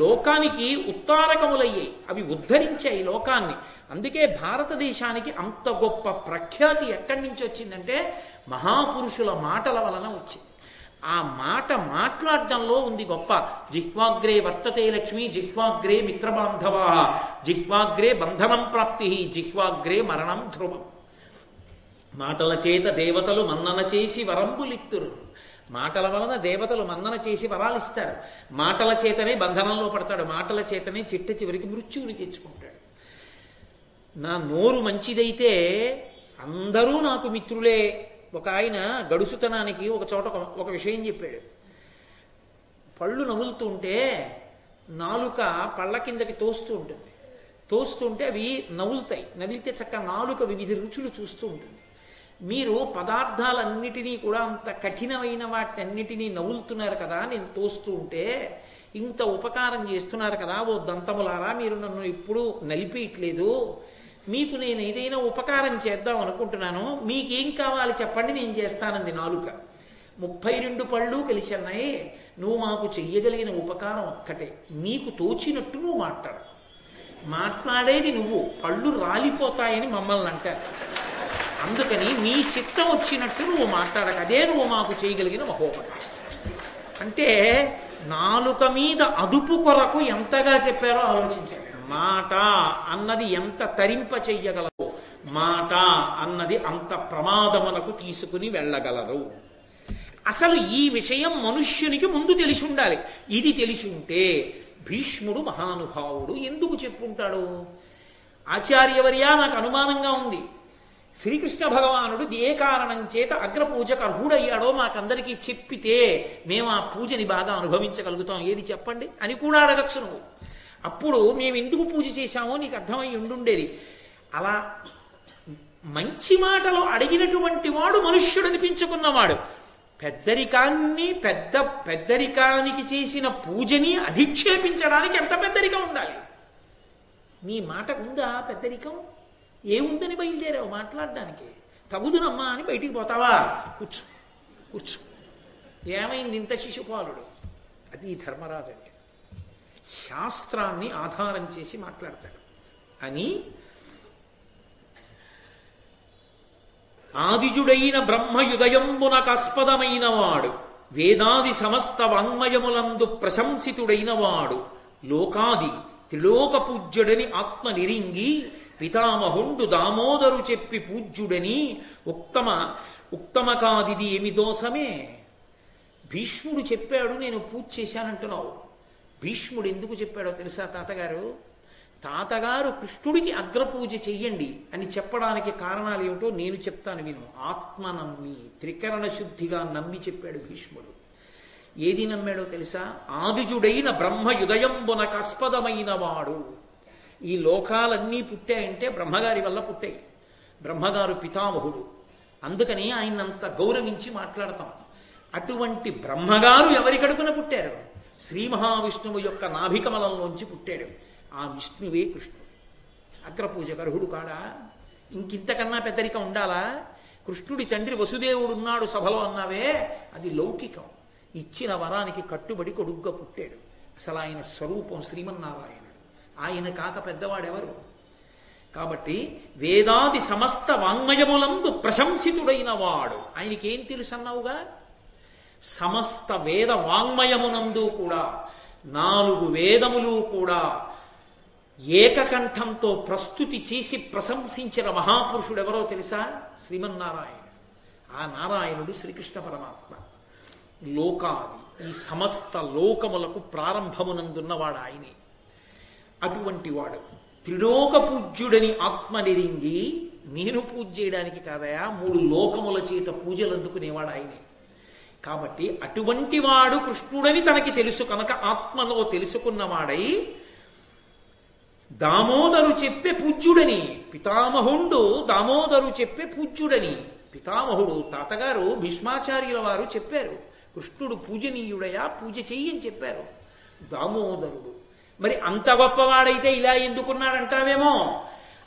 లోకానికి ఉత్తారకములయ్యాయి. అవి ఉద్ధరించాయి లోకాన్ని. అందుకే భారతదేశానికి అంత గొప్ప ప్రఖ్యాతి ఎక్కడి నుంచి వచ్చిందంటే మహాపురుషుల మాటల వలన వచ్చింది. ఆ మాట మాట్లాడడంలో ఉంది గొప్ప. జిహ్వాగ్రే వర్తతే లక్ష్మి, జిహ్వాగ్రే మిత్రబాంధవా, జిహ్వాగ్రే బంధనం ప్రాప్తి, జిహ్వాగ్రే మరణం ధ్రువం. మాటల చేత దేవతలు మన్నన చేసి వరంబులిత్తురు. మాటల వలన దేవతలు మన్నన చేసి వరాలిస్తారు. మాటల చేతనే బంధనంలో పడతాడు. మాటల చేతనే చిట్ట చివరికి మృత్యువుని తెచ్చుకుంటాడు. నా నోరు మంచిదైతే అందరూ నాకు మిత్రులే. ఒక ఆయన గడుసుతనానికి ఒక చోట ఒక విషయం చెప్పాడు. పళ్ళు నములుతుంటే నాలుక పళ్ళ కిందకి తోస్తూ ఉంటుంది. తోస్తుంటే అవి నవ్వులుతాయి. నవిలితే చక్కగా నాలుక వివిధ రుచులు చూస్తూ ఉంటుంది. మీరు పదార్థాలన్నిటినీ కూడా అంత కఠినమైన వాటన్నిటినీ నవ్వులుతున్నారు కదా, నేను తోస్తూ ఉంటే ఇంత ఉపకారం చేస్తున్నారు కదా ఓ దంతములారా, మీరు నన్ను ఎప్పుడూ నలిపేయట్లేదు, మీకు నేను ఏదైనా ఉపకారం చేద్దాం అనుకుంటున్నాను, మీకేం కావాలి చెప్పండి నేను చేస్తానంది నాలుక. 32 పళ్ళు కలిసి అన్నాయి, నువ్వు మాకు చెయ్యగలిగిన ఉపకారం ఒక్కటే, నీకు తోచినట్టు నువ్వు మాట్లాడేది నువ్వు, పళ్ళు రాలిపోతాయని మమ్మల్ని అంటారు, అందుకని నీ చిత్తం వచ్చినట్టు నువ్వు మాట్లాడక, అదే నువ్వు మాకు చేయగలిగిన మహోపకారం. అంటే నాలుక మీద అదుపు కొరకు ఎంతగా చెప్పారో ఆలోచించారు. మాట అన్నది ఎంత తరింప చెయ్యగలదో, మాట అన్నది అంత ప్రమాదమునకు తీసుకుని వెళ్ళగలదు. అసలు ఈ విషయం మనుష్యునికి ముందు తెలిసి ఉండాలి. ఇది తెలిసి ఉంటే భీష్ముడు మహానుభావుడు ఎందుకు చెప్పుంటాడు? ఆచార్యవర్యా నాకు అనుమానంగా ఉంది, శ్రీకృష్ణ భగవానుడు ఏ కారణం చేత అగ్రపూజకు అర్హుడయ్యాడో మాకందరికీ చెప్పితే మేము ఆ పూజని బాగా అనుభవించగలుగుతాం, ఏది చెప్పండి అని కూడా అడగచ్చు నువ్వు. అప్పుడు మేము ఎందుకు పూజ చేశామో నీకు అర్థమై ఉండుండేది. అలా మంచి మాటలు అడిగినటువంటి వాడు మనుష్యుడు అనిపించుకున్నవాడు. పెద్దరికానికి చేసిన పూజని అధిక్షేపించడానికి ఎంత పెద్దరికం ఉండాలి? నీ మాటకుందా పెద్దరికం? ఏముందని బయలుదేరావు మాట్లాడడానికి? తగుదునమ్మా అని బయటికి పోతావా? కూర్చో కూర్చో, ఏమైంది ఇంత శిశుపాలుడు? అది ధర్మరాజు అంటే శాస్త్రాన్ని ఆధారం చేసి మాట్లాడతాడు అని. ఆదిజుడైన బ్రహ్మయుదయంబున కస్పదమైన వాడు, వేదాది సమస్త వాంగ్మయములందు ప్రశంసితుడైన వాడు, లోకాది త్రిలోక పూజ్యుడని ఆత్మ నిరింగి పితామహుండు దామోదరు చెప్పి పూజ్యుడని ఉత్తమకాదిది ఏమి దోషమే? భీష్ముడు చెప్పాడు నేను పూజ చేశానంటున్నావు. భీష్ముడు ఎందుకు చెప్పాడో తెలుసా తాతగారు? తాతగారు కృష్ణుడికి అగ్రపూజ చెయ్యండి అని చెప్పడానికి కారణాలు ఏమిటో నేను చెప్తాను విను. ఆత్మ నమ్మి, త్రికరణ శుద్ధిగా నమ్మి చెప్పాడు భీష్ముడు. ఏది నమ్మాడో తెలుసా? ఆదిజుడైన బ్రహ్మయుదయంబున కస్పదమైన వాడు. ఈ లోకాలన్నీ పుట్టాయంటే బ్రహ్మగారి వల్ల పుట్టాయి. బ్రహ్మగారు పితామహుడు, అందుకని ఆయనంత గౌరవించి మాట్లాడతాం. అటువంటి బ్రహ్మగారు ఎవరి కడుపున పుట్టారు? శ్రీ మహావిష్ణువు యొక్క నాభికమలంలోంచి పుట్టాడు. ఆ విష్ణువే కృష్ణుడు. అగ్రపూజకు అర్హుడు కాడా? ఇంకింతకన్నా పెద్దరిక ఉండాలా? కృష్ణుడి తండ్రి వసుదేవుడు ఉన్నాడు సభలో అన్నావే, అది లౌకికం. ఇచ్చిన వరానికి కట్టుబడి కొడుగ్గా పుట్టాడు. అసలు ఆయన స్వరూపం శ్రీమన్నారాయణుడు. ఆయన కాక పెద్దవాడెవరు? కాబట్టి వేదాది సమస్త వాంగ్మయములందు ప్రశంసితుడైన వాడు. ఆయనకేం తెలుసు అన్నావుగా? సమస్త వేద వాంగ్మయమునందు కూడా 4 వేదములు కూడా ఏకకంఠంతో ప్రస్తుతి చేసి ప్రశంసించిన మహాపురుషుడు ఎవరో తెలుసా? శ్రీమన్నారాయణ. ఆ నారాయణుడు శ్రీకృష్ణ పరమాత్మ. లోకాది, ఈ సమస్త లోకములకు ప్రారంభమునందున్నవాడు ఆయనే. అటువంటి వాడు త్రిలోక పూజ్యుడని ఆత్మ నిరింగి, నేను పూజ చేయడానికి కాదయా, 3 లోకముల చేత పూజలు అందుకునేవాడు ఆయనే. కాబట్టి అటువంటి వాడు కృష్ణుడని తనకి తెలుసు కనుక ఆత్మలో తెలుసుకున్నవాడై దామోదరు చెప్పే పూజ్యుడని, పితామహుండు దామోదరు చెప్పే పూజ్యుడని. పితామహుడు తాతగారు భీష్మాచార్యుల వారు చెప్పారు, కృష్ణుడు పూజనీయుడయా, పూజ చెయ్యని చెప్పారు. దామోదరుడు మరి అంత గొప్పవాడైతే ఇలా ఎందుకున్నాడంటావేమో,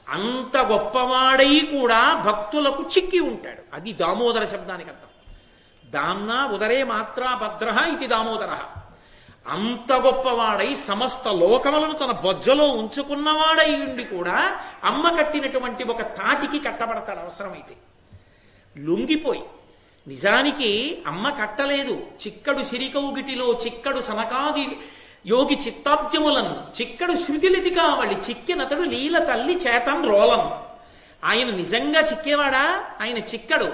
అంత గొప్పవాడై కూడా భక్తులకు చిక్కి ఉంటాడు. అది దామోదర శబ్దానికి అర్థం. దామ్నా ఉదరే మాత్రా భద్రః ఇది దామోదర. అంత గొప్పవాడై సమస్త లోకములను తన బొజ్జలో ఉంచుకున్నవాడై ఉండి కూడా అమ్మ కట్టినటువంటి ఒక తాటికి కట్టబడతాడు అవసరమైతే. లొంగిపోయి, నిజానికి అమ్మ కట్టలేదు. చిక్కడు సిరికౌగిటిలో చిక్కడు సనకాది యోగి చిత్తాబ్జములను చిక్కడు శృతిలితి కావలి చిక్కినతడు లీల తల్లి చేతన్ రోలం. ఆయన నిజంగా చిక్కేవాడా? ఆయన చిక్కడు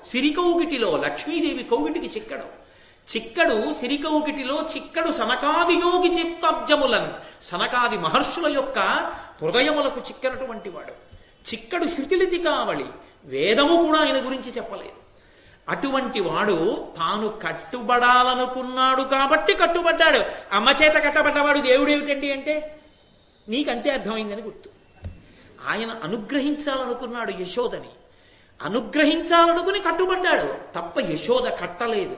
సిరికౌగిటిలో, లక్ష్మీదేవి కౌగిటికి చిక్కడు సిరికౌగిటిలో చిక్కడు సనకాది యోగి చిత్తాబ్జములను, సనకాది మహర్షుల యొక్క హృదయములకు చిక్కనటువంటి వాడు. చిక్కడు శృతిలితి కావలి, వేదము కూడా ఆయన గురించి చెప్పలేదు. అటువంటి వాడు తాను కట్టుబడాలనుకున్నాడు కాబట్టి కట్టుబడ్డాడు. అమ్మ చేత కట్టబడ్డవాడు దేవుడేమిటండి అంటే నీకంతే అర్థమైందని గుర్తు. ఆయన అనుగ్రహించాలనుకున్నాడు యశోదని, అనుగ్రహించాలనుకుని కట్టుబడ్డాడు తప్ప యశోద కట్టలేదు.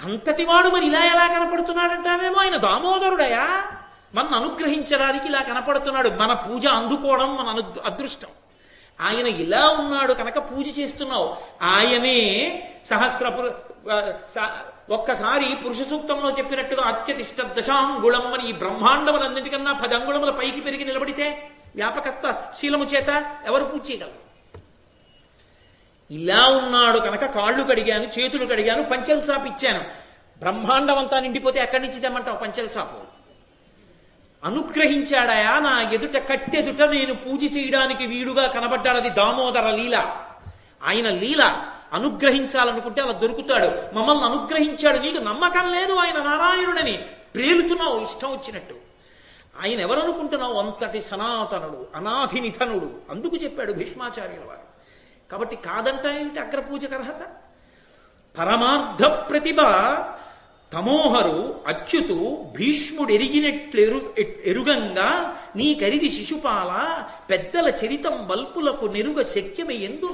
అంతటివాడు మరి ఇలా ఎలా కనపడుతున్నాడంటావేమో, ఆయన దామోదరుడయా, మన అనుగ్రహించడానికి ఇలా కనపడుతున్నాడు. మన పూజ అందుకోవడం మన అదృష్టం. ఆయన ఇలా ఉన్నాడు కనుక పూజ చేస్తున్నావు. ఆయనే ఒక్కసారి పురుష సూక్తంలో చెప్పినట్టుగా అత్యతిష్ట దశాంగుళం అని ఈ బ్రహ్మాండములన్నిటికన్నా 10 అంగుళముల పైకి పెరిగి నిలబడితే వ్యాపకత్వ శీలము చేత ఎవరు పూజ చేయగలరు? ఇలా ఉన్నాడు కనుక కాళ్ళు కడిగాను, చేతులు కడిగాను, పంచెల చాపు ఇచ్చాను. బ్రహ్మాండం అంతా నిండిపోతే ఎక్కడి నుంచి తెమ్మంటావు పంచెల చాపు? అనుగ్రహించాడయా, నా ఎదుట కట్టెదుట నేను పూజ చేయడానికి వీలుగా కనబడ్డాడు. అది దామోదర లీల. ఆయన లీల. అనుగ్రహించాలనుకుంటే అలా దొరుకుతాడు. మమ్మల్ని అనుగ్రహించాడు. నీకు నమ్మకం లేదు ఆయన నారాయణుడని ప్రేలుతున్నావు ఇష్టం వచ్చినట్టు. ఆయన ఎవరనుకుంటున్నావు? అంతటి సనాతనుడు, అనాధి నిధనుడు. అందుకు చెప్పాడు భీష్మాచార్యుల వారు. కాబట్టి కాదంట ఏమిటి అగ్రపూజకు అర్హత? పరమార్థ ప్రతిభ తమోహరు అచ్యుతు భీష్ముడు ఎరుగంగా నీ కరిది శిశుపాల పెద్దల చరితం వల్పులకు నెరుగ శక్యమే ఎందు.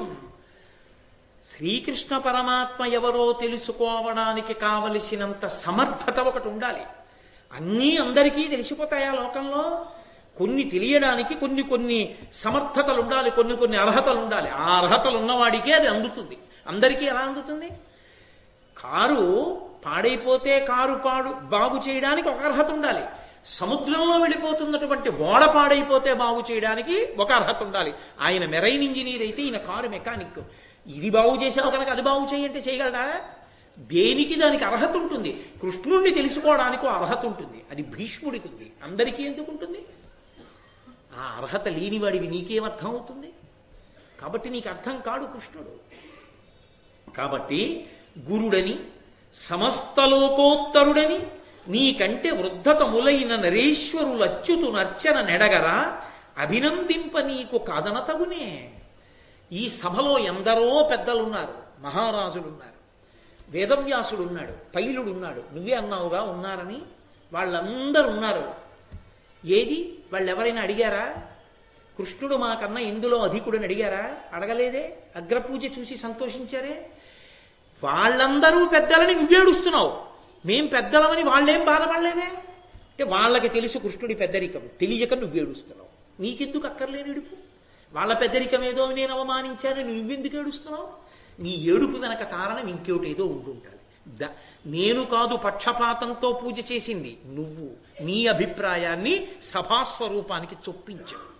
శ్రీకృష్ణ పరమాత్మ ఎవరో తెలుసుకోవడానికి కావలసినంత సమర్థత ఒకటి ఉండాలి. అన్నీ అందరికీ తెలిసిపోతాయా లోకంలో? కొన్ని తెలియడానికి కొన్ని సమర్థతలు ఉండాలి, కొన్ని అర్హతలు ఉండాలి. ఆ అర్హతలు ఉన్నవాడికే అది అందుతుంది. అందరికీ ఎలా అందుతుంది? కారు పాడైపోతే బాగు చేయడానికి ఒక అర్హత ఉండాలి. సముద్రంలో వెళ్ళిపోతున్నటువంటి ఓడ పాడైపోతే బాగు చేయడానికి ఒక అర్హత ఉండాలి. ఆయన మెరైన్ ఇంజనీర్ అయితే ఈయన కారు మెకానిక్. ఇది బాగు చేసావు కనుక అది బాగు చేయంటే చేయగలడా? దేనికి దానికి అర్హత ఉంటుంది. కృష్ణుణ్ణి తెలుసుకోవడానికి అర్హత ఉంటుంది. అది భీష్ముడికి ఉంది. అందరికీ ఎందుకు ఉంటుంది? ఆ అర్హత లేనివాడివి నీకేమర్థం అవుతుంది? కాబట్టి నీకు అర్థం కాడు కృష్ణుడు. కాబట్టి గురుడని సమస్తలోకోత్తరుడని నీకంటే వృద్ధతములైన నరేశ్వరులచ్యుతు నర్చన నెడగరా అభినందింప నీకు కాదనతగునే. ఈ సభలో ఎందరో పెద్దలున్నారు, మహారాజులున్నారు, వేదవ్యాసుడున్నాడు, పైలుడున్నాడు. నువ్వే అన్నావుగా ఉన్నారని. వాళ్ళందరూ ఉన్నారు. ఏది? వాళ్ళు ఎవరైనా అడిగారా? కృష్ణుడు మాకన్నా ఇందులో అధికుడని అడిగారా? అడగలేదే. అగ్రపూజ చూసి సంతోషించారే. వాళ్ళందరూ పెద్దలని నువ్వేడుస్తున్నావు. మేం పెద్దలమని వాళ్ళేం బాధపడలేదే. అంటే వాళ్ళకి తెలుసు కృష్ణుడి పెద్దరికం, తెలియక నువ్వేడుస్తున్నావు. నీకెందుకు అక్కర్లేని ఏడుపు? వాళ్ళ పెద్దరికం ఏదో నేను అవమానించాను, నువ్వెందుకు ఏడుస్తున్నావు? నీ ఏడుపు వెనక కారణం ఇంకోటి ఏదో ఉంటుంటాడు. నేను కాదు పక్షపాతంతో పూజ చేసింది, నువ్వు నీ అభిప్రాయాన్ని సభాస్వరూపానికి చొప్పించావు.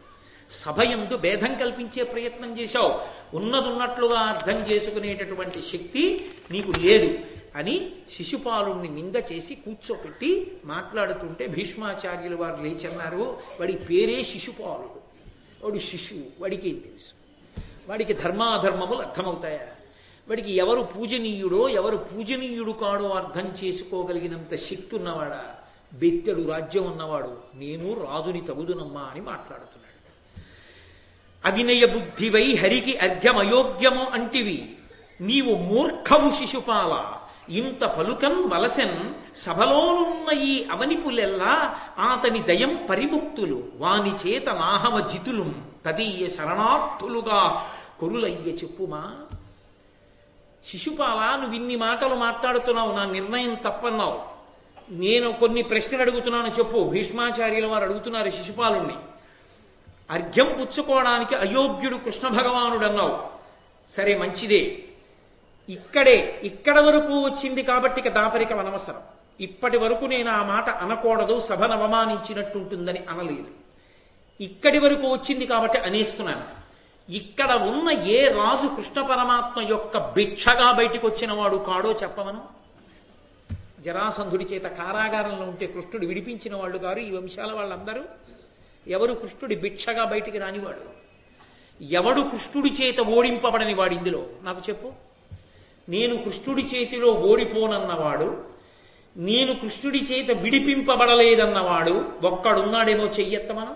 సభయందు భేదం కల్పించే ప్రయత్నం చేశావు. ఉన్నదున్నట్లుగా అర్థం చేసుకునేటటువంటి శక్తి నీకు లేదు అని శిశుపాలుణ్ణి నింద చేసి కూర్చోపెట్టి మాట్లాడుతుంటే భీష్మాచార్యులు వారు లేచన్నారు, వాడి పేరే శిశుపాలుడు, వాడు శిశువు, వాడికి ఏం తెలుసు? వాడికి ధర్మాధర్మములు అర్థమవుతాయా? వాడికి ఎవరు పూజనీయుడో ఎవరు పూజనీయుడు కాడో అర్థం చేసుకోగలిగినంత శక్తి ఉన్నవాడా? బెత్తెడు రాజ్యం ఉన్నవాడు. నేను రాజుని తగుదునమ్మా అని మాట్లాడుతున్నాడు. అవినయ బుద్ధివై హరికి అర్ఘ్యమయోగ్యము అంటివి, నీవు మూర్ఖవు శిశుపాల, ఇంత పలుకన్ వలసెన్ సభలోనున్న ఈ అవనిపులెల్లా ఆతని దయం పరిముక్తులు, వాని చేత నాహమ జితులు తదీయ శరణార్థులుగా కొరులయ్య చెప్పుమా. శిశుపాల, నువ్వు ఇన్ని మాటలు మాట్లాడుతున్నావు, నా నిర్ణయం తప్పన్నావు. నేను కొన్ని ప్రశ్నలు అడుగుతున్నాను చెప్పు. భీష్మాచార్యుల వారు అడుగుతున్నారు శిశుపాలుణ్ణి. అర్ఘ్యం పుచ్చుకోవడానికి అయోగ్యుడు కృష్ణ భగవానుడు అన్నావు. సరే, మంచిదే. ఇక్కడ వరకు వచ్చింది కాబట్టి ఇక దాపరికం అనవసరం. ఇప్పటి వరకు నేను ఆ మాట అనకూడదు, సభను అవమానించినట్టుంటుందని అనలేదు. ఇక్కడి వరకు వచ్చింది కాబట్టి అనేస్తున్నాను. ఇక్కడ ఉన్న ఏ రాజు కృష్ణ పరమాత్మ యొక్క భిక్షగా బయటికి వచ్చిన వాడు కాడో చెప్పమను. జరాసంధుడి చేత కారాగారంలో ఉంటే కృష్ణుడు విడిపించిన వాళ్ళు గారు ఈ వంశాల వాళ్ళందరూ. ఎవరు కృష్ణుడి భిక్షగా బయటికి రానివాడు? ఎవడు కృష్ణుడి చేత ఓడింపబడని వాడు ఇందులో నాకు చెప్పు. నేను కృష్ణుడి చేతిలో ఓడిపోనన్నవాడు, నేను కృష్ణుడి చేత విడిపింపబడలేదన్నవాడు ఒక్కడున్నాడేమో చెయ్యెత్తమను.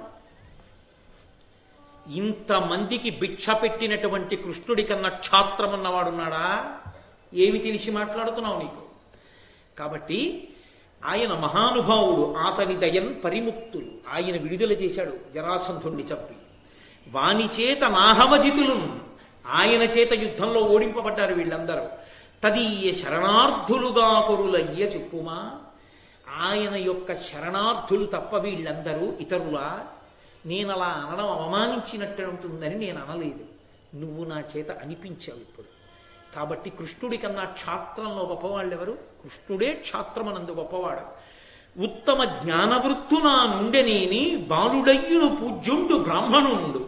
ఇంతమందికి భిక్ష పెట్టినటువంటి కృష్ణుడి కన్నా క్షాత్రమన్నవాడున్నాడా? ఏమి తెలిసి మాట్లాడుతున్నావు నీకు? కాబట్టి ఆయన మహానుభావుడు, ఆతని దయన్ పరిముక్తులు, ఆయన విడుదల చేశాడు జరాసంధుణ్ణి చంపి. వాని చేత నాహమజితులు, ఆయన చేత యుద్ధంలో ఓడింపబడ్డారు వీళ్ళందరూ. తదీయ శరణార్థులుగా కొరులయ్య చెప్పుమా. ఆయన యొక్క శరణార్థులు తప్ప వీళ్ళందరూ ఇతరులా? నేను అలా అనడం అవమానించినట్టు ఉంటుందని నేను అనలేదు. నువ్వు నా చేత అనిపించావు ఇప్పుడు. కాబట్టి కృష్ణుడి కన్నా క్షాత్రంలో గొప్పవాళ్ళు ఎవరు? కృష్ణుడే క్షాత్రమనందు గొప్పవాడు. ఉత్తమ జ్ఞానవృత్తునా నుండెనేని బాలుడయ్యును పూజ్యుండు బ్రాహ్మణుండు.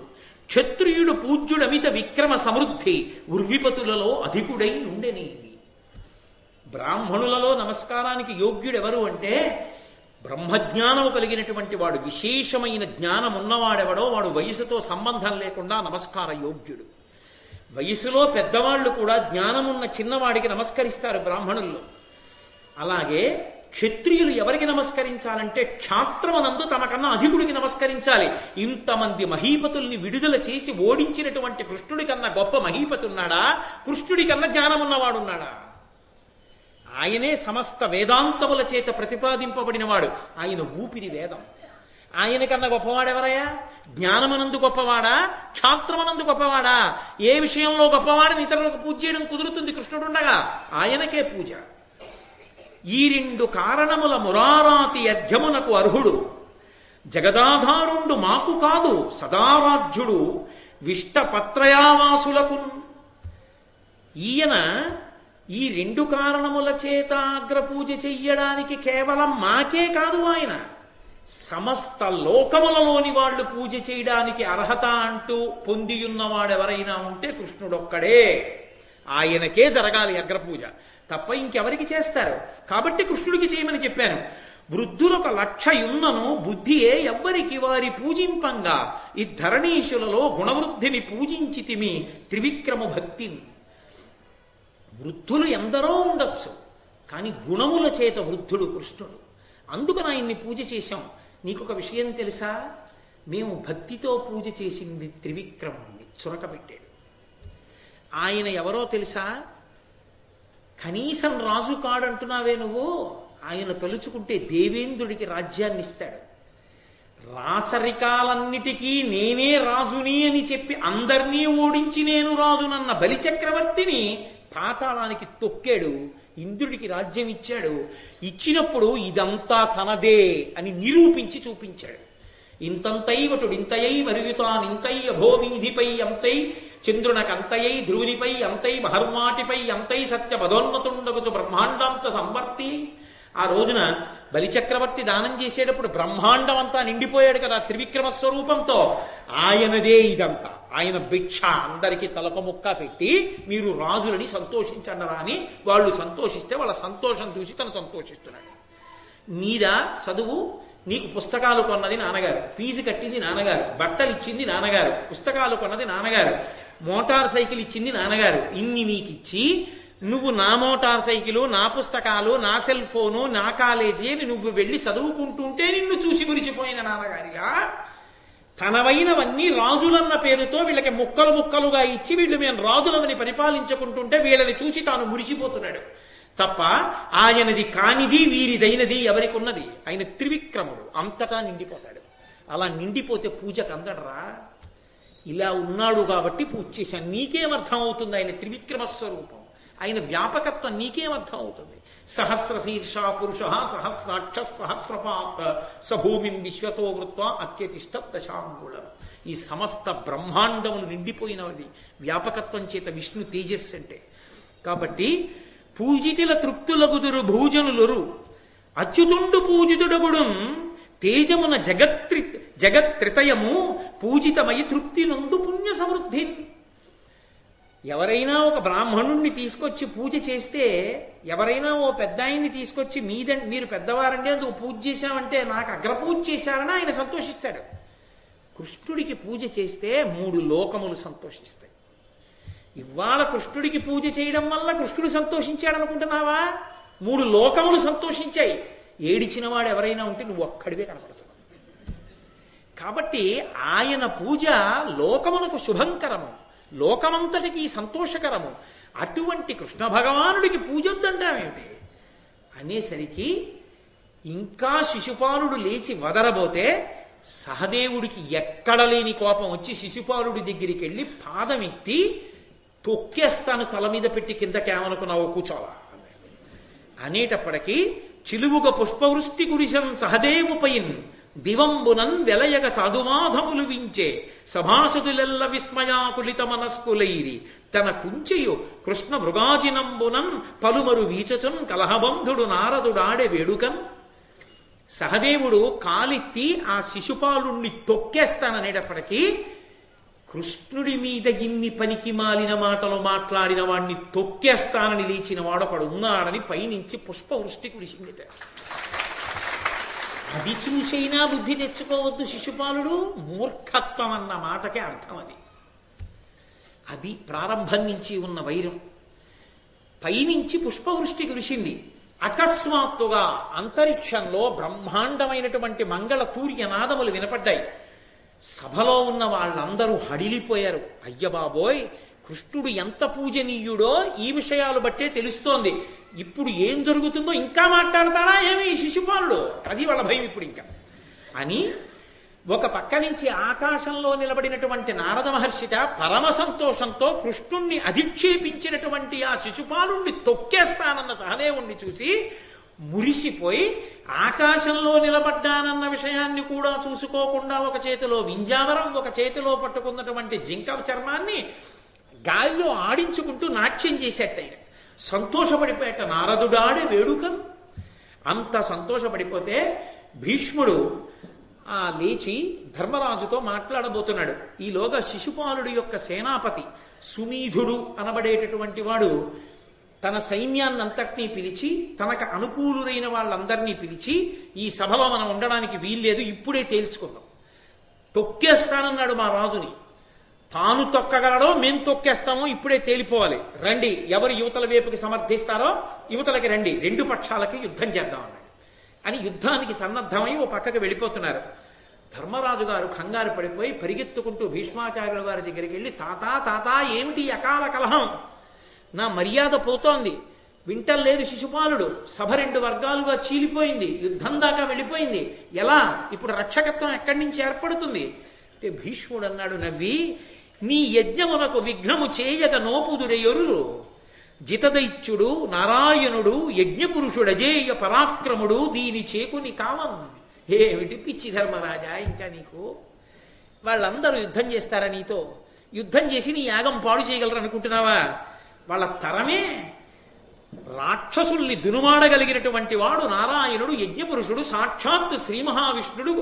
క్షత్రియుడు పూజ్యుడమిత విక్రమ సమృద్ధి ఉర్విపతులలో అధికుడై ఉండెనేని. బ్రాహ్మణులలో నమస్కారానికి యోగ్యుడెవరు అంటే బ్రహ్మజ్ఞానము కలిగినటువంటి వాడు, విశేషమైన జ్ఞానం ఉన్నవాడెవడో వాడు వయసుతో సంబంధం లేకుండా నమస్కార యోగ్యుడు. వయసులో పెద్దవాళ్ళు కూడా జ్ఞానమున్న చిన్నవాడికి నమస్కరిస్తారు బ్రాహ్మణుల్లో. అలాగే క్షత్రియులు ఎవరికి నమస్కరించాలంటే క్షాత్రమనందు తమకన్నా అధికుడికి నమస్కరించాలి. ఇంతమంది మహీపతుల్ని విడుదల చేసి ఓడించినటువంటి కృష్ణుడి కన్నా గొప్ప మహీపతి ఉన్నాడా? కృష్ణుడి కన్నా జ్ఞానమున్నవాడున్నాడా? ఆయనే సమస్త వేదాంతముల చేత ప్రతిపాదింపబడినవాడు. ఆయన ఊపిరి వేదం. ఆయన కన్నా గొప్పవాడెవరయ్యా? జ్ఞానమునందు గొప్పవాడా? క్షాత్రమునందు గొప్పవాడా? ఏ విషయంలో గొప్పవాడని ఇతరులకు పూజ చేయడం కుదురుతుంది కృష్ణుడుండగా? ఆయనకే పూజ. ఈ రెండు కారణముల మురారాతి అర్ఘ్యమునకు అర్హుడు. జగదాధారుండు మాకు కాదు సదారాధ్యుడు విష్టపత్రయావాసులకు. ఈయన ఈ రెండు కారణముల చేత అగ్రపూజ చెయ్యడానికి కేవలం మాకే కాదు, ఆయన సమస్త లోకములలోని వాళ్ళు పూజ చేయడానికి అర్హత అంటూ పొందియున్నవాడెవరైనా ఉంటే కృష్ణుడొక్కడే. ఆయనకే జరగాలి అగ్రపూజ, తప్ప ఇంకెవరికి చేస్తారు? కాబట్టి కృష్ణుడికి చేయమని చెప్పాను. వృద్ధులొక లక్షయున్నను బుద్ధియే ఎవ్వరికి వారి పూజింపంగా ఈ ధరణీశులలో గుణవృద్ధిని పూజించితిమి త్రివిక్రమ భక్తిని. వృద్ధులు ఎందరో ఉండొచ్చు, కానీ గుణముల చేత వృద్ధుడు కృష్ణుడు. అందుకని ఆయన్ని పూజ చేశాం. నీకొక విషయం తెలుసా? మేము భక్తితో పూజ చేసింది త్రివిక్రముణ్ణి, చురకబెట్టాడు. ఆయన ఎవరో తెలుసా? కనీసం రాజు కాడంటున్నావే నువ్వు. ఆయన తలుచుకుంటే దేవేంద్రుడికి రాజ్యాన్ని ఇస్తాడు. రాచరికాలన్నిటికీ నేనే రాజుని అని చెప్పి అందరినీ ఓడించి నేను రాజునన్న బలిచక్రవర్తిని పాతాళానికి తొక్కాడు. ఇంద్రుడికి రాజ్యం ఇచ్చాడు. ఇచ్చినప్పుడు ఇదంతా తనదే అని నిరూపించి చూపించాడు. ఇంతంతైవటుడు ఇంతయై మరుగుతాన్ ఇంతై అభోవీధిపై అంతై చంద్రునకంతయై ధ్రువునిపై అంతై మహర్మాటిపై అంతై సత్య పదోన్నతుండగుచు బ్రహ్మాండాంత సంవర్తి. ఆ రోజున బలిచక్రవర్తి దానం చేసేటప్పుడు బ్రహ్మాండం అంతా నిండిపోయాడు కదా త్రివిక్రమ స్వరూపంతో. ఆయనదే ఇదంతా. ఆయన భిక్ష అందరికీ తలప ముక్క పెట్టి మీరు రాజులని సంతోషించండరా అని వాళ్ళు సంతోషిస్తే వాళ్ళ సంతోషం చూసి తను సంతోషిస్తున్నాడు. నీదా చదువు? నీకు పుస్తకాలు కొన్నది నాన్నగారు, ఫీజు కట్టింది నాన్నగారు, బట్టలు ఇచ్చింది నాన్నగారు, పుస్తకాలు కొన్నది నాన్నగారు, మోటార్ సైకిల్ ఇచ్చింది నాన్నగారు. ఇన్ని నీకు ఇచ్చి నువ్వు నా మోటార్ సైకిలు, నా పుస్తకాలు, నా సెల్ ఫోను, నా కాలేజీ అని నువ్వు వెళ్ళి చదువుకుంటుంటే నిన్ను చూసి మురిసిపోయిన నాన్నగారిగా తనవైనవన్నీ రాజులన్న పేరుతో వీళ్ళకి ముక్కలు ముక్కలుగా ఇచ్చి వీళ్ళు మేము రాజులమని పరిపాలించుకుంటుంటే వీళ్ళని చూసి తాను మురిసిపోతున్నాడు తప్ప ఆయనది కానిది వీరిదైనది ఎవరికి ఉన్నది? ఆయన త్రివిక్రముడు, అంతటా నిండిపోతాడు. అలా నిండిపోతే పూజకు అందడరా? ఇలా ఉన్నాడు కాబట్టి పూజ చేశాను. నీకేమర్థం అవుతుంది ఆయన త్రివిక్రమ స్వరూపం, ఆయన వ్యాపకత్వం నీకేమర్థం అవుతుంది? సహస్ర శీర్ష పురుష సహస్రాక్ష సహస్రపాత్ సభూమిం విశ్వతో వృత్వ అత్యతిష్ట దశాంగుళం. ఈ సమస్త బ్రహ్మాండములు నిండిపోయినది వ్యాపకత్వం చేత విష్ణు తేజస్సు అంటే. కాబట్టి పూజితుల తృప్తులగుదురు భూజనులరు అచ్యుతుండు పూజితుడగుడు తేజమున జగత్రితయము పూజితమై తృప్తి నందు పుణ్య సమృద్ధి. ఎవరైనా ఒక బ్రాహ్మణుణ్ణి తీసుకొచ్చి పూజ చేస్తే, ఎవరైనా ఓ పెద్ద ఆయన్ని తీసుకొచ్చి మీరు పెద్దవారండి అందుకు పూజ చేశామంటే నాకు అగ్రపూజ చేశారని ఆయన సంతోషిస్తాడు. కృష్ణుడికి పూజ చేస్తే 3 లోకములు సంతోషిస్తాయి. ఇవాళ కృష్ణుడికి పూజ చేయడం వల్ల కృష్ణుడు సంతోషించాడు అనుకుంటున్నావా? 3 లోకములు సంతోషించాయి. ఏడిచిన వాడు ఎవరైనా ఉంటే నువ్వు ఒక్కడివే కనపడుతున్నావు. కాబట్టి ఆయన పూజ లోకమునకు శుభంకరము, లోకమంతటికి సంతోషకరము. అటువంటి కృష్ణ భగవానుడికి పూజొద్దంటామేమిటి అనేసరికి ఇంకా శిశుపాలుడు లేచి వదరబోతే సహదేవుడికి ఎక్కడ లేని కోపం వచ్చి శిశుపాలుడి దగ్గరికి వెళ్ళి పాదమెత్తి తొక్కేస్తాను తల మీద పెట్టి కిందకేమనుకున్నావు కూర్చోవా అనేటప్పటికీ చిలువుగ పుష్పవృష్టి కురిశం సహదేవుపైన్ దివంబునన్ వెలయగ సాధుమాధములు వించే సభాసదులెల్ల విస్మయాకులిత మనస్కులైరి తన కుంచెయు కృష్ణ మృగాజినంబునన్ పలుమరు వీచచున్ కలహబంధుడు నారదుడాడే వేడుకన్. సహదేవుడు కాలెత్తి ఆ శిశుపాలుణ్ణి తొక్కేస్తాననేటప్పటికీ కృష్ణుడి మీద ఇన్ని పనికి మాలిన మాటలు మాట్లాడిన వాడిని తొక్కేస్తానని లేచిన వాడొకడు ఉన్నాడని పైనుంచి పుష్పవృష్టి కురిసిందిట. అది చూసైనా బుద్ధి తెచ్చుకోవద్దు శిశుపాలుడు, మూర్ఖత్వం అన్న మాటకే అర్థం అది. అది ప్రారంభం నుంచి ఉన్న వైరం. పైనుంచి పుష్పవృష్టి కురిసింది. అకస్మాత్తుగా అంతరిక్షంలో బ్రహ్మాండమైనటువంటి మంగళ తూర్యనాదములు వినపడ్డాయి. సభలో ఉన్న వాళ్ళందరూ హడిలిపోయారు. అయ్య బాబోయ్, కృష్ణుడు ఎంత పూజనీయుడో ఈ విషయాలు బట్టే తెలుస్తోంది. ఇప్పుడు ఏం జరుగుతుందో ఇంకా మాట్లాడతాడా ఏమి ఈ శిశుపాలుడు, అది వాళ్ళ భయం ఇప్పుడు ఇంకా అని. ఒక పక్క నుంచి ఆకాశంలో నిలబడినటువంటి నారద మహర్షిట పరమ సంతోషంతో కృష్ణుణ్ణి అధిక్షేపించినటువంటి ఆ శిశుపాలుణ్ణి తొక్కేస్తానన్న సహదేవుణ్ణి చూసి మురిసిపోయి ఆకాశంలో నిలబడ్డానన్న విషయాన్ని కూడా చూసుకోకుండా ఒక చేతిలో వింజావరం, ఒక చేతిలో పట్టుకున్నటువంటి జింక చర్మాన్ని గాలిలో ఆడించుకుంటూ నాట్యం చేసేట్టయిన సంతోషపడిపోయేట నారదుడాడే వేడుకం. అంత సంతోషపడిపోతే భీష్ముడు లేచి ధర్మరాజుతో మాట్లాడబోతున్నాడు. ఈలోగా శిశుపాలుడు యొక్క సేనాపతి సునీధుడు అనబడేటటువంటి వాడు తన సైన్యాన్నంతటినీ పిలిచి తనకు అనుకూలురైన వాళ్ళందరినీ పిలిచి, ఈ సభలో మనం ఉండడానికి వీల్లేదు, ఇప్పుడే తేల్చుకుందాం, తొక్కేస్తానన్నాడు మా రాజుని. తాను తొక్కగలడో మేం తొక్కేస్తామో ఇప్పుడే తేలిపోవాలి, రండి, ఎవరు యువతల వైపుకి సమర్థిస్తారో యువతలకి రండి, రెండు పక్షాలకి యుద్ధం చేద్దాం అన్నాడు. అని యుద్ధానికి సన్నద్ధమై ఓ పక్కకి వెళ్ళిపోతున్నారు. ధర్మరాజు గారు కంగారు పడిపోయి పరిగెత్తుకుంటూ భీష్మాచార్యుల గారి దగ్గరికి వెళ్ళి, తాతా ఏమిటి అకాల కలహం, నా మర్యాద పోతోంది, వింటల్లేదు శిశుపాలుడు, సభ రెండు వర్గాలుగా చీలిపోయింది, యుద్ధం దాకా వెళ్ళిపోయింది, ఎలా ఇప్పుడు రక్షకత్వం ఎక్కడి నుంచి ఏర్పడుతుంది అంటే భీష్ముడు అన్నాడు నవ్వి, నీ యజ్ఞమునకు విఘ్నము చేయగ నోపుదురెయొరులు, జితదైత్యుడు నారాయణుడు యజ్ఞపురుషుడజేయ పరాక్రముడు దీని చేకుని కామం. ఏమిటి పిచ్చి ధర్మరాజా, ఇంకా నీకు వాళ్ళందరూ యుద్ధం చేస్తారా, నీతో యుద్ధం చేసి నీ యాగం పాడు చేయగలరు అనుకుంటున్నావా? వాళ్ళ తరమే రాక్షసుల్ని దునుమాడగలిగినటువంటి వాడు నారాయణుడు, యజ్ఞపురుషుడు, సాక్షాత్ శ్రీ మహావిష్ణుడు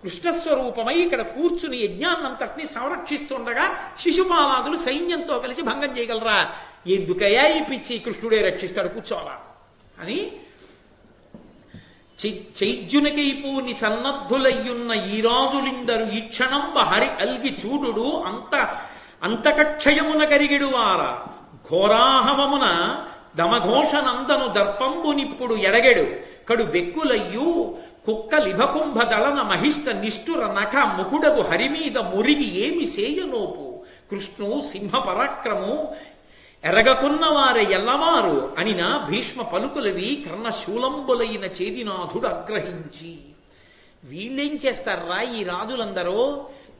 కృష్ణస్వరూపమై ఇక్కడ కూర్చుని యజ్ఞాన్నంతటినీ సంరక్షిస్తుండగా శిశుపాలాదులు సైన్యంతో కలిసి భంగం చేయగలరా? ఎందుకయ్యా ఈ పిచ్చి, కృష్ణుడే రక్షిస్తాడు, కూర్చోవాలా అని. చైద్యునికైపూని సన్నద్ధులయ్యున్న ఈ రాజులిందరు ఈ క్షణంబ హరి అల్గి చూడుడు అంతకక్షయమున కరిగిడు వార ఘోరాహవమున దమఘోషనందను దర్పంబునిప్పుడు ఎడగెడు కడు బెక్కులయ్యూ కుక్క లిభకుంభ దళన మహిష్ట నిష్ఠుర నఖ ముకుడగు హరిమీద మురిగి ఏమి సేయనోపు కృష్ణు సింహ పరాక్రము ఎరగకున్న వారే ఎల్లవారు అనిన భీష్మ పలుకులవి కర్ణశూలంబులైన చేదినాథుడు అగ్రహించి. వీళ్ళేం చేస్తారా ఈ రాజులందరూ?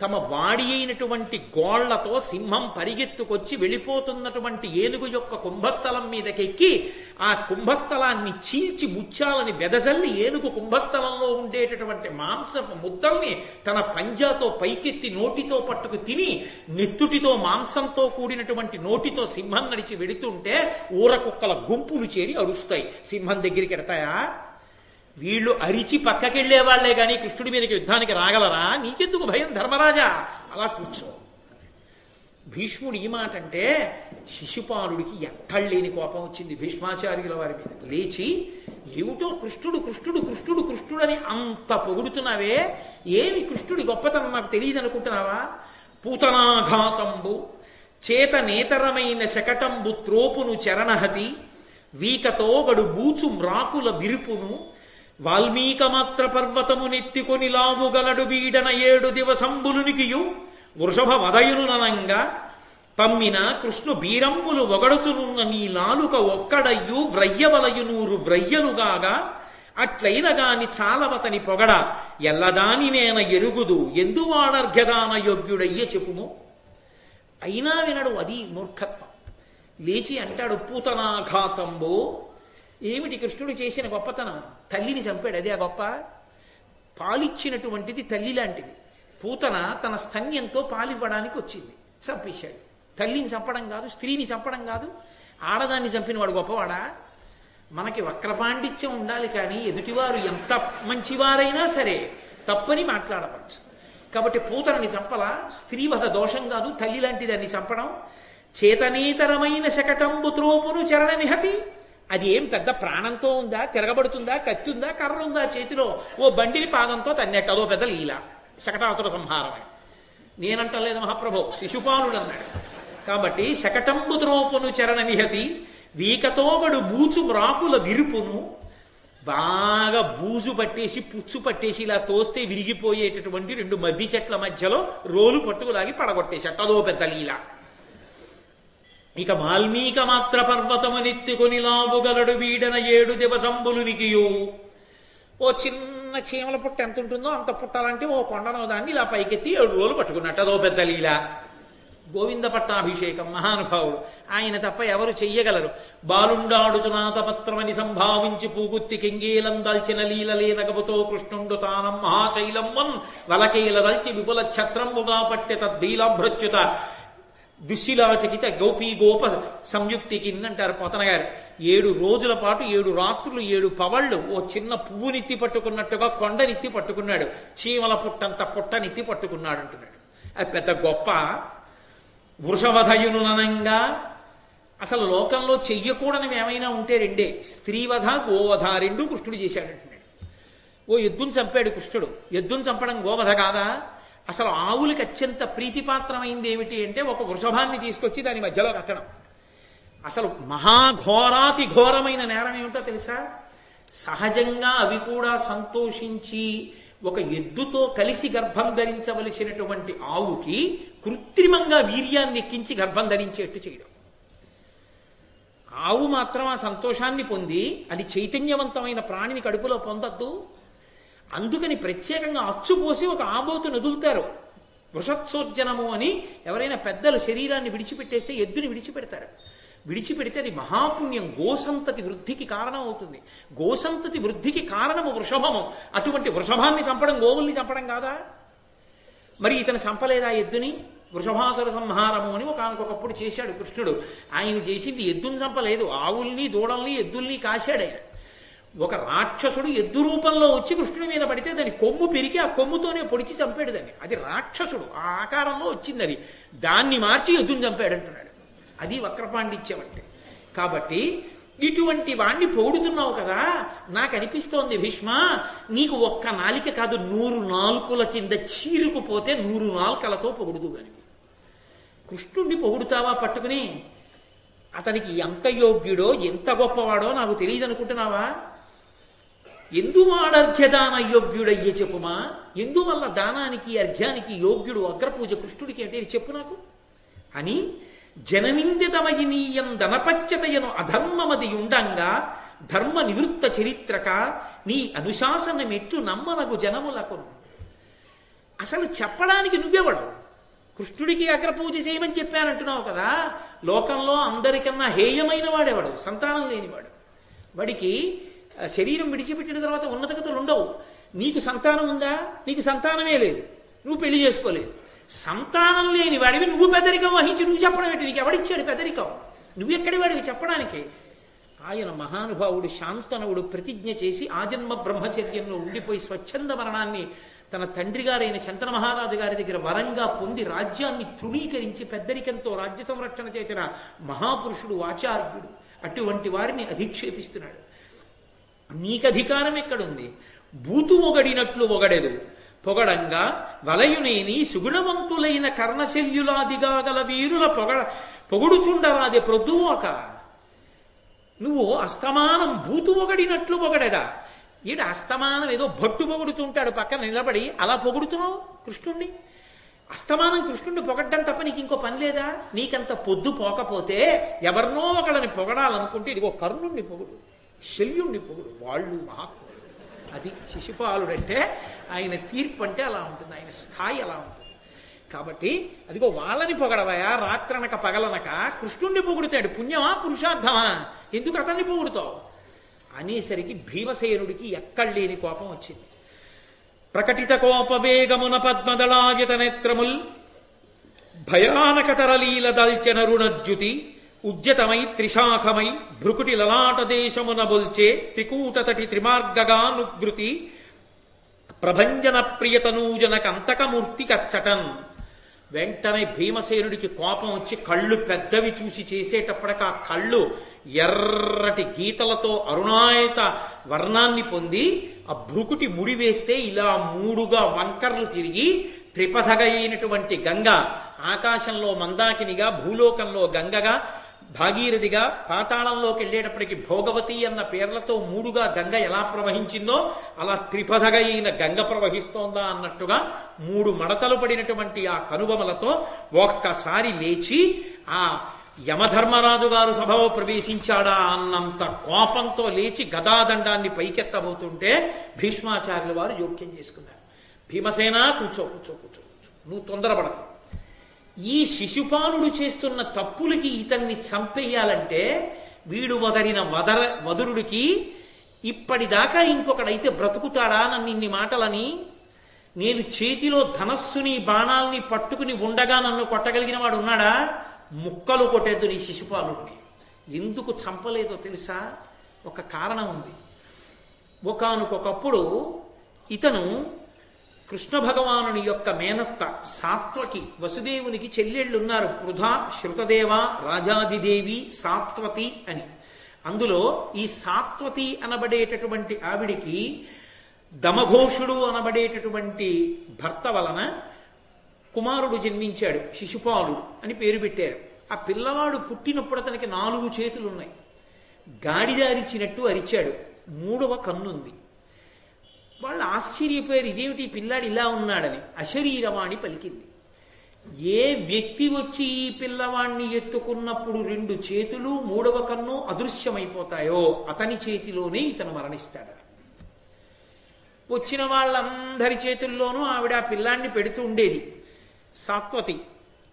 తమ వాడి అయినటువంటి గోళ్లతో సింహం పరిగెత్తుకొచ్చి వెళ్ళిపోతున్నటువంటి ఏనుగు యొక్క కుంభస్థలం మీదకెక్కి ఆ కుంభస్థలాన్ని చీల్చి ముత్యాలని వెదజల్లి ఏనుగు కుంభస్థలంలో ఉండేటటువంటి మాంసపు ముద్దల్ని తన పంజాతో పైకెత్తి నోటితో పట్టుకు తిని నెత్తుటితో మాంసంతో కూడినటువంటి నోటితో సింహం నడిచి వెడుతుంటే ఊర కుక్కల గుంపులు చేరి అరుస్తాయి. సింహం దగ్గరికి ఎడతాయా? వీళ్ళు అరిచి పక్కకెళ్లే వాళ్లే గాని కృష్ణుడి మీదకి యుద్ధానికి రాగలరా? నీకెందుకు భయం ధర్మరాజా, అలా కూర్చో. భీష్ముడు ఈ మాట అంటే శిశుపాలుడికి ఎక్కడలేని కోపం వచ్చింది భీష్మాచార్యుల వారి మీద. లేచి, ఏమిటో కృష్ణుడు కృష్ణుడు కృష్ణుడు కృష్ణుడని అంత పొగుడుతున్నావే, ఏమి కృష్ణుడి గొప్పతనం నాకు తెలియదు అనుకుంటున్నావా? పూతనాఘాతంబు చేత నేతరమైన శకటంబు త్రోపును చరణహతి వీకతో గడు బూచు మ్రాకుల విరుపును వాల్మీకమాత్ర పర్వతము నెత్తికొని లావుగలడు బీడన 7 దివసంబులునికియు వృషభ వదయును ననంగా పమ్మిన కృష్ణు బీరంబులు ఒగడుచునున్న నీ లాలుక ఒక్కడయ్యు వ్రయ్యవలయు 100 వ్రయ్యలుగాగా అట్లైన గాని చాలవతని పొగడ ఎల్లదాని నేన ఎరుగుదు ఎందువాడర్ఘ్యదాన యోగ్యుడయ్య చెప్పుము. అయినా వినడు, అది మూర్ఖత్వం. లేచి అంటాడు, పూతనాఘాతంబో. ఏమిటి కృష్ణుడు చేసిన గొప్పతనం? తల్లిని చంపాడు, అదే ఆ గొప్ప. పాలిచ్చినటువంటిది తల్లి లాంటిది. పూతన తన స్తన్యంతో పాలివ్వడానికి వచ్చింది, చంపేశాడు. తల్లిని చంపడం కాదు, స్త్రీని చంపడం కాదు, ఆడదాన్ని చంపినవాడు గొప్పవాడా? మనకి వక్రపాండిత్యం ఉండాలి, కానీ ఎదుటివారు ఎంత మంచివారైనా సరే తప్పని మాట్లాడవచ్చు. కాబట్టి పూతనని చంపలా, స్త్రీవధ దోషం కాదు, తల్లి లాంటి దాన్ని చంపడం. చేతనేతరమైన శకటంబు త్రోపును చరణ నిహతి. అది ఏం పెద్ద ప్రాణంతో ఉందా, తిరగబడుతుందా, కత్తి ఉందా, కర్ర ఉందా చేతిలో? ఓ బండిని పాదంతో తన్నెట్టు, అదో పెద్ద లీల, శకటాసుర సంహారమే. నేనంటలేదు మహాప్రభు, శిశుపాలుడు అన్నాడు. కాబట్టి శకటంబు త్రోపును చరణ నిహతి, వీకతోగడు బూచు మ్రాకుల విరుపును. బాగా బూజు పట్టేసి పుచ్చు పట్టేసి ఇలా తోస్తే విరిగిపోయేటటువంటి 2 మద్ది చెట్ల మధ్యలో రోలు పట్టుకులాగి పడగొట్టేసి అదో పెద్ద లీల. ఇక వాల్మీక మాత్ర పర్వతము నెత్తుకొని లావుగలడు వీడన 7 దివసంబులు నికియు. ఓ చిన్న చీమల పుట్ట ఎంత ఉంటుందో అంత పుట్టాలంటే ఓ కొండనో దాన్ని ఇలా పైకెత్తి 7 రోజులు పట్టుకున్నట్టు, అదో పెద్ద లీల. గోవింద పట్టాభిషేకం, మహానుభావుడు, ఆయన తప్ప ఎవరు చెయ్యగలరు. బాలుండాడుచునాథపత్రమని సంభావించి పూగుత్తి కెంగేలం దాల్చిన లీలలేనగబుతో కృష్ణుండు తానం మహాశైలమ్మన్ వలకేల దల్చి విపుల ఛత్రముగా పట్టె తద్భీలాభ్రచ్యుత దుశ్శిలాచకిత గోపీ గోప సంయుక్తికి అంటారు పోతన గారు. 7 రోజుల పాటు 7 రాత్రులు 7 పవళ్ళు ఓ చిన్న పువ్వునెత్తి పట్టుకున్నట్టుగా కొండనెత్తి పట్టుకున్నాడు, చీమల పుట్టంత పుట్టనెత్తి పట్టుకున్నాడు అంటున్నాడు. అది పెద్ద గొప్ప. వృషవధయునునంగా అసలు లోకంలో చెయ్యకూడనివి ఏమైనా ఉంటే 2, స్త్రీవధ గోవధ, 2 కృష్ణుడు చేశాడంటున్నాడు. ఓ ఎద్దును చంపాడు కృష్ణుడు. ఎద్దును చంపడం గోవధ కాదా? అసలు ఆవులకి అత్యంత ప్రీతిపాత్రమైంది ఏమిటి అంటే ఒక వృషభాన్ని తీసుకొచ్చి దాని మధ్యలో కట్టడం. అసలు మహాఘోరాతి ఘోరమైన నేరం ఏమిటో తెలుసా? సహజంగా అవి కూడా సంతోషించి ఒక ఎద్దుతో కలిసి గర్భం ధరించవలసినటువంటి ఆవుకి కృత్రిమంగా వీర్యాన్ని ఎక్కించి గర్భం ధరించేట్టు చేయడం. ఆవు మాత్రం ఆ సంతోషాన్ని పొంది అది చైతన్యవంతమైన ప్రాణిని కడుపులో పొందద్దు. అందుకని ప్రత్యేకంగా అచ్చుపోసి ఒక ఆబోతును వదులుతారు. వృషత్సోర్జనము అని ఎవరైనా పెద్దలు శరీరాన్ని విడిచిపెట్టేస్తే ఎద్దుని విడిచిపెడతారు. విడిచిపెడితే అది మహాపుణ్యం, గోసంతతి వృద్ధికి కారణం అవుతుంది. గోసంతతి వృద్ధికి కారణము వృషభము. అటువంటి వృషభాన్ని చంపడం గోవుల్ని చంపడం కాదా? మరి ఇతను చంపలేదా ఎద్దుని? వృషభాసుర సంహారము అని ఒకనకొకప్పుడు చేశాడు కృష్ణుడు. ఆయన చేసింది ఎద్దుని చంపలేదు, ఆవుల్ని దూడల్ని ఎద్దుల్ని కాశాడు ఆయన. ఒక రాక్షసుడు ఎద్దు రూపంలో వచ్చి కృష్ణుడి మీద పడితే దాని కొమ్ము పెరిగి ఆ కొమ్ముతోనే పొడిచి చంపాడు దాన్ని. అది రాక్షసుడు, ఆ ఆకారంలో వచ్చింది అది. దాన్ని మార్చి ఎద్దుని చంపాడు అంటున్నాడు. అది వక్రపాండిత్యం అంటే. కాబట్టి ఇటువంటి వాణ్ణి పొగుడుతున్నావు కదా, నాకు అనిపిస్తోంది భీష్మ, నీకు ఒక్క నాలిక కాదు 100 నాలుకల కింద చీరుకుపోతే 100 నాలుకలతో పొగుడుదు గాని. కృష్ణుణ్ణి పొగుడుతావా పట్టుకుని? అతనికి ఎంత యోగ్యుడో ఎంత గొప్పవాడో నాకు తెలియదు అనుకుంటున్నావా? ఎందువాడర్ఘ్యదాన యోగ్యుడయ్యే చెప్పుమా. ఎందువల్ల దానానికి అర్ఘ్యానికి యోగ్యుడు అగ్రపూజ కృష్ణుడికి అంటే ఇది చెప్పు నాకు అని. జననిందితమయినీయం ధనపచ్చతయను అధర్మమది ఉండంగా ధర్మ నివృత్త చరిత్రక నీ అనుశాసనమెట్లు నమ్మనగు జనములకు. అసలు చెప్పడానికి నువ్వెవడు? కృష్ణుడికి అగ్రపూజ చేయమని చెప్పానంటున్నావు కదా. లోకంలో అందరికన్నా హేయమైన వాడెవడు? సంతానం లేనివాడు. వాడికి శరీరం విడిచిపెట్టిన తర్వాత ఉన్నతగతులు ఉండవు. నీకు సంతానం ఉందా? నీకు సంతానమే లేదు, నువ్వు పెళ్లి చేసుకోలేదు. సంతానం లేని వాడివి నువ్వు పెద్దరికం వహించి నువ్వు చెప్పడం ఏంటి? నీకు ఎవడిచ్చాడు పెద్దరికం? నువ్వెక్కడి వాడివి చెప్పడానికి? ఆయన మహానుభావుడు శాంతనవుడు ప్రతిజ్ఞ చేసి ఆజన్మ బ్రహ్మచర్యంలో ఉండిపోయి స్వచ్ఛంద మరణాన్ని తన తండ్రి గారైన శంతన మహారాజు గారి దగ్గర వరంగా పొంది రాజ్యాన్ని తృణీకరించి పెద్దరికంతో రాజ్య సంరక్షణ చేసిన మహాపురుషుడు ఆచార్యుడు. అటువంటి వారిని అధిక్షేపిస్తున్నాడు. నీకధికారం ఎక్కడుంది? బూతు ఒగడినట్లు ఒగడెదు పొగడంగా వలయునేని సుగుణవంతులైన కర్ణశల్యులాదిగా గల వీరుల పొగుడుచుండరాదే ప్రొద్దువోక. నువ్వు అస్తమానం బూతు ఒగడినట్లు పొగడెదా? ఈడ అస్తమానం ఏదో భట్టు పొగుడుతుంటాడు పక్కన నిలబడి, అలా పొగుడుతున్నావు కృష్ణుణ్ణి. అస్తమానం కృష్ణుణ్ణి పొగడ్డం తప్ప నీకు ఇంకో పని లేదా? నీకంత పొద్దు పోకపోతే ఎవరినో ఒకళ్ళని పొగడాలనుకుంటే ఇదిగో కర్ణుణ్ణి పొగుడు, శల్యుణ్ణి పొగుడు, వాళ్ళు మహాత్ముడు. అది శిశుపాలుడంటే ఆయన తీర్పు అంటే అలా ఉంటుంది, ఆయన స్థాయి అలా ఉంటుంది. కాబట్టి అదిగో వాళ్ళని పొగడవయా, రాత్రనక పగలనక కృష్ణుణ్ణి పొగుడుతాడు. పుణ్యమా పురుషార్థమా, ఎందుకు అతన్ని పొగుడుతావు అనేసరికి భీమసేనుడికి ఎక్కడలేని కోపం వచ్చింది. ప్రకటిత కోపవేగమున పద్మదళాయత నేత్రముల్ భయానక తరలీల దల్చెన రుణజ్యుతి ఉజ్జతమై త్రిశాఖమై భృకుటి లలాట దేశమున బొల్చే త్రికూటతటి త్రిమార్గగా నుగృతి ప్రభంజన ప్రియతనూజన కంతకమూర్తి కచ్చటన్. వెంటనే భీమసేనుడికి కోపం వచ్చి కళ్ళు పెద్దవి చూసి చేసేటప్పటికి ఆ కళ్ళు ఎర్రటి గీతలతో అరుణాయత వర్ణాన్ని పొంది ఆ భృకుటి ముడి వేస్తే ఇలా మూడుగా వంకర్లు తిరిగి త్రిపథగా అయినటువంటి గంగ ఆకాశంలో మందాకినిగా, భూలోకంలో గంగగా, భాగీరథిగా, పాతాళంలోకి వెళ్ళేటప్పటికి భోగవతి అన్న పేర్లతో మూడుగా గంగ ఎలా ప్రవహించిందో అలా త్రిపథగా అయిన గంగ ప్రవహిస్తోందా అన్నట్టుగా మూడు మడతలు పడినటువంటి ఆ కనుబొమలతో ఒక్కసారి లేచి ఆ యమధర్మరాజు గారు సభలో ప్రవేశించాడా అన్నంత కోపంతో లేచి గదాదండాన్ని పైకెత్తబోతుంటే భీష్మాచార్యుల వారు జోక్యం చేసుకున్నారు. భీమసేన కూర్చో కూర్చో కూర్చో కూర్చో, నువ్వు తొందరపడకు. ఈ శిశుపాలుడు చేస్తున్న తప్పులకి ఇతన్ని చంపేయాలంటే వీడు వదరిన వదురుడికి ఇప్పటిదాకా ఇంకొకడైతే బ్రతుకుతాడా నన్ను ఇన్ని మాటలని, నేను చేతిలో ధనస్సుని బాణాల్ని పట్టుకుని ఉండగా నన్ను కొట్టగలిగిన వాడు ఉన్నాడా? ముక్కలు కొట్టేద్దు నీ శిశుపాలుడిని. ఎందుకు చంపలేదో తెలుసా? ఒక కారణం ఉంది. ఒకానొకప్పుడు ఇతను కృష్ణ భగవానుని యొక్క మేనత్త సాత్వకి, వసుదేవునికి చెల్లెళ్ళున్నారు, పృథా, శృతదేవ, రాజాదిదేవి, సాత్వతి అని. అందులో ఈ సాత్వతి అనబడేటటువంటి ఆవిడికి దమఘోషుడు అనబడేటటువంటి భర్త వలన కుమారుడు జన్మించాడు, శిశుపాలుడు అని పేరు పెట్టారు. ఆ పిల్లవాడు పుట్టినప్పుడు అతనికి 4 చేతులు ఉన్నాయి. గాడిద అరిచినట్టు అరిచాడు, 3వ కన్నుంది. వాళ్ళు ఆశ్చర్యపోయారు, ఇదేమిటి పిల్లాడు ఇలా ఉన్నాడని. అశరీరవాణి పలికింది. ఏ వ్యక్తి వచ్చి ఈ పిల్లవాణ్ణి ఎత్తుకున్నప్పుడు 2 చేతులు 3వ కన్ను అదృశ్యమైపోతాయో అతని చేతిలోనే ఇతను మరణిస్తాడని. వచ్చిన వాళ్ళందరి చేతుల్లోనూ ఆవిడ ఆ పిల్లాన్ని పెడుతూ ఉండేది. సాత్వతి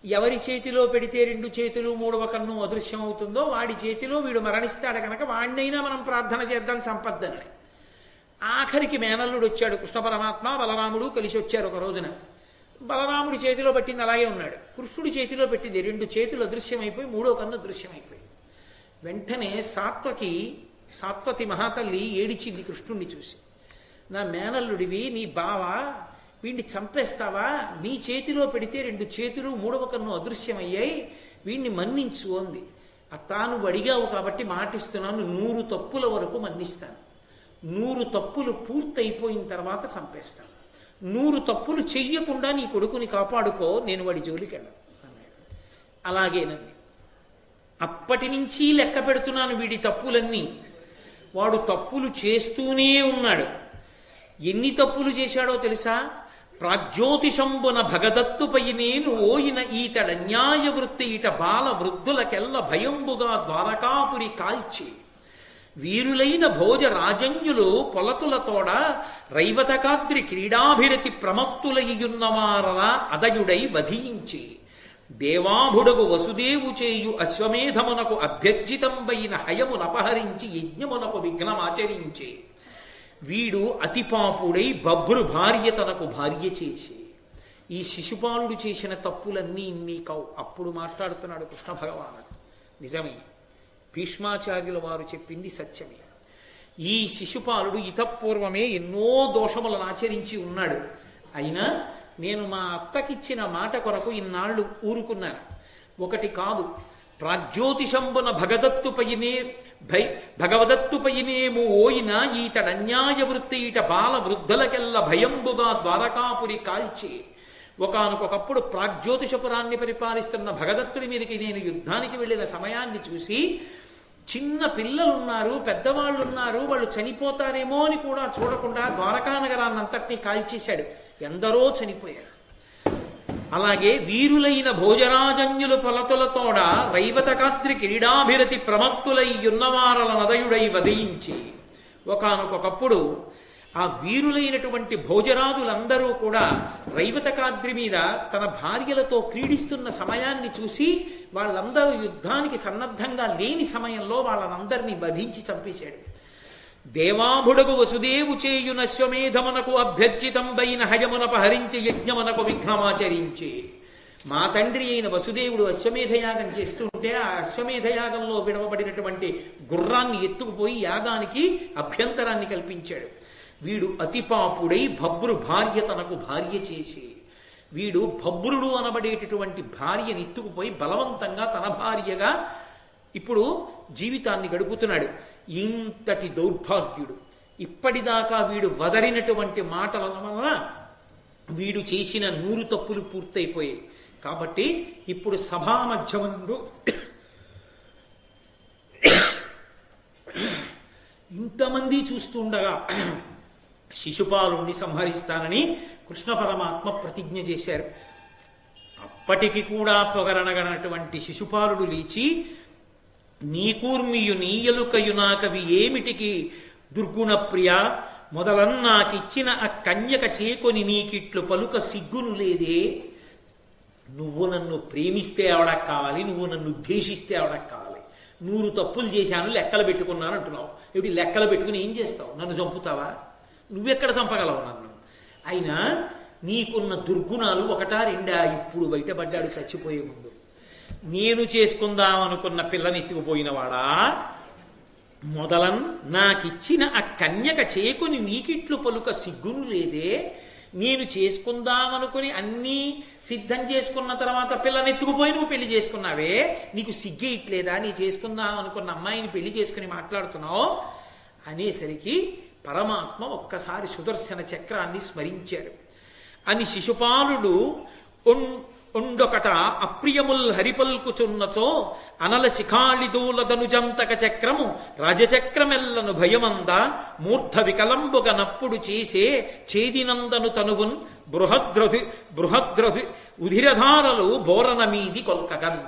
ఎవరి చేతిలో పెడితే 2 చేతులు 3వ కన్ను అదృశ్యం అవుతుందో వాడి చేతిలో వీడు మరణిస్తాడు కనుక వాడినైనా మనం ప్రార్థన చేద్దాం సంపద్దని. ఆఖరికి మేనల్లుడు వచ్చాడు. కృష్ణ పరమాత్మ బలరాముడు కలిసి వచ్చారు ఒక రోజున. బలరాముడి చేతిలో పెట్టింది అలాగే ఉన్నాడు, కృష్ణుడి చేతిలో పెట్టింది 2 చేతులు అదృశ్యమైపోయి 3వ కన్ను అదృశ్యమైపోయి. వెంటనే సాత్వతి మహాతల్లి ఏడిచింది కృష్ణుడిని చూసి, నా మేనల్లుడివి, నీ బావ, వీడిని చంపేస్తావా? నీ చేతిలో పెడితే 2 చేతులు 3వ కన్ను అదృశ్యమయ్యాయి, వీడిని మన్నించు అంది. తాను అడిగావు కాబట్టి మాటిస్తున్నాను, 100 తప్పుల వరకు మన్నిస్తాను. 100 తప్పులు పూర్తయిపోయిన తర్వాత చంపేస్తాను. 100 తప్పులు చెయ్యకుండా నీ కొడుకుని కాపాడుకో, నేను వాడి జోలికి వెళ్ళను అన్నాడు. అలాగేనండి. అప్పటి నుంచి లెక్క పెడుతున్నాను వీడి తప్పులన్నీ. వాడు తప్పులు చేస్తూనే ఉన్నాడు. ఎన్ని తప్పులు చేశాడో తెలుసా? ప్రాజ్యోతిషంబున భగదత్తుపై నేను ఓయిన ఈతడన్యాయ వృత్తి ఇట బాల వృద్ధులకెల్ల భయంబుగా ద్వారకాపురి కాల్చి వీరులైన భోజ రాజన్యులు పొలతులతోడ రైవతకాద్రి క్రీడాభిరతి ప్రమత్తులయ్యున్నవారల అదయుడై వధించి దేవాభుడగు వసుదేవు చేయు అశ్వమేధమునకు అభ్యర్జితంబైన హయమునపహరించి యజ్ఞమునకు విఘ్నమాచరించి వీడు అతిపాపుడై బభ్రు భార్య తనకు భార్య చేసి. ఈ శిశుపాలుడు చేసిన తప్పులన్నీ ఇన్ని కావు. అప్పుడు మాట్లాడుతున్నాడు కృష్ణ భగవానుడు. నిజమే, భీష్మాచార్యుల వారు చెప్పింది సత్యమే. ఈ శిశుపాలుడు ఇతపూర్వమే ఎన్నో దోషములను ఆచరించి ఉన్నాడు. అయినా నేను మా అత్తకిచ్చిన మాట కొరకు ఇన్నాళ్ళు ఊరుకున్నాను. ఒకటి కాదు, ప్రాజ్యోతిషంబున భగవదత్తుపైనేము ఓయిన ఈతడన్యాయ వృత్తి ఇట బాల వృద్ధులకెల్ల భయంబుగా ద్వారకాపురి కాల్చి. ఒకానొకప్పుడు ప్రాగ్జ్యోతిషపురాన్ని పరిపాలిస్తున్న భగదత్తుడి మీదకి నేను యుద్ధానికి వెళ్ళిన సమయాన్ని చూసి, చిన్న పిల్లలున్నారు, పెద్దవాళ్ళున్నారు, వాళ్ళు చనిపోతారేమో అని కూడా చూడకుండా ద్వారకా నగరాన్నంతటినీ కాల్చేశాడు. ఎందరో చనిపోయారు. అలాగే వీరులైన భోజరాజన్యులు పొలతులతోడ రైవతకాద్రి క్రీడాభిరతి ప్రమత్తులై యున్నవారల నదయుడై వధించి. ఒకానొకప్పుడు ఆ వీరులైనటువంటి భోజరాజులందరూ కూడా రైవతకాద్రి మీద తన భార్యలతో క్రీడిస్తున్న సమయాన్ని చూసి వాళ్ళందరూ యుద్ధానికి సన్నద్ధంగా లేని సమయంలో వాళ్ళనందరినీ వధించి చంపేశాడు. దేవాభుడగు వసుదేవు చేయున శ్వమేధమునకు అభ్యర్చితంబైన హయమునపహరించి యజ్ఞమునకు విఘ్నమాచరించే. మా తండ్రి అయిన వసుదేవుడు అశ్వమేధయాగం చేస్తుంటే ఆ అశ్వమేధయాగంలో విడవబడినటువంటి గుర్రాన్ని ఎత్తుకుపోయి యాగానికి అభ్యంతరాన్ని కల్పించాడు. వీడు అతిపాపుడై భబ్రు భార్య తనకు భార్య చేసి, వీడు భబ్రుడు అనబడేటటువంటి భార్యని ఎత్తుకుపోయి బలవంతంగా తన భార్యగా ఇప్పుడు జీవితాన్ని గడుపుతున్నాడు. ఇంతటి దౌర్భాగ్యుడు. ఇప్పటిదాకా వీడు వదరినటువంటి మాటల వలన వీడు చేసిన 100 తప్పులు పూర్తయిపోయాయి. కాబట్టి ఇప్పుడు సభా మధ్యమునందు ఇంతమంది చూస్తుండగా శిశుపాలుణ్ణి సంహరిస్తానని కృష్ణ పరమాత్మ ప్రతిజ్ఞ చేశారు. అప్పటికి కూడా పొగరనగనటువంటి శిశుపాలుడు లేచి, నీకూర్మియు నీయలుకయు నాకవి ఏమిటికి దుర్గుణ ప్రియ, మొదలన్నాకిచ్చిన ఆ కన్యక చేకొని నీకిట్లు పలుక సిగ్గును లేదే. నువ్వు నన్ను ప్రేమిస్తే ఆవిడకు కావాలి, నువ్వు నన్ను ఉద్దేశిస్తే ఆవిడకు కావాలి. 100 తప్పులు చేశాను, లెక్కలు పెట్టుకున్నాను అంటున్నావు. ఏమిటి లెక్కలు పెట్టుకుని ఏం చేస్తావు? నన్ను చంపుతావా? నువ్వెక్కడ చంపగలవు నన్ను? అయినా నీకున్న దుర్గుణాలు 1, 2 ఇప్పుడు బయటపడ్డాడు చచ్చిపోయే ముందు. నేను చేసుకుందామనుకున్న పిల్లని ఎత్తుకుపోయినవాడా, మొదలన్ నాకిచ్చిన ఆ కన్యక చేకుని నీకిట్లు పలుక సిగ్గును లేదే. నేను చేసుకుందామనుకుని అన్నీ సిద్ధం చేసుకున్న తర్వాత పిల్లని ఎత్తుకుపోయి నువ్వు పెళ్లి చేసుకున్నావే, నీకు సిగ్గే ఇట్లేదా? నీ చేసుకుందామనుకున్న అమ్మాయిని పెళ్లి చేసుకుని మాట్లాడుతున్నావు అనేసరికి పరమాత్మ ఒక్కసారి సుదర్శన చక్రాన్ని స్మరించారు. అని శిశుపాలుడు ఉండొకట అప్రియముల్ హరిపల్కుచున్నచో అనల శిఖాళిదూలదనుజంతక చక్రము రాజచక్రమెల్లను భయమంద మూర్ధ వికలంబుగ నప్పుడు చేసే చేదినందను తనువున్ బృహద్రధి ఉధిరధారలు బోరన మీది కొల్కగన్.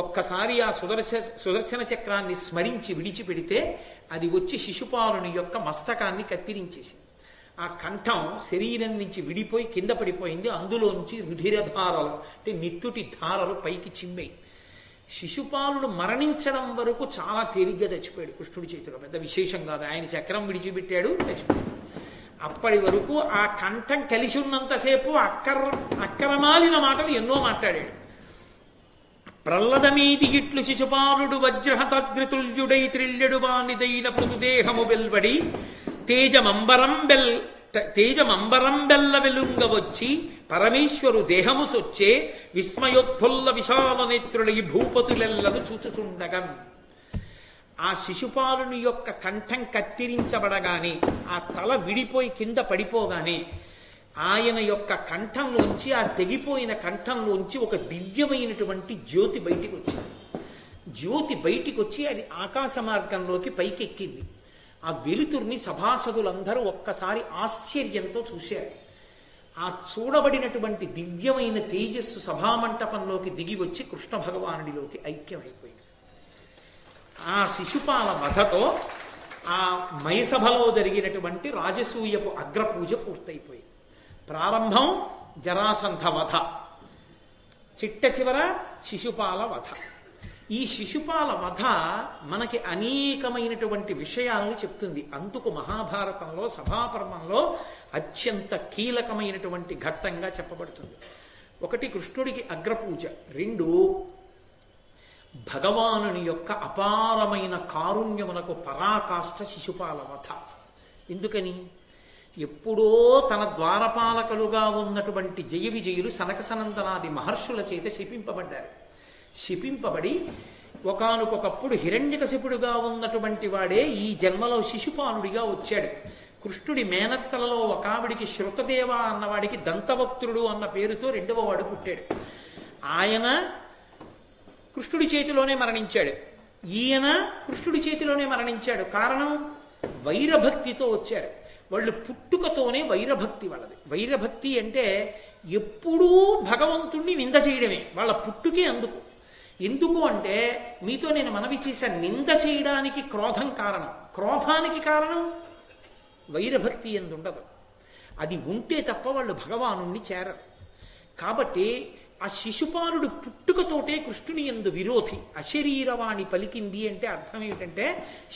ఒక్కసారి ఆ సుదర్శన చక్రాన్ని స్మరించి విడిచిపెడితే అది వచ్చి శిశుపాలుని యొక్క మస్తకాన్ని కత్తిరించేసింది. ఆ కంఠం శరీరం నుంచి విడిపోయి కింద పడిపోయింది. అందులోంచి రుధిరధారలు అంటే నిత్తుటి ధారలు పైకి చిమ్మాయి. శిశుపాలుడు మరణించడం వరకు చాలా తేలిగ్గా చచ్చిపోయాడు కృష్ణుడి చేతిలో. పెద్ద విశేషం కాదు. ఆయన చక్రం విడిచిపెట్టాడు, చచ్చిపోయాడు. అప్పటి వరకు ఆ కంఠం కలిసి ఉన్నంతసేపు అక్కరమాలిన మాటలు ఎన్నో మాట్లాడాడు. ప్రహ్లదమీది ఇట్లు శిశుపాలుడు వజ్రహతగ్రతుల్యుడై త్రిల్యడు బానిదైన పృథుదేహము వెల్వడి తేజమంబరం బెల్ల వెలుంగ వచ్చి పరమేశ్వరు దేహము సొచ్చే విస్మయోత్ఫుల్ల విశాల నేత్రులై భూపతులెల్లను చూచుచుండగం. ఆ శిశుపాలుని యొక్క కంఠం కత్తిరించబడగానే, ఆ తల విడిపోయి కింద పడిపోగానే ఆయన యొక్క కంఠంలోంచి, ఆ తెగిపోయిన కంఠంలోంచి ఒక దివ్యమైనటువంటి జ్యోతి బయటికి వచ్చింది. జ్యోతి బయటికి వచ్చి అది ఆకాశ మార్గంలోకి పైకెక్కింది. ఆ వెలుతుర్ని సభాసదులందరూ ఒక్కసారి ఆశ్చర్యంతో చూశారు. ఆ చూడబడినటువంటి దివ్యమైన తేజస్సు సభామంటపంలోకి దిగి వచ్చి కృష్ణ భగవానుడిలోకి ఐక్యమైపోయింది. ఆ శిశుపాల వధతో ఆ మయసభలో జరిగినటువంటి రాజసూయపు అగ్రపూజ పూర్తయిపోయింది. ప్రారంభం జరాసంధ వధ, చిట్ట చివర శిశుపాల వధ. ఈ శిశుపాల వధ మనకి అనేకమైనటువంటి విషయాలను చెప్తుంది. అందుకు మహాభారతంలో సభాపర్వంలో అత్యంత కీలకమైనటువంటి ఘట్టంగా చెప్పబడుతుంది. 1 కృష్ణుడికి అగ్రపూజ, 2 భగవానుని యొక్క అపారమైన కారుణ్యమునకు పరాకాష్ఠ శిశుపాల వధ. ఎందుకని? ఎప్పుడో తన ద్వారపాలకులుగా ఉన్నటువంటి జయ విజయులు సనక సనందనాది మహర్షుల చేత శపింపబడ్డారు. శపింపబడి ఒకానొకప్పుడు హిరణ్యకశిపుడుగా ఉన్నటువంటి వాడే ఈ జన్మలో శిశుపాలుడిగా వచ్చాడు. కృష్ణుడి మేనత్తలలో ఒకావిడికి శృతదేవ అన్నవాడికి దంతవక్తుడు అన్న పేరుతో 2వ వాడు పుట్టాడు. ఆయన కృష్ణుడి చేతిలోనే మరణించాడు. ఈయన కృష్ణుడి చేతిలోనే మరణించాడు. కారణం, వైరభక్తితో వచ్చారు. వాళ్ళు పుట్టుకతోనే వైరభక్తి వాళ్ళది. వైరభక్తి అంటే ఎప్పుడూ భగవంతుణ్ణి నింద చేయడమే వాళ్ళ పుట్టుకే. ఎందుకు అంటే, మీతో నేను మనవి చేశాను, నింద చేయడానికి క్రోధం కారణం. క్రోధానికి కారణం వైరభక్తి ఎందు ఉండదు. అది ఉంటే తప్ప వాళ్ళు భగవానుణ్ణి చేరరు. కాబట్టి ఆ శిశుపాలుడు పుట్టుకతోటే కృష్ణుని యందు విరోధి. అశరీరవాణి పలికింది అంటే అర్థం ఏమిటంటే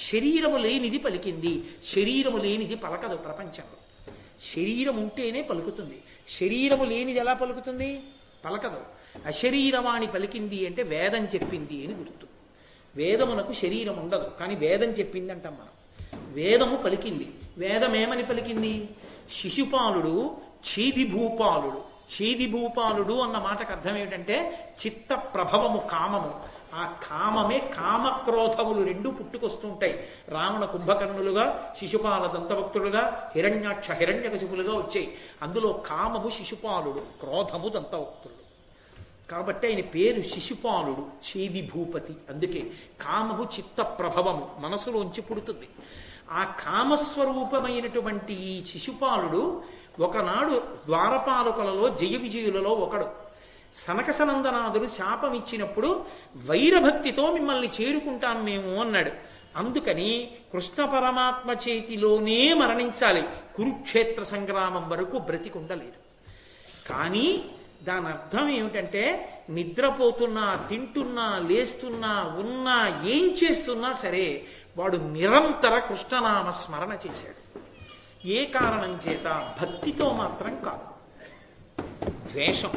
శరీరము లేనిది పలికింది. శరీరము లేనిది పలకదు ప్రపంచంలో. శరీరం ఉంటేనే పలుకుతుంది. శరీరము లేనిది ఎలా పలుకుతుంది? పలకదు. అశరీరవాణి పలికింది అంటే వేదం చెప్పింది అని గుర్తు. వేదమునకు శరీరం ఉండదు, కానీ వేదం చెప్పింది అంటాం మనం. వేదము పలికింది. వేదం ఏమని పలికింది? శిశుపాలుడు ఛేదిభూపాలుడు. ఛేదిభూపాలుడు అన్న మాటకు అర్థం ఏమిటంటే చిత్త ప్రభవము, కామము. ఆ కామమే, కామక్రోధములు రెండు పుట్టుకొస్తుంటాయి. రావణ కుంభకర్ణులుగా, శిశుపాల దంతభక్తులుగా, హిరణ్యాక్ష హిరణ్యకశిపులుగా వచ్చాయి. అందులో కామము శిశుపాలుడు, క్రోధము దంతభక్తుడు. కాబట్టి ఆయన పేరు శిశుపాలుడు, ఛేది భూపతి. అందుకే కామము చిత్త ప్రభవము, మనసులోంచి పుడుతుంది. ఆ కామస్వరూపమైనటువంటి ఈ శిశుపాలుడు ఒకనాడు ద్వారపాలకులలో జయ విజయులలో ఒకడు. సనకసనందనాథుడు శాపం ఇచ్చినప్పుడు వైరభక్తితో మిమ్మల్ని చేరుకుంటాం మేము అన్నాడు. అందుకని కృష్ణ పరమాత్మ చేతిలోనే మరణించాలి. కురుక్షేత్ర సంగ్రామం వరకు బ్రతికుండలేదు. కానీ దాని అర్థం ఏమిటంటే నిద్రపోతున్నా, తింటున్నా, లేస్తున్నా, ఉన్నా, ఏం చేస్తున్నా సరే వాడు నిరంతర కృష్ణనామ స్మరణ చేశాడు. ఏ కారణం చేత? భక్తితో మాత్రం కాదు. ద్వేషం.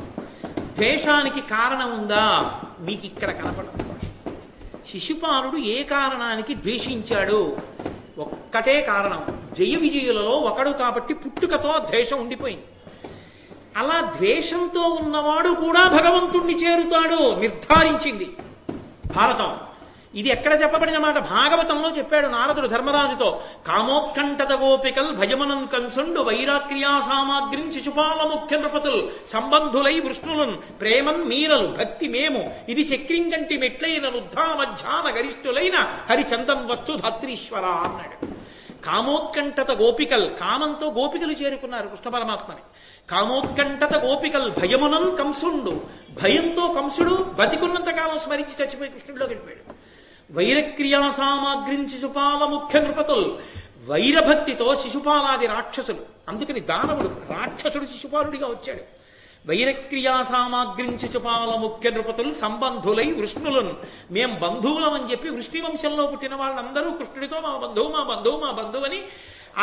ద్వేషానికి కారణం ఉందా? మీకు ఇక్కడ కనపడదు. శిశుపాలుడు ఏ కారణానికి ద్వేషించాడు? ఒక్కటే కారణం, జయ విజయులలో ఒకడు కాబట్టి పుట్టుకతో ద్వేషం ఉండిపోయింది. అలా ద్వేషంతో ఉన్నవాడు కూడా భగవంతుణ్ణి చేరుతాడు నిర్ధారించింది భారతం. ఇది ఎక్కడ చెప్పబడిన మాట? భాగవతంలో చెప్పాడు నారదుడు ధర్మరాజుతో. కామోత్కంఠత గోపికల్ భయమనం కంసుండు వైరాక్రియా సామాగ్రిం శిశుపాల ముఖ్య నృపతుల్ సంబంధులై వృష్ణులున్ ప్రేమన్ మీరలు భక్తి మేము ఇది చక్రింగంటి మెట్లైన నుద్ధామధ్యాన గరిష్ఠులైన హరిచందన్ వచ్చు ధాత్రీశ్వర అన్నాడు. కామోత్కంఠత గోపికల్, కామంతో గోపికలు చేరుకున్నారు కృష్ణ పరమాత్మని. కామోత్కంఠత గోపికల్ భయమునం కంసుండు, భయంతో కంసుడు బతికున్నంత కాలం స్మరించి చచ్చిపోయి కృష్ణుడిలో గడిపాడు. వైరక్రియా సామాగ్రిం శిశుపాల ముఖ్య నృపతుల్, వైరభక్తితో శిశుపాలాది రాక్షసులు, అందుకని దానవుడు రాక్షసుడు శిశుపాలుడిగా వచ్చాడు. వైరక్రియా సామాగ్రిం శిశుపాల ముఖ్య నృపతులు సంబంధులై వృష్ణులను, మేం బంధువులం అని చెప్పి వృష్ణి వంశంలో పుట్టిన వాళ్ళందరూ కృష్ణుడితో మా బంధువు మా బంధువు మా బంధువు అని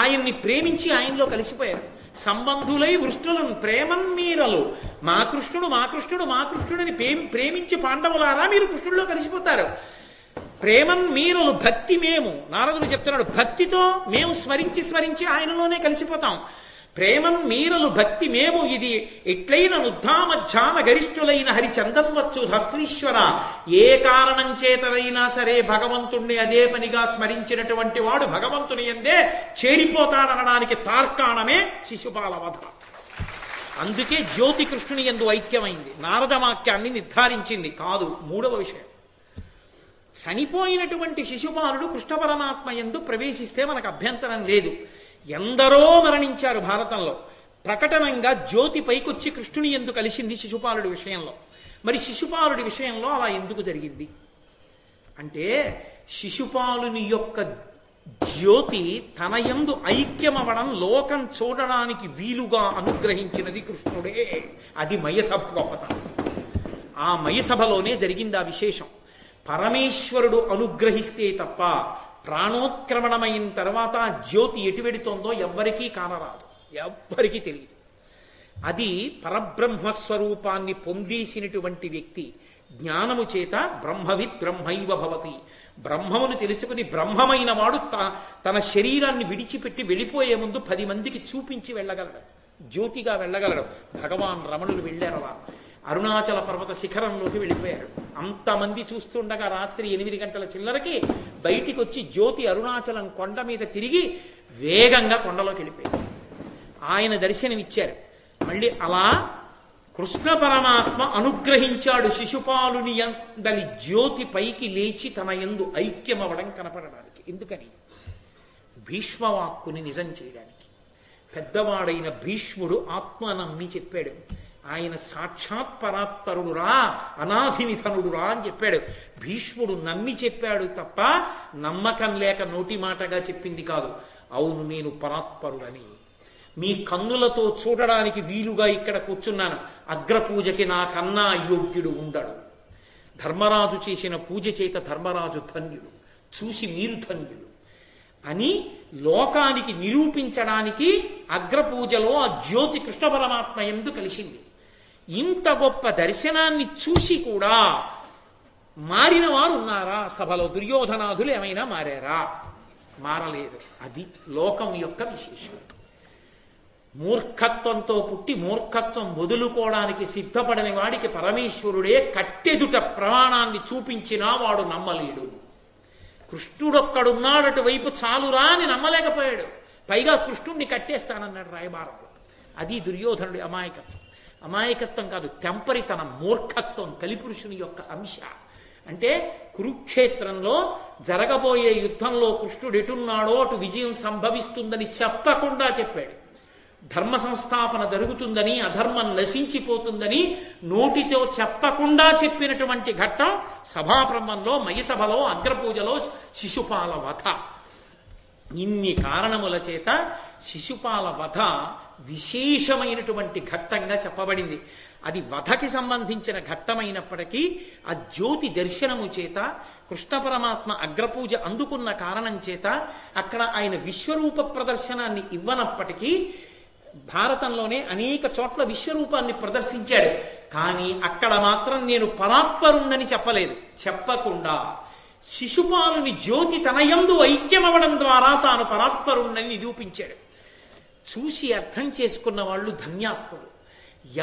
ఆయన్ని ప్రేమించి ఆయనలో కలిసిపోయారు. సంబంధులై వృష్ణులను ప్రేమన్మీరలు, మా కృష్ణుడు మా కృష్ణుడు మా కృష్ణుడిని ప్రేమించి పాండవులారా మీరు కృష్ణుడిలో కలిసిపోతారు. ప్రేమన్మీరలు భక్తి మేము, నారదుడు చెప్తున్నాడు, భక్తితో మేము స్మరించి స్మరించి ఆయనలోనే కలిసిపోతాం. ప్రేమన్మీరలు భక్తి మేము ఇది ఎట్లైన నుద్ధామధ్యాన గరిష్ఠులైన హరిచందన్వచ్చు ధాత్రీశ్వర. ఏ కారణం చేతనైనా సరే భగవంతుణ్ణి అదే పనిగా స్మరించినటువంటి వాడు భగవంతుని యందే చేరిపోతాడనడానికి తార్కాణమే శిశుపాల వధ. అందుకే జ్యోతి కృష్ణుని యందు ఐక్యమైంది. నారద వాక్యాన్ని నిర్ధారించింది కాదు. మూడవ విషయం, చనిపోయినటువంటి శిశుపాలుడు కృష్ణ పరమాత్మ యందు ప్రవేశిస్తే మనకు అభ్యంతరం లేదు. ఎందరో మరణించారు భారతంలో. ప్రకటనంగా జ్యోతి పైకొచ్చి కృష్ణుని యందు కలిసింది శిశుపాలుడి విషయంలో. మరి శిశుపాలుడి విషయంలో అలా ఎందుకు జరిగింది అంటే, శిశుపాలుని యొక్క జ్యోతి తన యందు ఐక్యమవడం లోకం చూడడానికి వీలుగా అనుగ్రహించినది కృష్ణుడే. అది మయసభ గొప్పతనం. ఆ మయసభలోనే జరిగింది ఆ విశేషం. పరమేశ్వరుడు అనుగ్రహిస్తే తప్ప ప్రాణోత్క్రమణమైన తర్వాత జ్యోతి ఎటు వెడుతోందో ఎవ్వరికీ కానరాదు, ఎవ్వరికీ తెలియదు. అది పరబ్రహ్మస్వరూపాన్ని పొందేసినటువంటి వ్యక్తి జ్ఞానము చేత బ్రహ్మవిత్ బ్రహ్మైవ భవతి. బ్రహ్మమును తెలుసుకుని బ్రహ్మమైన వాడు తన శరీరాన్ని విడిచిపెట్టి వెళ్ళిపోయే ముందు 10 మందికి చూపించి వెళ్ళగలడు, జ్యోతిగా వెళ్ళగలడు. భగవాన్ రమణులు వెళ్ళారలా. అరుణాచల పర్వత శిఖరంలోకి వెళ్ళిపోయారు. అంతమంది చూస్తుండగా రాత్రి 8 గంటల చిల్లరకి బయటికి వచ్చి జ్యోతి అరుణాచలం కొండ మీద తిరిగి వేగంగా కొండలోకి వెళ్ళిపోయారు. ఆయన దర్శనమిచ్చారు. మళ్ళీ అలా కృష్ణ పరమాత్మ అనుగ్రహించాడు శిశుపాలుని యందలి జ్యోతి పైకి లేచి తన యందు ఐక్యమవడం కనపడడానికి. ఎందుకని? భీష్మవాక్కుని నిజం చేయడానికి. పెద్దవాడైన భీష్ముడు ఆత్మ నమ్మి చెప్పాడు. ఆయన సాక్షాత్ పరాత్పరుడురా, అనాధినిధనుడురా అని చెప్పాడు. భీష్ముడు నమ్మి చెప్పాడు తప్ప నమ్మకం లేక నోటి మాటగా చెప్పింది కాదు. అవును నేను పరాత్పరుడని, మీ కన్నులతో చూడడానికి వీలుగా ఇక్కడ కూర్చున్నాను. అగ్రపూజకి నాకన్నా యోగ్యుడు ఉండడు. ధర్మరాజు చేసిన పూజ చేత ధర్మరాజు ధన్యుడు, చూసి మీరు ధన్యులు అని లోకానికి నిరూపించడానికి అగ్రపూజలో ఆ జ్యోతి కృష్ణ పరమాత్మ యందు కలిసింది. ఇంత గొప్ప దర్శనాన్ని చూసి కూడా మారిన వారు ఉన్నారా సభలో? దుర్యోధనాదులు ఏమైనా మారారా? మారలేదు. అది లోకం యొక్క విశేషం. మూర్ఖత్వంతో పుట్టి మూర్ఖత్వం వదులుకోవడానికి సిద్ధపడని వాడికి పరమేశ్వరుడే కట్టెదుట ప్రమాణాన్ని చూపించినా వాడు నమ్మలేడు. కృష్ణుడొక్కడున్నాడటు వైపు చాలురా అని నమ్మలేకపోయాడు. పైగా కృష్ణుణ్ణి కట్టేస్తానన్నాడు రాయబారంలో. అది దుర్యోధనుడి అమాయకత్వం. అమాయకత్వం కాదు, తెంపరితనం, మూర్ఖత్వం కలిపురుషుని యొక్క అంశ. అంటే కురుక్షేత్రంలో జరగబోయే యుద్ధంలో కృష్ణుడు ఎటున్నాడో అటు విజయం సంభవిస్తుందని చెప్పకుండా చెప్పాడు. ధర్మ సంస్థాపన జరుగుతుందని, అధర్మం నశించిపోతుందని నోటితో చెప్పకుండా చెప్పినటువంటి ఘట్టం సభాప్రమంలో, మయసభలో, అగ్రపూజలో శిశుపాల వధ. ఇన్ని కారణముల చేత శిశుపాల వధ విశేషమైనటువంటి ఘట్టంగా చెప్పబడింది. అది వధకి సంబంధించిన ఘట్టమైనప్పటికీ ఆ జ్యోతి దర్శనము చేత కృష్ణ పరమాత్మ అగ్రపూజ అందుకున్న కారణం చేత అక్కడ ఆయన విశ్వరూప ప్రదర్శనాన్ని ఇవ్వనప్పటికీ భారతంలోనే అనేక చోట్ల విశ్వరూపాన్ని ప్రదర్శించాడు. కానీ అక్కడ మాత్రం నేను పరాత్పరుణ్ణని చెప్పలేదు. చెప్పకుండా శిశుపాలుని జ్యోతి తనయందు ఐక్యమవడం ద్వారా తాను పరాత్పరుణ్ణని నిరూపించాడు. చూసి అర్థం చేసుకున్న వాళ్ళు ధన్యాత్ములు.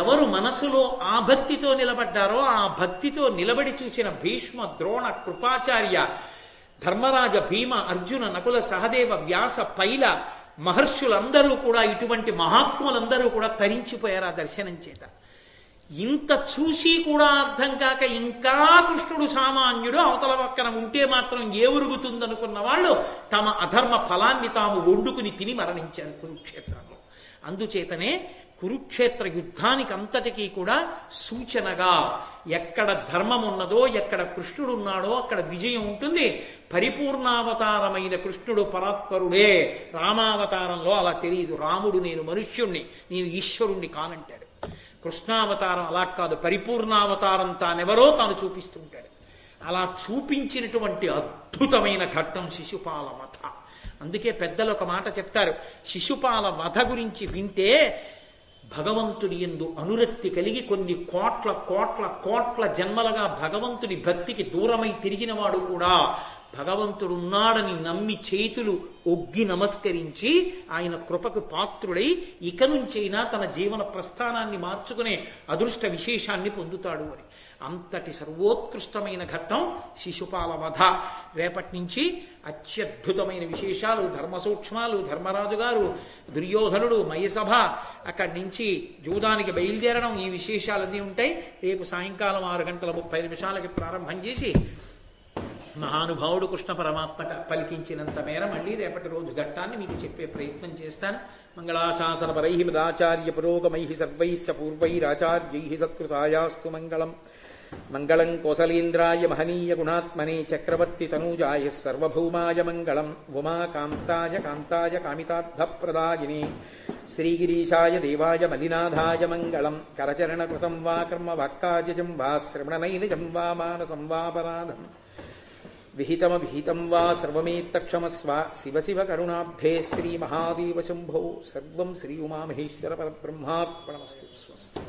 ఎవరు మనసులో ఆ భక్తితో నిలబడ్డారో ఆ భక్తితో నిలబడి చూసిన భీష్మ, ద్రోణ, కృపాచార్య, ధర్మరాజ, భీమ, అర్జున, నకుల, సహదేవ, వ్యాస, పైల మహర్షులందరూ కూడా, ఇటువంటి మహాత్ములందరూ కూడా తరించిపోయారు ఆ దర్శనం చేత. ఇంత చూసి కూడా అర్థం కాక ఇంకా కృష్ణుడు సామాన్యుడు అవతల పక్కన ఉంటే మాత్రం ఏ ఉరుగుతుందనుకున్న వాళ్ళు తమ అధర్మ ఫలాన్ని తాము వండుకుని తిని మరణించారు కురుక్షేత్రంలో. అందుచేతనే కురుక్షేత్ర యుద్ధానికి అంతటికీ కూడా సూచనగా ఎక్కడ ధర్మం ఉన్నదో, ఎక్కడ కృష్ణుడు ఉన్నాడో అక్కడ విజయం ఉంటుంది. పరిపూర్ణావతారమైన కృష్ణుడు పరాత్పరుడే. రామావతారంలో అలా తెలియదు. రాముడు నేను మనుష్యుణ్ణి, నేను ఈశ్వరుణ్ణి కానంటాడు. కృష్ణావతారం అలా కాదు, పరిపూర్ణావతారం తానెవరో తాను చూపిస్తుంటాడు. అలా చూపించినటువంటి అద్భుతమైన ఘట్టం శిశుపాల వధ. అందుకే పెద్దలు ఒక మాట చెప్తారు, శిశుపాల వధ గురించి వింటే భగవంతుడి యందు అనురక్తి కలిగి కొన్ని కోట్ల కోట్ల కోట్ల జన్మలుగా భగవంతుని భక్తికి దూరమై తిరిగిన వాడు కూడా భగవంతుడున్నాడని నమ్మి చేతులు ఒగ్గి నమస్కరించి ఆయన కృపకు పాత్రుడై ఇక నుంచైనా తన జీవన ప్రస్థానాన్ని మార్చుకునే అదృష్ట విశేషాన్ని పొందుతాడు అని. అంతటి సర్వోత్కృష్టమైన ఘట్టం శిశుపాల వధ. రేపటి నుంచి అత్యద్భుతమైన విశేషాలు, ధర్మ సూక్ష్మాలు, ధర్మరాజు గారు, దుర్యోధనుడు, మయసభ, అక్కడి నుంచి జూదానికి బయలుదేరడం, ఈ విశేషాలన్నీ ఉంటాయి. రేపు సాయంకాలం 6:30 ప్రారంభం చేసి మహానుభావుడు కృష్ణ పరమాత్మ పలికించినంత మేర మళ్ళీ రేపటి రోజు ఘట్టాన్ని మీకు చెప్పే ప్రయత్నం చేస్తాను. మంగళాశాసనపరై మదాచార్య పురోగమై సర్వైశ్చ పూర్వైరాచార్యై సత్కృతాయాస్తు మంగళం. మంగళం కోసలేంద్రాయ మహనీయ గుణాత్మనే చక్రవర్తి తనూజాయ సర్వభౌమాయ మంగళం. ఉమాకాంతాయ కాంతాయ కామితార్థప్రదాయినే శ్రీగిరీశాయ దేవాయ మలినాథాయ మంగళం. కరచరణకృతం వా కర్మ వాక్కాయజం వా శ్రవణనైనిజం వా మానసం వాపరాధం విహితమభిహితం వా సర్వమేత్తక్షమస్వ. శివ శివ కరుణాబ్ధే శ్రీ మహాదేవ శంభో. సర్వం శ్రీ ఉమామహేశ్వర పరబ్రహ్మార్పణమస్తు. స్వస్తి.